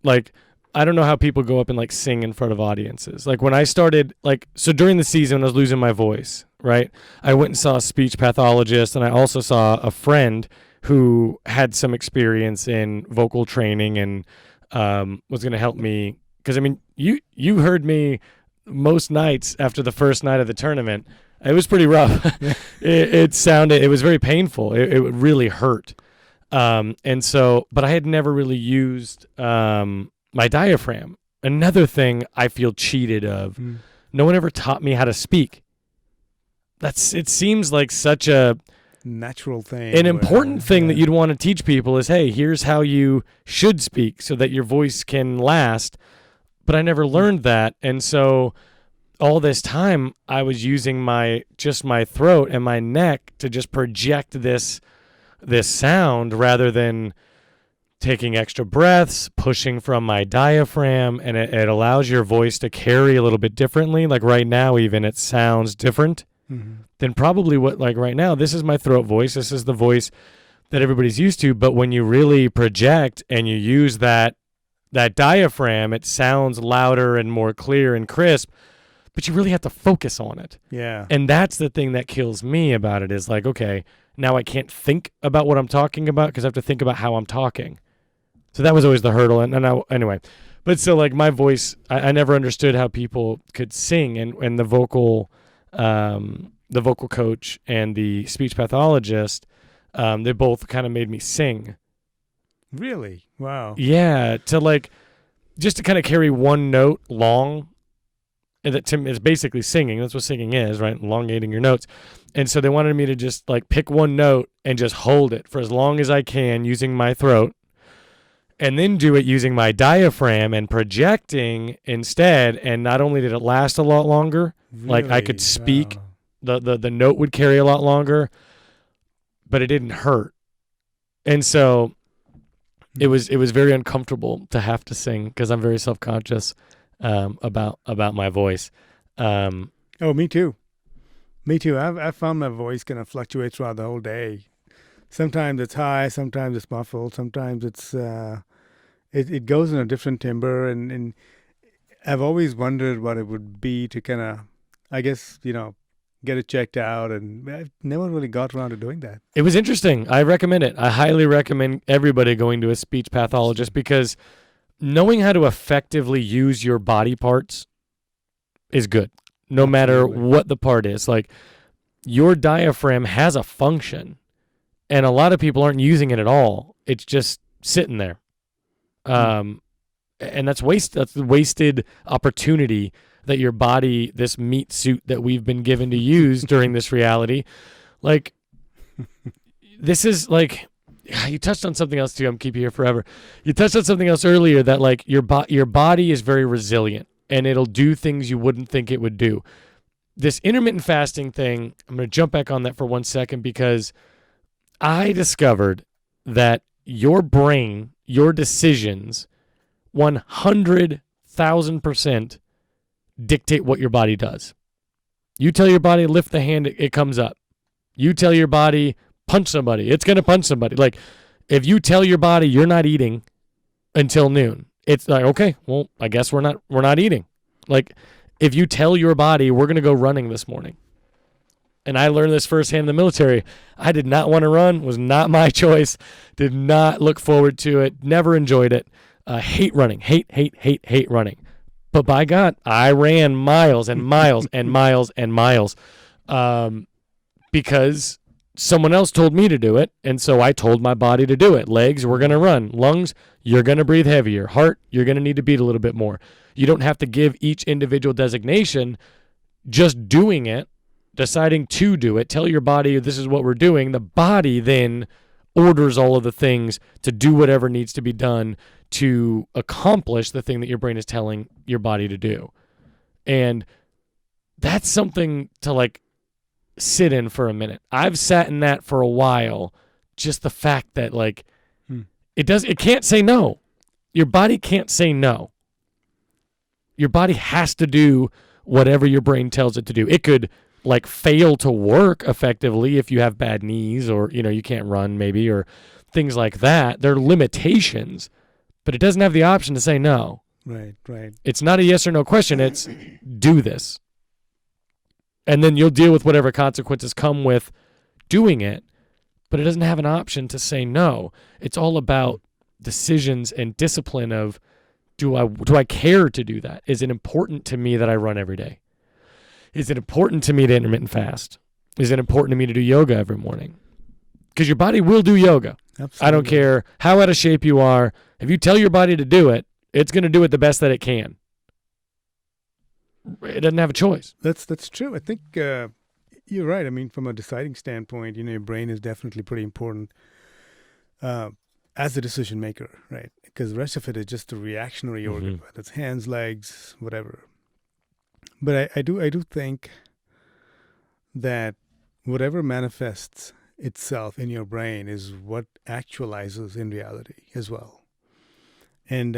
Speaker 1: Like, I don't know how people go up and like sing in front of audiences. Like when I started, so during the season, I was losing my voice. Right, I went and saw a speech pathologist, and I also saw a friend who had some experience in vocal training and was going to help me. Because I mean, you heard me most nights after the first night of the tournament. It was pretty rough. It was very painful. It really hurt. And so, but I had never really used my diaphragm. Another thing I feel cheated of. No one ever taught me how to speak. It seems like such a
Speaker 2: natural thing.
Speaker 1: An important thing that you'd want to teach people is, hey, here's how you should speak so that your voice can last. But I never learned that. And so all this time I was using my throat and my neck to just project this sound rather than taking extra breaths, pushing from my diaphragm, and it allows your voice to carry a little bit differently. Like right now, even it sounds different than probably what, like right now, this is my throat voice. This is the voice that everybody's used to. But when you really project and you use that diaphragm, it sounds louder and more clear and crisp, but you really have to focus on it.
Speaker 2: Yeah.
Speaker 1: And that's the thing that kills me about it, is like, okay, now I can't think about what I'm talking about because I have to think about how I'm talking. So that was always the hurdle. Anyway, but so like my voice, I never understood how people could sing, and the vocal coach and the speech pathologist, they both kind of made me sing.
Speaker 2: Really? Wow.
Speaker 1: Yeah, just to kind of carry one note long. And that is basically singing. That's what singing is, right? Elongating your notes. And so they wanted me to just like pick one note and just hold it for as long as I can using my throat, and then do it using my diaphragm and projecting instead. And not only did it last a lot longer,
Speaker 2: Really?
Speaker 1: like I could speak, the note would carry a lot longer, but it didn't hurt. And so it was very uncomfortable to have to sing because I'm very self-conscious about my voice.
Speaker 2: Oh, me too. I've found my voice kind of fluctuate throughout the whole day. sometimes it's high, sometimes it's muffled, sometimes it goes in a different timbre, and I've always wondered what it would be to kind of, I guess, get it checked out, and I've never really got around to doing that.
Speaker 1: It was interesting. I recommend it. I highly recommend everybody going to a speech pathologist because knowing how to effectively use your body parts is good, no matter what the part is. Like, your diaphragm has a function, and a lot of people aren't using it at all. It's just sitting there. And that's wasted opportunity that your body, this meat suit that we've been given to use during this reality, like, this is like, you touched on something else too. I'm keeping you here forever. You touched on something else earlier that like your body is very resilient and it'll do things you wouldn't think it would do. This intermittent fasting thing, I'm going to jump back on that for 1 second because I discovered that your brain, your decisions, 100,000% dictate what your body does. You tell your body, lift the hand, it comes up. You tell your body, punch somebody, it's going to punch somebody. Like, if you tell your body you're not eating until noon, it's like, okay, well, I guess we're not eating. Like, if you tell your body we're going to go running this morning, and I learned this firsthand in the military, I did not want to run, was not my choice, did not look forward to it, never enjoyed it, hate running, hate running. But by God, I ran miles and miles and miles and miles because someone else told me to do it, and so I told my body to do it. Legs, we're going to run. Lungs, you're going to breathe heavier. Heart, you're going to need to beat a little bit more. You don't have to give each individual designation. Just doing it, deciding to do it, tell your body this is what we're doing. The body then orders all of the things to do whatever needs to be done to accomplish the thing that your brain is telling your body to do. And that's something to like sit in for a minute. I've sat in that for a while. Just the fact that like it can't say no. Your body can't say no. Your body has to do whatever your brain tells it to do. It could like fail to work effectively if you have bad knees or you can't run maybe or things like that. There are limitations, but it doesn't have the option to say no.
Speaker 2: Right.
Speaker 1: It's not a yes or no question. It's do this. And then you'll deal with whatever consequences come with doing it, but it doesn't have an option to say no. It's all about decisions and discipline of do I care to do that? Is it important to me that I run every day? Is it important to me to intermittent fast? Is it important to me to do yoga every morning? Because your body will do yoga.
Speaker 2: Absolutely.
Speaker 1: I don't care how out of shape you are. If you tell your body to do it, it's going to do it the best that it can. It doesn't have a choice.
Speaker 2: That's true. I think you're right. I mean, from a deciding standpoint, your brain is definitely pretty important as a decision maker, right? Because the rest of it is just a reactionary organ, whether it's hands, legs, whatever. But I do think that whatever manifests itself in your brain is what actualizes in reality as well. And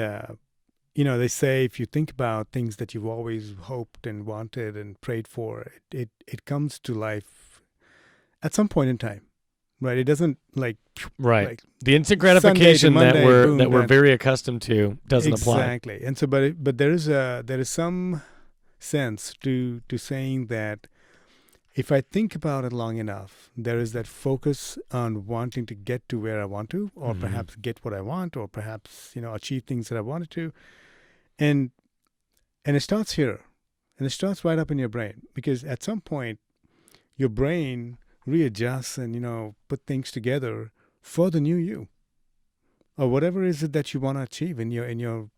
Speaker 2: they say if you think about things that you've always hoped and wanted and prayed for, it comes to life at some point in time, right? It doesn't like
Speaker 1: the instant gratification
Speaker 2: Monday,
Speaker 1: that we're very accustomed to doesn't apply.
Speaker 2: Exactly. And so, but there is some sense to saying that if I think about it long enough, there is that focus on wanting to get to where I want to, or perhaps get what I want, or perhaps achieve things that I wanted to. And it starts here, and it starts right up in your brain, because at some point your brain readjusts and put things together for the new you, or whatever is it that you want to achieve in your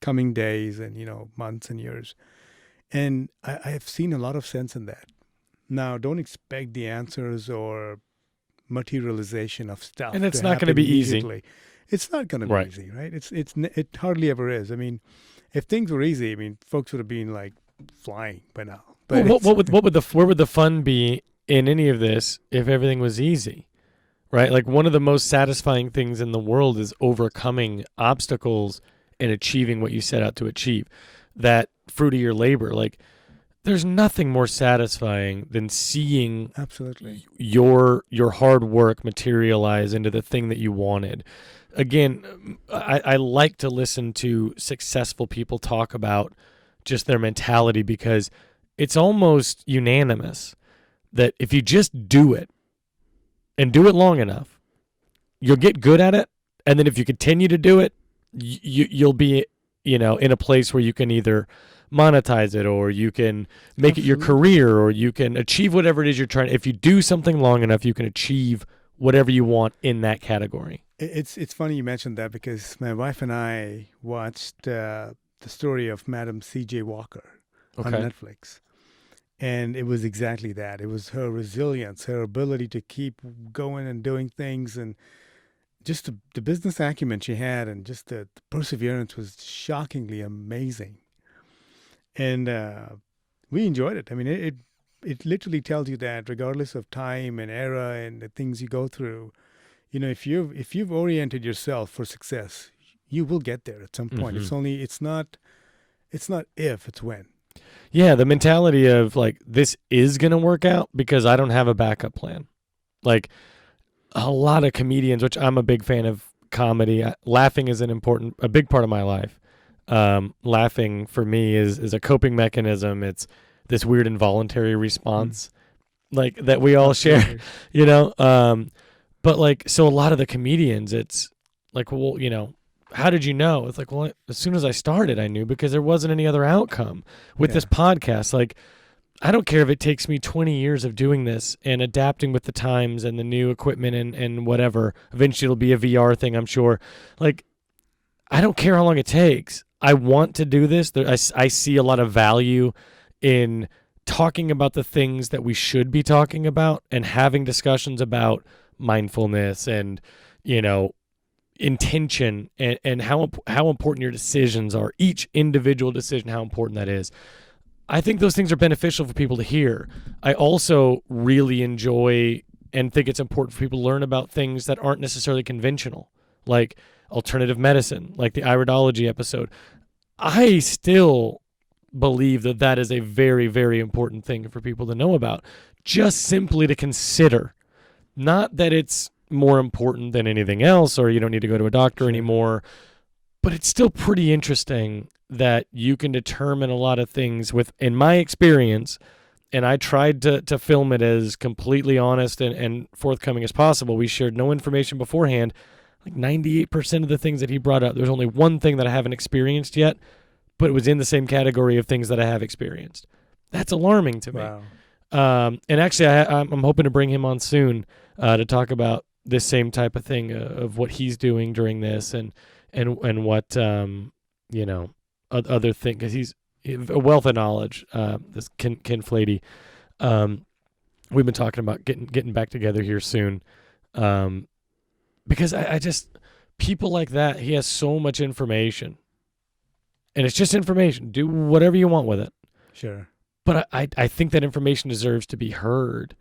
Speaker 2: coming days and months and years. And I have seen a lot of sense in that. Now, don't expect the answers or materialization of stuff,
Speaker 1: and it's not going to be easy.
Speaker 2: It's not going to be easy, right? It hardly ever is. I mean, if things were easy, I mean, folks would have been like flying by now. But
Speaker 1: where would the fun be in any of this if everything was easy, right? Like, one of the most satisfying things in the world is overcoming obstacles and achieving what you set out to achieve. That fruit of your labor, like there's nothing more satisfying than seeing
Speaker 2: Absolutely.
Speaker 1: your hard work materialize into the thing that you wanted. Again, I like to listen to successful people talk about just their mentality, because it's almost unanimous that if you just do it and do it long enough, you'll get good at it. And then if you continue to do it, you'll be, in a place where you can either monetize it, or you can make it your career, or you can achieve whatever it is you're trying. If you do something long enough, you can achieve whatever you want in that category.
Speaker 2: It's funny you mentioned that, because my wife and I watched the story of Madam C.J. Walker on Netflix. And it was exactly that. It was her resilience, her ability to keep going and doing things, and just the business acumen she had, and just the perseverance was shockingly amazing. And we enjoyed it. I mean, it literally tells you that regardless of time and era and the things you go through, if you've oriented yourself for success, you will get there at some point.
Speaker 1: Mm-hmm.
Speaker 2: It's not if, it's when.
Speaker 1: Yeah, the mentality of like, this is going to work out because I don't have a backup plan. Like a lot of comedians, which I'm a big fan of comedy, laughing is a big part of my life. Laughing for me is a coping mechanism. It's this weird involuntary response like that we all share, but like, so a lot of the comedians, it's like, well, how did you know? It's like, well, as soon as I started, I knew, because there wasn't any other outcome with this podcast. Like, I don't care if it takes me 20 years of doing this and adapting with the times and the new equipment and whatever. Eventually it'll be a VR thing, I'm sure. Like, I don't care how long it takes. I want to do this. I see a lot of value in talking about the things that we should be talking about, and having discussions about mindfulness and, intention, and how important your decisions are. Each individual decision, how important that is. I think those things are beneficial for people to hear. I also really enjoy and think it's important for people to learn about things that aren't necessarily conventional, like alternative medicine, like the iridology episode. I still believe that is a very, very important thing for people to know about, just simply to consider. Not that it's more important than anything else, or you don't need to go to a doctor anymore, but it's still pretty interesting that you can determine a lot of things in my experience, and I tried to film it as completely honest and forthcoming as possible. We shared no information beforehand. Like 98% of the things that he brought up, there's only one thing that I haven't experienced yet, but it was in the same category of things that I have experienced. That's alarming to me.
Speaker 2: Wow.
Speaker 1: And actually, I'm hoping to bring him on soon to talk about this same type of thing of what he's doing during this, and what other thing, because he's a wealth of knowledge. This Ken Flady. We've been talking about getting back together here soon, because I just, people like that, he has so much information, and it's just information. Do whatever you want with it.
Speaker 2: Sure.
Speaker 1: But I think that information deserves to be heard.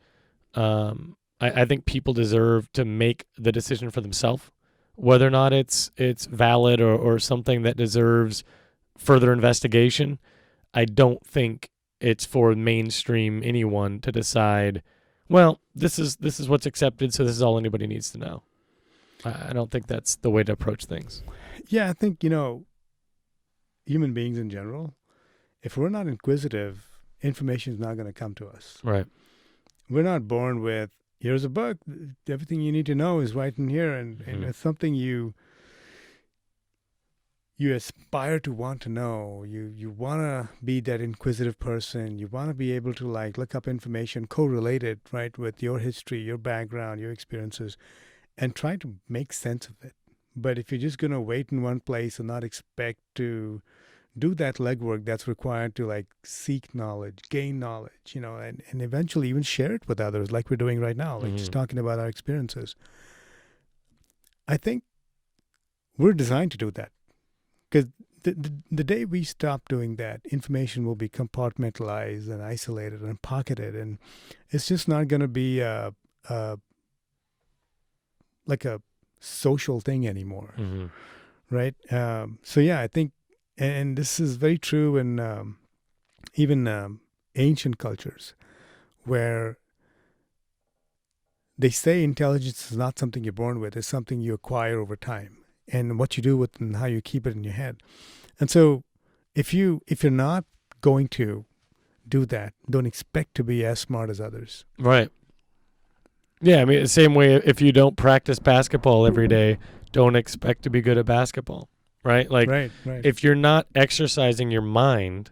Speaker 1: I think people deserve to make the decision for themselves, whether or not it's valid or something that deserves further investigation. I don't think it's for mainstream anyone to decide, well, this is what's accepted, so this is all anybody needs to know. I don't think that's the way to approach things.
Speaker 2: Yeah, I think, human beings in general, if we're not inquisitive, information is not going to come to us.
Speaker 1: Right.
Speaker 2: We're not born with, here's a book, everything you need to know is right in here, and it's something you aspire to want to know. You want to be that inquisitive person. You want to be able to look up information, correlate it, right, with your history, your background, your experiences, and try to make sense of it. But if you're just going to wait in one place and not expect to do that legwork that's required to seek knowledge, gain knowledge, and eventually even share it with others, like we're doing right now, just talking about our experiences. I think we're designed to do that, because the day we stop doing that, information will be compartmentalized and isolated and pocketed, and it's just not going to be like a social thing anymore, right? So yeah, I think, and this is very true in even ancient cultures where they say intelligence is not something you're born with, it's something you acquire over time and what you do with it and how you keep it in your head. And so if you're not going to do that, don't expect to be as smart as others.
Speaker 1: Right. Yeah, I mean, the same way if you don't practice basketball every day, don't expect to be good at basketball, right? Like,
Speaker 2: Right.
Speaker 1: if you're not exercising your mind's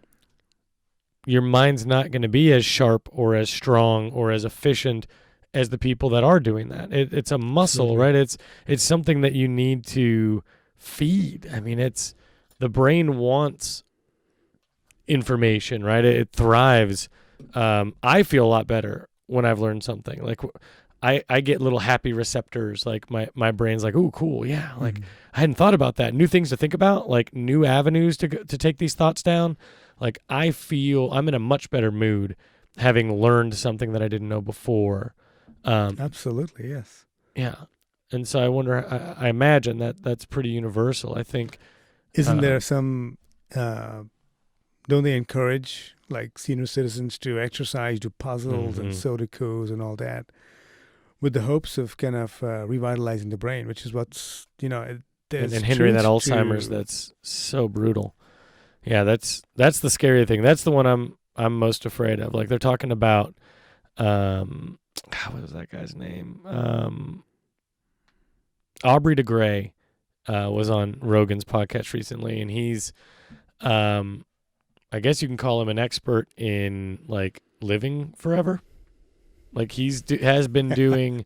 Speaker 1: not going to be as sharp or as strong or as efficient as the people that are doing that. It's a muscle,
Speaker 2: Absolutely.
Speaker 1: right? It's something that you need to feed. I mean, the brain wants information, right? It thrives. I feel a lot better when I've learned something. Like I get little happy receptors. Like my brain's like, ooh, cool, yeah. Like I hadn't thought about that. New things to think about, like new avenues to take these thoughts down. Like I feel I'm in a much better mood having learned something that I didn't know before.
Speaker 2: Absolutely, yes.
Speaker 1: Yeah, and so I wonder. I imagine that's pretty universal. I think.
Speaker 2: Isn't there some? Don't they encourage like senior citizens to exercise, do puzzles and Sudokus and all that, with the hopes of kind of revitalizing the brain, which is what's
Speaker 1: and hindering that Alzheimer's that's so brutal. Yeah, that's the scary thing. That's the one I'm most afraid of. Like they're talking about, what was that guy's name? Aubrey de Grey was on Rogan's podcast recently, and he's, I guess you can call him an expert in like living forever. Like has been doing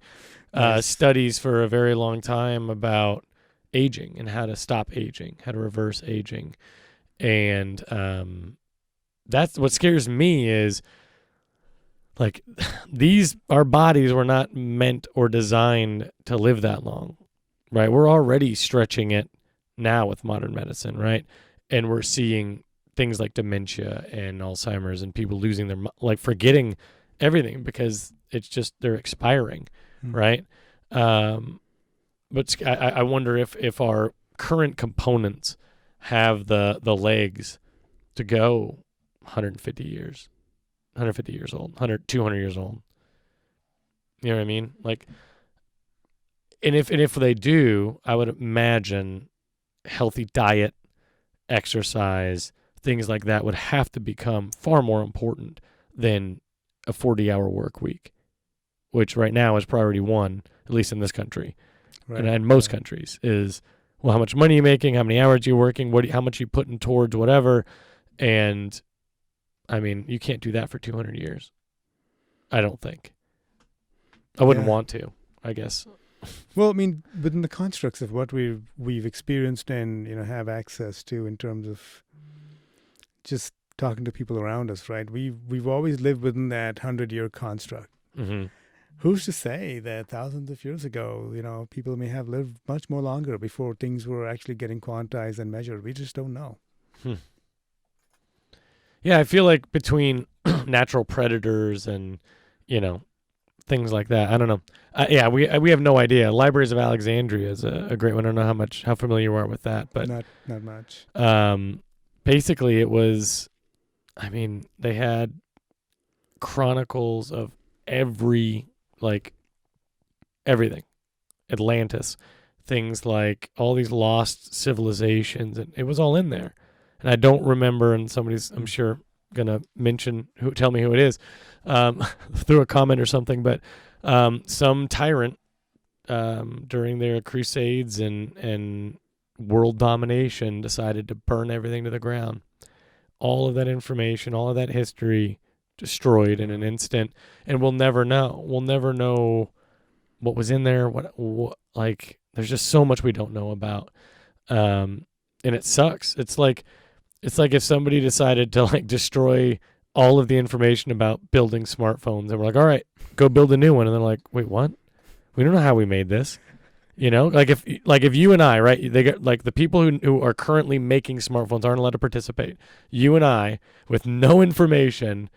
Speaker 2: Nice.
Speaker 1: studies for a very long time about aging and how to stop aging, how to reverse aging. And that's what scares me is like our bodies were not meant or designed to live that long, right? We're already stretching it now with modern medicine, right? And we're seeing things like dementia and Alzheimer's and people losing their, like forgetting everything because it's just, they're expiring, right? But I wonder if our current components have the legs to go 150 years old, 100, 200 years old. You know what I mean? Like, and if they do, I would imagine healthy diet, exercise, things like that would have to become far more important than a 40-hour work week, which right now is priority one, at least in this country. Right. And in most countries is, well, how much money are you making? How many hours are you working? How much are you putting towards whatever? And I mean, you can't do that for 200 years. I don't think. I wouldn't want to, I guess.
Speaker 2: Well, I mean, within the constructs of what we've experienced and have access to in terms of just talking to people around us, right? We've always lived within that 100-year construct. Mm-hmm. Who's to say that thousands of years ago, people may have lived much more longer before things were actually getting quantized and measured? We just don't know.
Speaker 1: Yeah, I feel like between natural predators and, things like that, I don't know. We have no idea. Libraries of Alexandria is a great one. I don't know how familiar you are with that, but
Speaker 2: not much.
Speaker 1: Basically it was, I mean, they had chronicles of everything. Atlantis, things like all these lost civilizations, and it was all in there. And I don't remember, and somebody's, I'm sure, gonna tell me who it is, through a comment or something. But some tyrant during their crusades and world domination decided to burn everything to the ground. All of that information, all of that history, destroyed in an instant, and we'll never know. We'll never know what was in there. What there's just so much we don't know about, and it sucks. It's like if somebody decided to destroy all of the information about building smartphones, and we're like, all right, go build a new one, and they're like, wait, what? We don't know how we made this. If you and I, right? They get the people who are currently making smartphones aren't allowed to participate. You and I, with no information,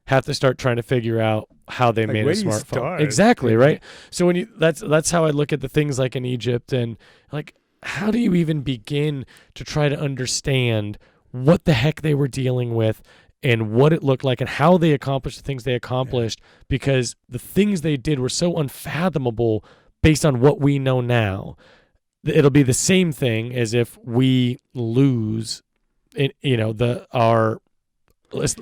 Speaker 1: have to start trying to figure out how they made a smartphone. Exactly, right? So that's how I look at the things like in Egypt, and how do you even begin to try to understand what the heck they were dealing with and what it looked like and how they accomplished the things they accomplished, because the things they did were so unfathomable based on what we know now. It'll be the same thing as if we lose, let's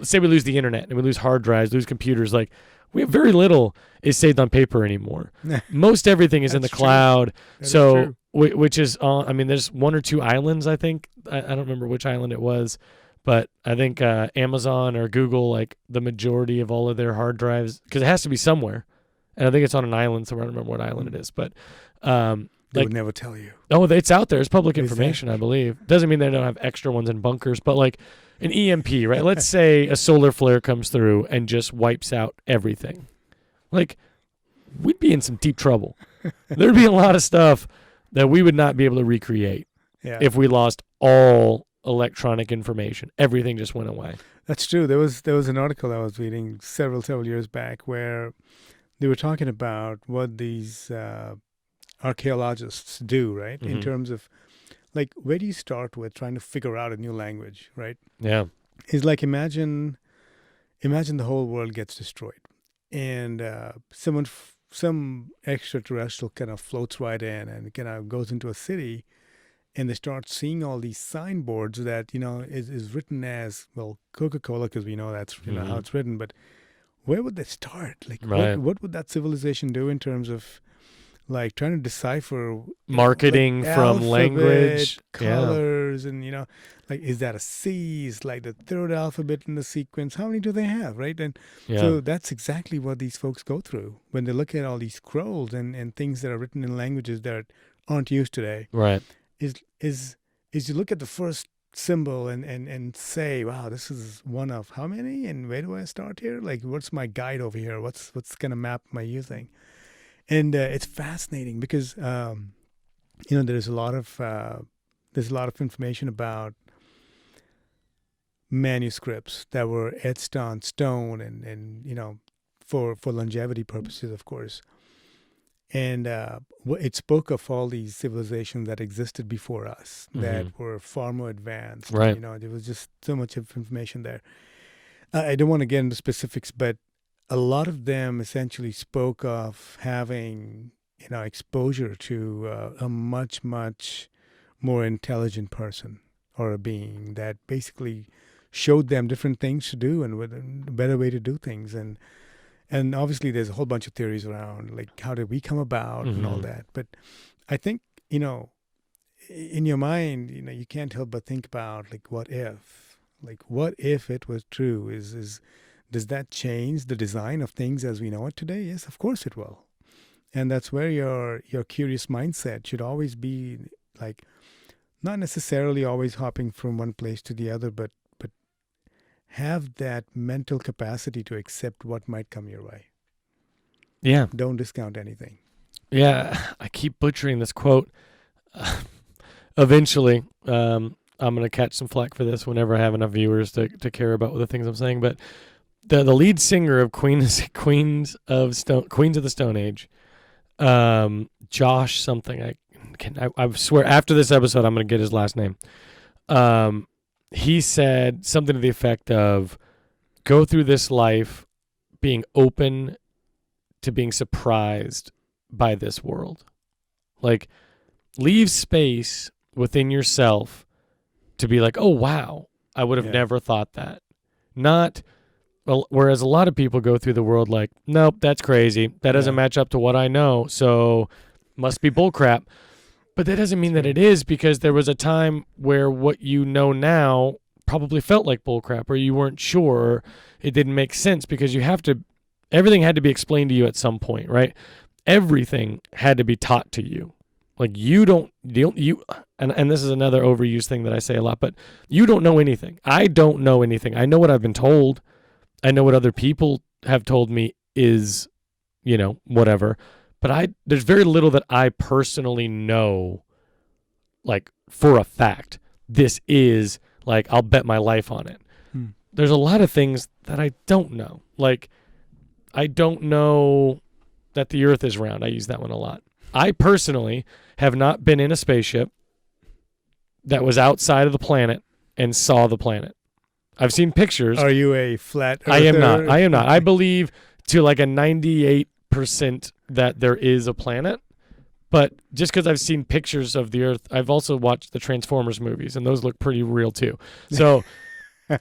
Speaker 1: say we lose the internet and we lose hard drives, lose computers. Like, we have very little is saved on paper anymore. Most everything is in the cloud. So, which is there's one or two islands, I think. I don't remember which island it was, but I think Amazon or Google, like, the majority of all of their hard drives, because it has to be somewhere. And I think it's on an island somewhere. I don't remember what island it is, but
Speaker 2: they would never tell you.
Speaker 1: Oh, it's out there. It's public information, I believe. Doesn't mean they don't have extra ones in bunkers, but like an EMP, right? Let's say a solar flare comes through and just wipes out everything. Like, we'd be in some deep trouble. There'd be a lot of stuff that we would not be able to recreate if we lost all electronic information. Everything just went away.
Speaker 2: That's true. There was an article I was reading several years back where they were talking about what these archaeologists do, right? In terms of, like, where do you start with trying to figure out a new language, right?
Speaker 1: Yeah.
Speaker 2: It's like, imagine the whole world gets destroyed, and some extraterrestrial kind of floats right in and kind of goes into a city, and they start seeing all these signboards that, is written as, well, Coca-Cola, because we know that's how it's written, but where would they start? Like, what would that civilization do in terms of, like, trying to decipher
Speaker 1: marketing from language,
Speaker 2: colors, and like, is that a C? Is like the third alphabet in the sequence? How many do they have, right? And so that's exactly what these folks go through when they look at all these scrolls and things that are written in languages that aren't used today.
Speaker 1: Right.
Speaker 2: Is you look at the first symbol and say, wow, this is one of how many, and where do I start here? Like, what's my guide over here? What's kind of map am I using? And it's fascinating because there's a lot of information about manuscripts that were etched on stone and for longevity purposes, of course. And it spoke of all these civilizations that existed before us that were far more advanced.
Speaker 1: Right.
Speaker 2: There was just so much of information there. I don't want to get into specifics, but a lot of them essentially spoke of having, exposure to a much, much more intelligent person or a being that basically showed them different things to do and a better way to do things. And obviously there's a whole bunch of theories around, like, how did we come about and all that. But I think, in your mind, you can't help but think about, like, what if? Like, what if it was true? Does that change the design of things as we know it today? Yes, of course it will. And that's where your curious mindset should always be, like, not necessarily always hopping from one place to the other, but have that mental capacity to accept what might come your way.
Speaker 1: Yeah.
Speaker 2: Don't discount anything.
Speaker 1: Yeah, I keep butchering this quote. Eventually, I'm going to catch some flack for this whenever I have enough viewers to care about the things I'm saying, but the lead singer of Queens of the Stone Age, Josh something. I swear after this episode I'm going to get his last name. He said something to the effect of, go through this life being open to being surprised by this world. Like, leave space within yourself to be like, oh wow, I would have never thought that. Not. Well, whereas a lot of people go through the world like, nope, that's crazy. That doesn't match up to what I know, so must be bullcrap. But that doesn't mean that it is, because there was a time where what you know now probably felt like bullcrap, or you weren't sure, or it didn't make sense, because everything had to be explained to you at some point, right? Everything had to be taught to you. Like, and this is another overused thing that I say a lot, but you don't know anything. I don't know anything. I know what I've been told. I know what other people have told me is, whatever. But there's very little that I personally know, like, for a fact. This is, like, I'll bet my life on it. There's a lot of things that I don't know. Like, I don't know that the earth is round. I use that one a lot. I personally have not been in a spaceship that was outside of the planet and saw the planet. I've seen pictures.
Speaker 2: Are you a flat earther?
Speaker 1: I am not. I believe to like a 98% that there is a planet. But just because I've seen pictures of the Earth, I've also watched the Transformers movies, and those look pretty real too. So,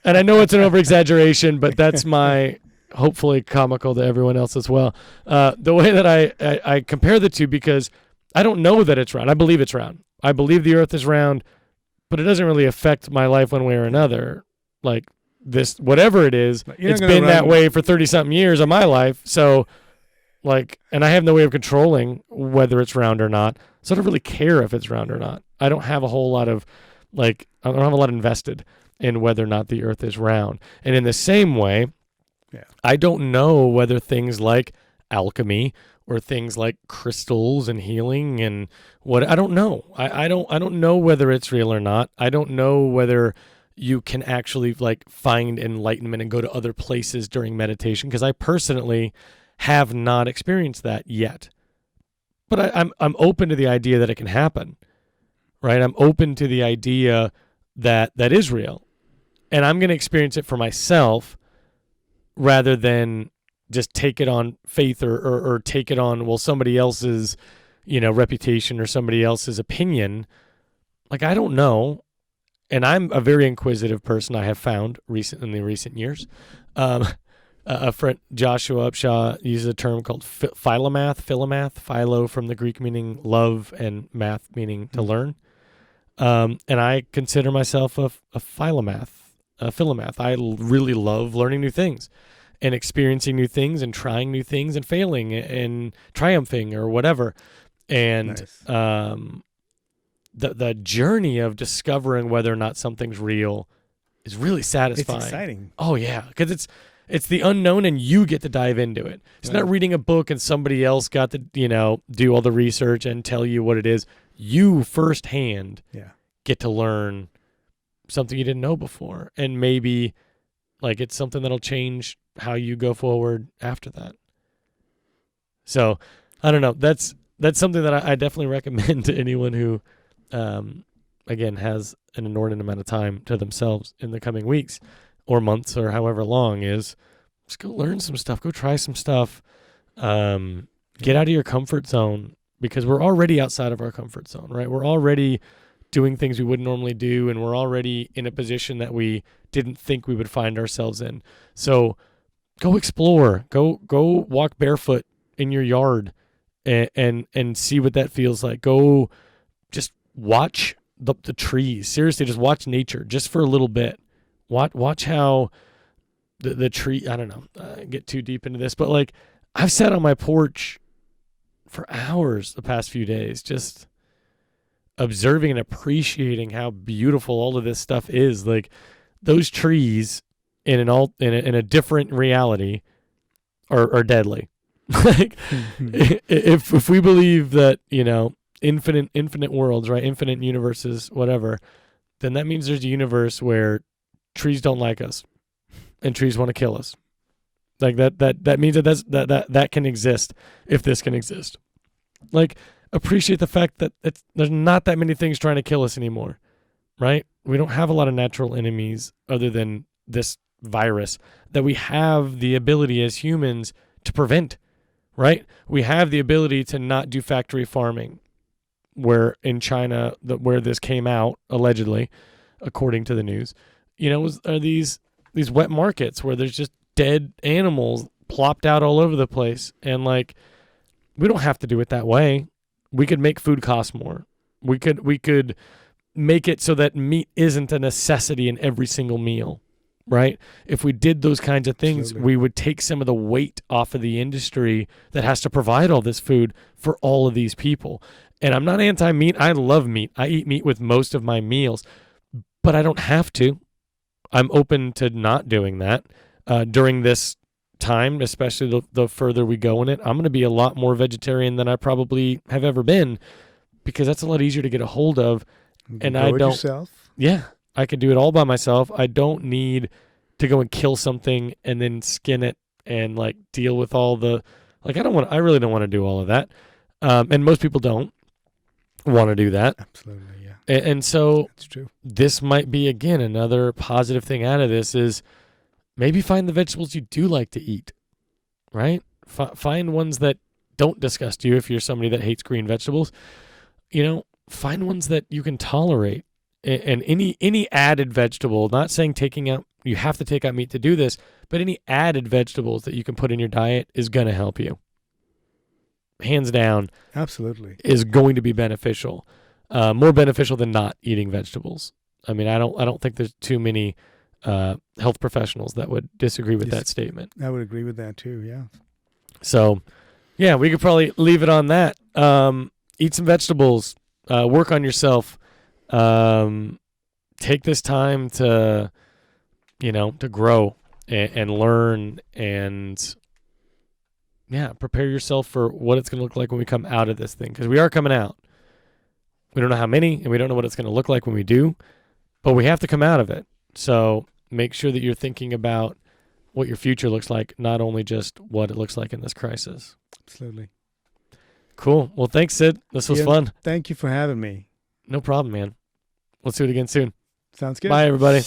Speaker 1: and I know it's an over-exaggeration, but that's my hopefully comical to everyone else as well. The way that I compare the two, because I don't know that it's round. I believe it's round. I believe the Earth is round, but it doesn't really affect my life one way or another. Like this, whatever it is, it's been that way for 30-something years of my life. So, like, and I have no way of controlling whether it's round or not. So I don't really care if it's round or not. I don't have a whole lot of, like, I don't have a lot invested in whether or not the Earth is round. And in the same way, I don't know whether things like alchemy or things like crystals and healing and what, I don't know. I don't know whether it's real or not. I don't know whether you can actually like find enlightenment and go to other places during meditation, because I personally have not experienced that yet. But I'm open to the idea that it can happen, right? I'm open to the idea that is real, and I'm going to experience it for myself rather than just take it on faith or take it on, well, somebody else's, reputation or somebody else's opinion. Like, I don't know. And I'm a very inquisitive person, I have found in the recent years. A friend, Joshua Upshaw, uses a term called philomath, philo from the Greek meaning love and math meaning to learn. And I consider myself a philomath. I really love learning new things and experiencing new things and trying new things and failing and triumphing or whatever. And nice. The journey of discovering whether or not something's real is really satisfying.
Speaker 2: It's exciting.
Speaker 1: Oh, yeah, because it's the unknown and you get to dive into it. It's not reading a book and somebody else got to, do all the research and tell you what it is. You firsthand get to learn something you didn't know before. And maybe like it's something that'll change how you go forward after that. So I don't know. That's something that I definitely recommend to anyone who, again, has an inordinate amount of time to themselves in the coming weeks or months or however long, is just go learn some stuff, go try some stuff, get out of your comfort zone, because we're already outside of our comfort zone, right? We're already doing things we wouldn't normally do, and we're already in a position that we didn't think we would find ourselves in. So go explore, go walk barefoot in your yard and see what that feels like. Go just watch the trees. Seriously, just watch nature just for a little bit. Watch how the tree, I don't know, get too deep into this, but like I've sat on my porch for hours the past few days, just observing and appreciating how beautiful all of this stuff is. Like those trees in a different reality are deadly. Like if we believe that, infinite worlds, right? Infinite universes, whatever, then that means there's a universe where trees don't like us and trees want to kill us. Like that means that can exist if this can exist. Like appreciate the fact that there's not that many things trying to kill us anymore, right? We don't have a lot of natural enemies other than this virus that we have the ability as humans to prevent, right? We have the ability to not do factory farming, where in China, where this came out allegedly, according to the news, are these wet markets where there's just dead animals plopped out all over the place. And like, we don't have to do it that way. We could make food cost more. We could make it so that meat isn't a necessity in every single meal, right? If we did those kinds of things, Absolutely. We would take some of the weight off of the industry that has to provide all this food for all of these people. And I'm not anti-meat. I love meat. I eat meat with most of my meals, but I don't have to. I'm open to not doing that during this time, especially the further we go in it. I'm going to be a lot more vegetarian than I probably have ever been, because that's a lot easier to get a hold of. And I don't. Yourself? Yeah, I can do it all by myself. I don't need to go and kill something and then skin it and like deal with all the I really don't want to do all of that. And most people don't want to do that.
Speaker 2: Absolutely, yeah.
Speaker 1: And so
Speaker 2: That's true.
Speaker 1: this might be, again, another positive thing out of this is maybe find the vegetables you do like to eat, right? Find ones that don't disgust you if you're somebody that hates green vegetables. Find ones that you can tolerate. And any added vegetable, not saying you have to take out meat to do this, but any added vegetables that you can put in your diet is going to help you. Hands down.
Speaker 2: Absolutely.
Speaker 1: Is going to be beneficial. More beneficial than not eating vegetables. I mean, I don't think there's too many health professionals that would disagree with that statement.
Speaker 2: I would agree with that too, yeah.
Speaker 1: So, yeah, we could probably leave it on that. Eat some vegetables. Work on yourself. Take this time to grow and learn and, prepare yourself for what it's going to look like when we come out of this thing. Because we are coming out. We don't know how many, and we don't know what it's going to look like when we do, but we have to come out of it. So make sure that you're thinking about what your future looks like, not only just what it looks like in this crisis.
Speaker 2: Absolutely.
Speaker 1: Cool. Well, thanks, Sid. This was fun.
Speaker 2: Thank you for having me.
Speaker 1: No problem, man. Let's do it again soon.
Speaker 2: Sounds good.
Speaker 1: Bye, everybody.